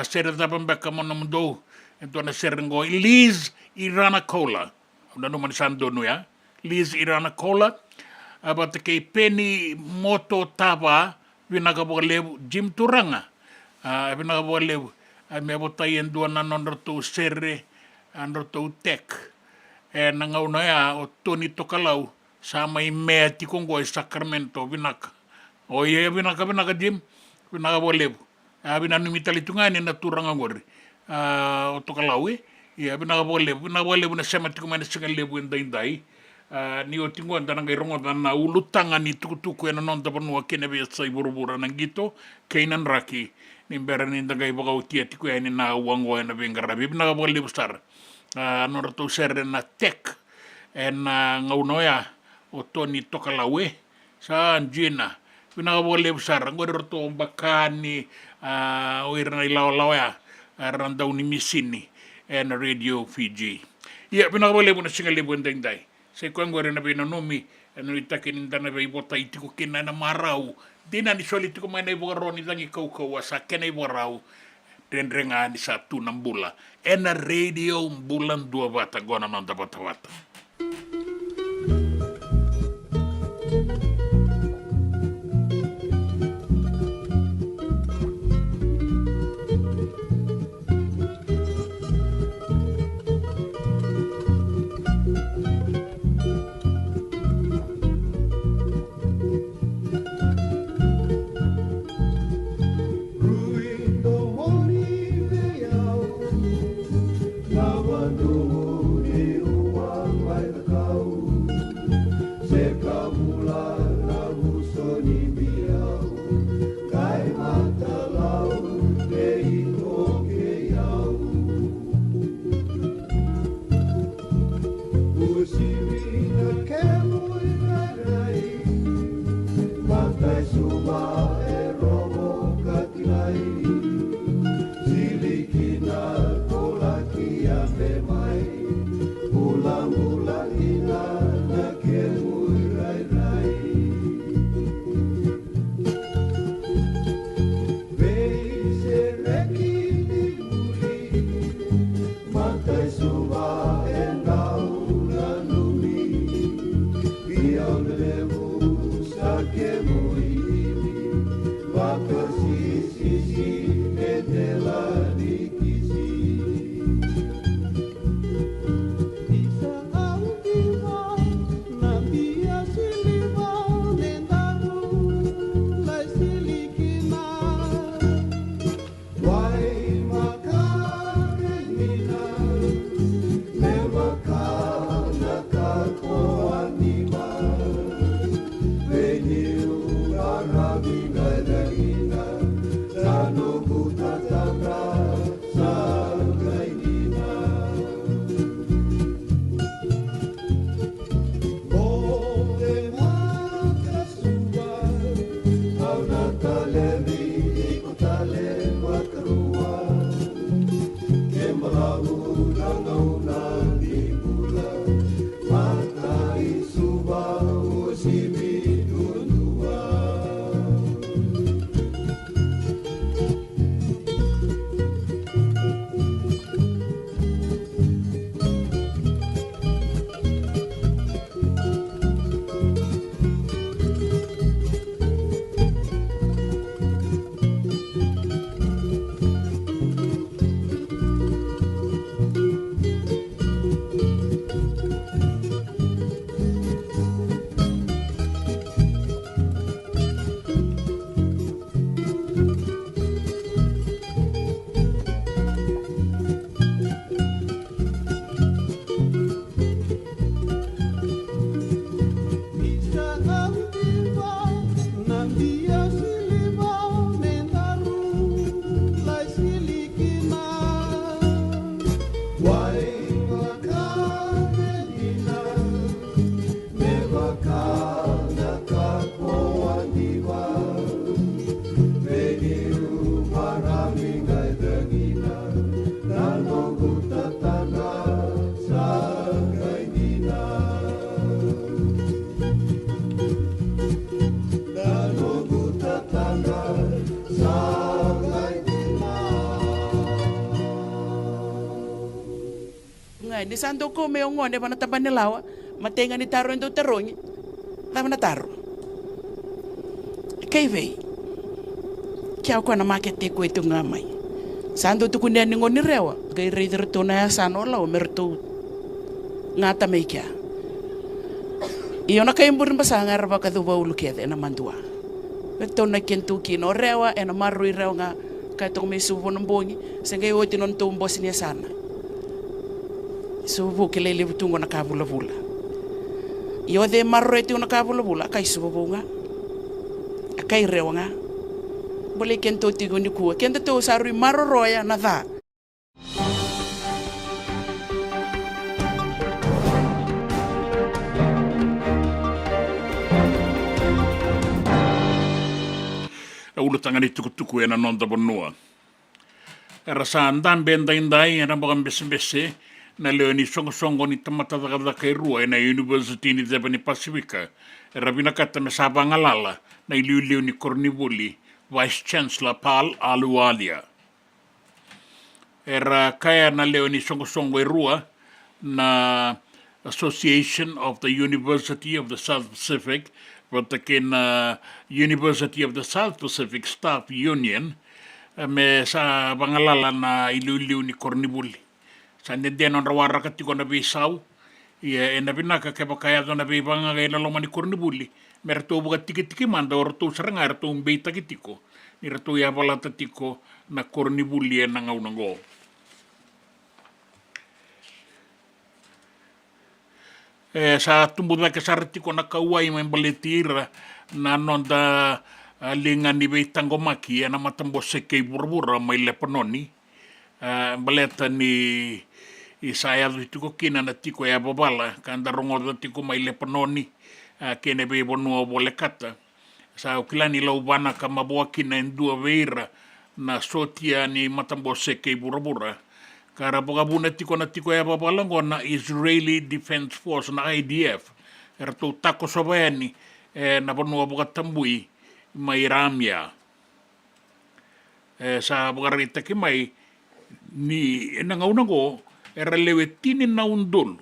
sere da bambeka mona mundo ento na serengo Liz Irana Cola na no man sandono ya Liz Irana Cola bata ke Penny Moto Tava vina wale Jim Turanga vina wale me botai en dua na non roto sere an roto tek e na ngauna ya o Tony Tokalau sa mai mea ti kongo e Sacramento vinaka o ye vinaka Jim vinaka bolebu vina numitali tungani na turanga ngori o Tokalau e vinaka bolebu na sema tiku mana singa lebu endai ni o tingo andana ngai rongo na ulutanga ni tukutuku e na non tapanua kene vea sai burubura nangito keinan raki nimbera ni ndagai baka utia tiku ya ni na uango ya na vingara bibi na kabali bustar nora tu sere na tek na ngaunoya o Tony Tokalau sa anjina bina kabali bustar ngori roto bakani o irna ilaw ya randa uni misini na Radio Fiji iya bina kabali buna singali bundeng-dai sa ngori na bina nomi no itakin indana bai bota itiko kina na marau dina ni soli tiko mai bo roni dangi kau sa kena bo rau renrenga ni satu nambula ena radio bulan dua bata gona nonda bata. Nawa ni sando ko me ngone bana tabane lawa matenga ni taro ndo tarongi lava na taro kei vei kia ko na makete ko itu ngamai sando tu kunia ni ngoni rewa gai reider to na sano la o merto ngata me kia iyo na kay mburin basanga raba ka duwa ulukete na mandua beto na kentu kino rewa ena marui rewa nga kay tong may subo ng bongi sangay o tinon tumbo sinya sana subo kilele butungo na kabula-bula iyo de marui tiyo na kabula-bula kay subo nga kay rewa nga boleh kento tigo ni kuwa kento to sarui maroroya na tha ulutanga ni tukutuku ena nonda bonua. Era saan benda-indai ena bakang bese-bese na leo ni songo-songo ni tamatadagada kay rua ena University ni Devani Pasifika. Era binakata me sabangalala na iliu-liu ni Cornibuli, Vice Chancellor Paul Aluwalia. Era kaya na leo ni songo-songo rua na Association of the University of the South Pacific Watakin University of the South Pacific Staff Union me sa bangalala na iluliu ni Cornibuli. Sa nede non rawara katiko na bisau ia ena binaka ke bakaya na be banga ga loma ni Cornibuli merto buka tiki-tiki manda orto saranga orto umbeita kitiko ni rato ya balata tiko na Cornibuli na ngaunango. Sa tumbuda ke sartiko na kauai may baletira na nonda linga ni beitangomaki na matambo seke burbura may lepanoni baleta ni isaya tiko kina na tiko ya babala kanda rongoda tiko may lepanoni kene be bonua bolekata sa ukilani laubana kama boakin na indua veira na sotia ni matambo seke burbura kara bugabuna tiko na tiko ya babalango na Israeli Defense Force na IDF erto tako sobani na bonua bugatambui may ramya sa bugarita ki may ni nangaunango era lewetinin na undol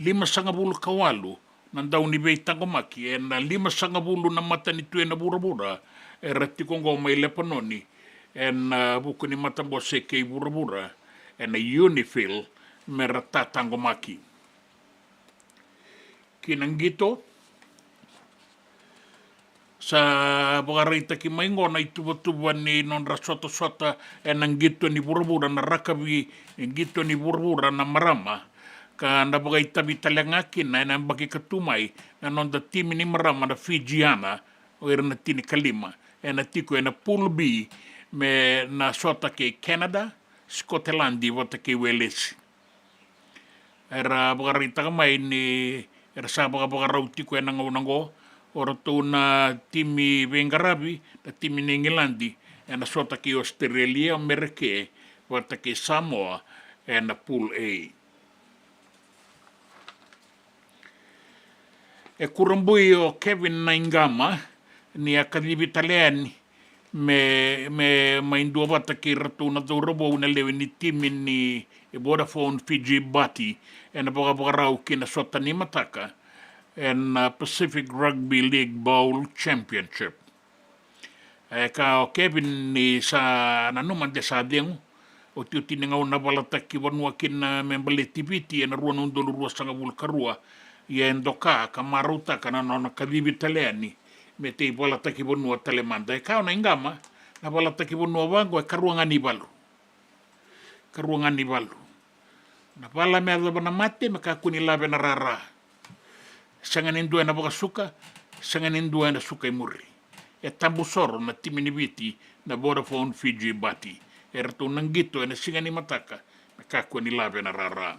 5 kawalu nandaw ni beitangomaki na 5 na mata ni tuwe na burabura era tikongo may lepanoni buku ni matambo seke burabura na Unifil merata tangomaki. Kinanggito sa bagarita ki maingo na ituba-tuba ni non rasota-sota nanggito ni burabura na rakabi nanggito ni burabura na marama ka nabagay tabi talangakin na nambagi katumay na non da timi ni marama na Fijiana o na tini kalima na tiko na pool B me na sota ke Canada Scotland wata ke Wales. Era bagarita kamay ni era sa bagarauti ko nango orto na timi Bengarabi na timi ni Engilandi na sota ke Australia Amerike wata ke Samoa na Pool A. Kurambui o Kevin Naingama ni akadibi Italiani me maindua bata ki ratu na dorobo na lewe ni timin ni Vodafone Fiji Bati na bagarau ki na sota ni mataka Pacific Rugby League Bowl Championship. Ka o Kevin ni sa nanuman de sa deng o tiuti nga na balata ki wanua kin na membaletiviti na ruan undolo rua sanga vulkarua yen doka kamaruta kana nona kadibi Italiani me te balata ki bonua talemanda ka na ingama na balata ki bonua wango karuangan ni balu na pala me ado na mate me ka kuni labe na rara sangan indua na bokasuka sangan indua na suka imuri tambusoro na timinibiti na Vodafone Fiji Bati erto nanggito na singani mataka me ka kuni labe na rara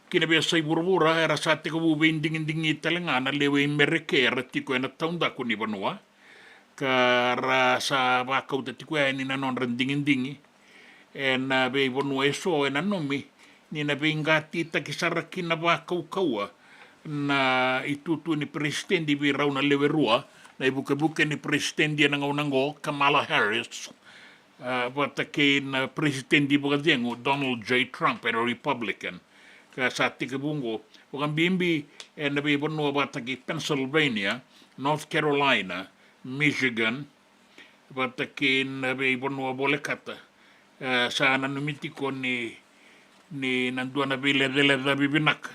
kinabiasa ibura-bura era sate ko bubinding-inding talaga na lewe Amerike era tiko na taunda ko ni banua kara sa bakaw dati ko ni nanon rending-inding na be banua eso na nomi ni na be ngati takisarakin na bakaw kawa na itutu ni presidente bi raw na lewe rua na ibuke-buke ni presidente na ngaunango Kamala Harris Watakin presidente Brazil, Donald J. Trump, era Republican. Ka sa tikabungo, wakang bimbi na bibonwa wataki Pennsylvania, North Carolina, Michigan, watakin na bibonwa bolekata. Sa nanumiti ko ni nandua na bile-dele da bibinak.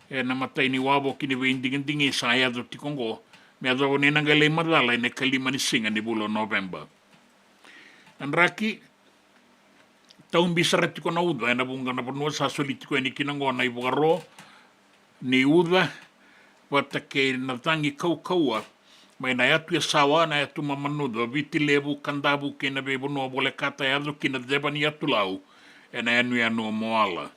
Namatay ni wabo kini inding-indingi sa ayado tikongo. May adaw ni nangalay madalay na kalima ni singa ni bulo November. Ang raki, taong bisarat ko na uda, na bunga na punwa sa sulit ko ni kinango na ibugaro ni uda, watake natangi kau-kaua, may nayatu ya sawa na yatu mamanudo, vitilebu kandabu kina bebunwa bole kata yadu kina deba ni yatu lau, na yanu yanu moala.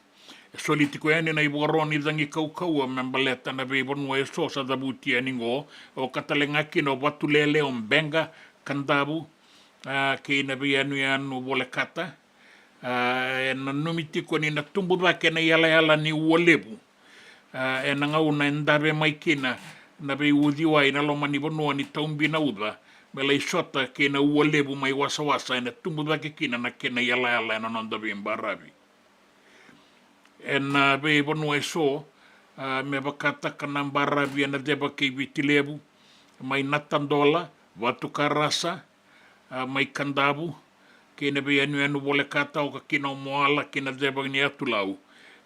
Soliti ko yan na ibugaro ni dangi kau-kaua, membaleta na bebunwa eso sa dabuti yaningo, o katalengaki no batulele on benga kandabu, kina yanu bole kata, na numiti ko ni natumbu ba kena yala ni uolebu, na ngau na ndabe mai kina, na be udiwa ina loma ni bonua ni taumbi na uda, mela isota kena uolebu mai wasa-wasa, na tumbu ba kina na kena yala na nondabe mbarabi. Na be bonua iso, me bakata kana mbarabi na deba kei vitilebu, mai natandola, watu karasa, mai kandabu, kena be anu bole kata o ka kina o moala kina deba ni atulau,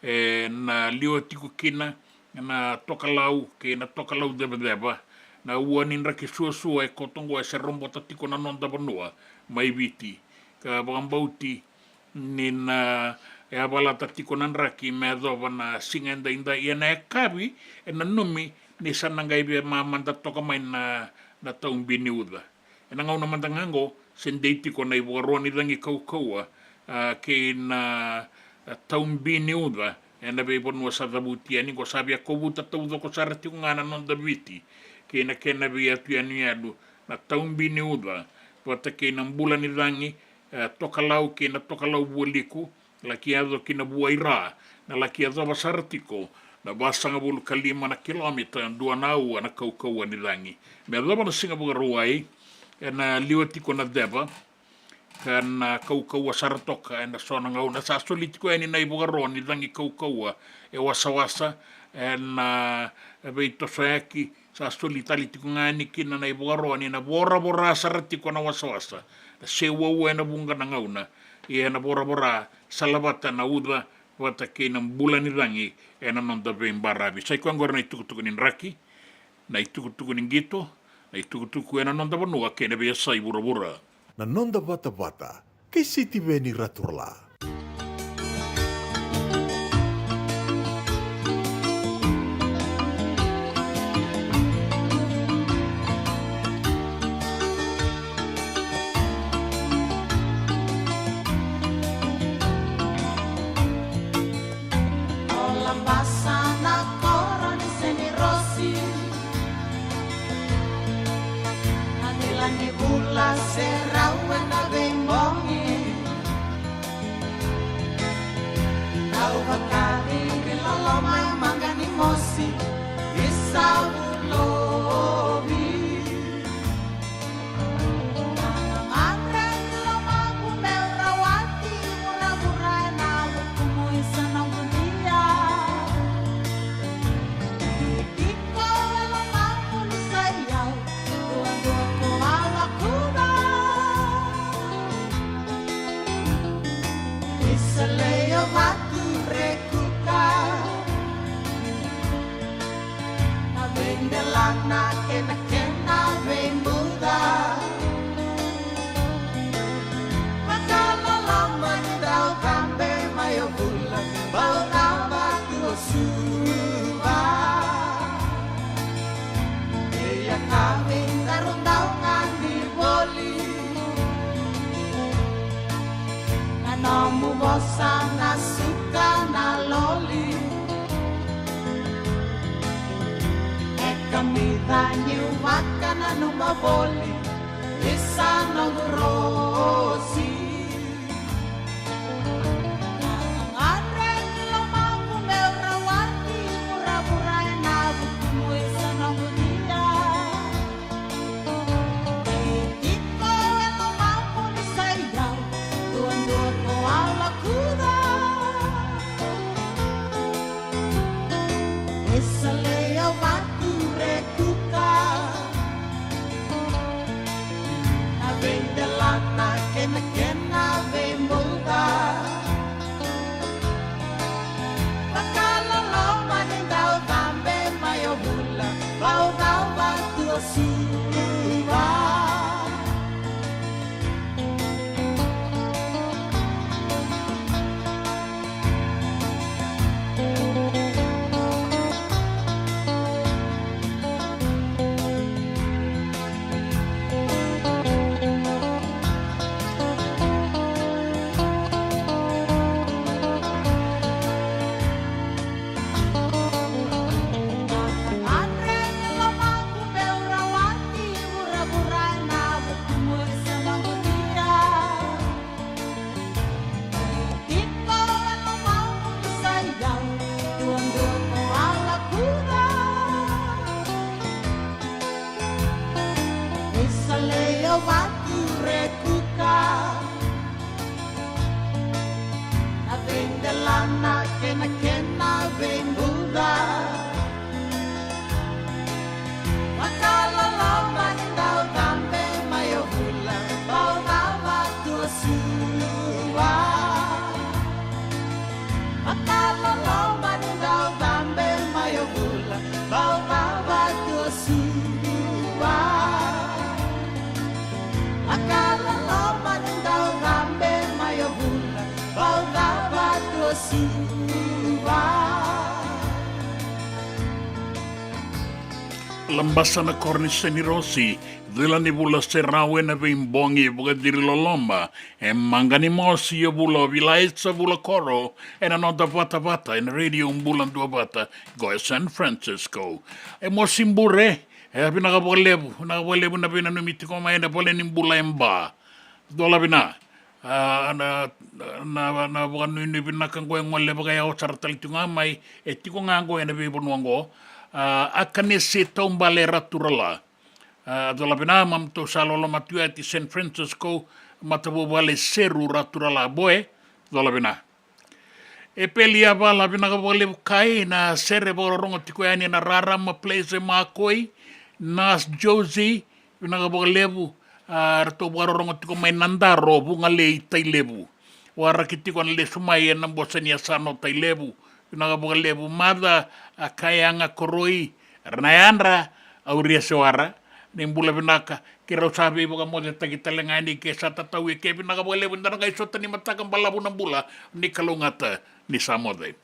na lio tiku kina, na tokalau, kena tokalau deba, na uanin raki sua-sua e kotongo e se rombo tatiko na nonda banua, mai viti, ka bambauti, ni na e abala tatiko nan raki me adova na singenda inda ia na e kawi, e na numi, ni sanangai be mamanda toka mai na taumbi ni uda. E na ngau na mandangango, sendeiti ko na ibuaroa ni dangi kau-kaua, ke na taumbi ni uda, e na be bonua sa dabuti ani ko sabi a kobuta taudo ko sarati ko ngana non dabiti, ke na be atu anu na taumbi ni uda, pata ke na mbula ni dangi, tokalau ke na tokalau bualiku, laki ado kina buaira, na laki ado basartiko, na basanga bulu kalima na kilomita, dua nau na kau-kaua ni dangi. Me adaba na singa buga ruai, na liwatiko na deba, kan kau-kaua saratoka, na sona ngau, na sasolitiko ni na ibuga roa ni dangi kau-kaua, e wasa-wasa, na beitosoyaki, sasolitalitiko ngani kina na ibuga roa ni na bora-bora saratiko na wasa-wasa, na sewa na bunga na ngau na, na bora-bora salabata na uda wata ke ng bulan ni dangi na nondabe mbarabi. Sa ikuang gora na itukutuko ni raki, na itukutuko ni gito, na itukutuko na nondabanua ke na biasa ibura-bura. Na nonda bata-bata, kay City Beni Raturla. Sana suka na loli e kamidhanyu wakana numaboli isana grosi Lambasa na cornice ni Rossi, dila ni bula serawe na vimbongi buka diri lolomba, e mangani mosi ya bula vilaitsa bula koro, e na nota vata vata, e na radio umbulan dua vata, go San Francisco. E mosi mbure, e pinakapalebu na pinanumiti ko maena pole ni mbula emba. Dola pina, na bukan nini pinakang ko yung wale bagay ako sartalitu nga may, e tiko nga ko yung nabibunuan ko, akan isi tombale raturala. Dola pina mamto salolo matua ti San Francisco matabu bale seru raturala boe dola pina. E pelia bala pina ka bale kai na sere borongo tiko yani na rara ma place makoi nas Josie pina ka bale rato borongo tiko may nandaro bunga le tailebu. Wara kitiko le sumay na bosania sano tailebu. Pinakabukalebu mada kaya nga koroi rnayandra auria sewara nimbula pinaka kira sabi buka mo de kita lengani ke sata tawi ke pinakabukalebu ndara kay sota ni matakang balabu ng bula ni kalungata ni samode.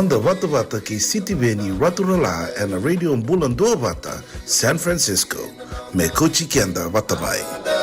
Nonda Vata Vata ki City Veni Raturala and Radio Bulan Dua Vata, San Francisco. Me Kochi Kenda Vata Bai.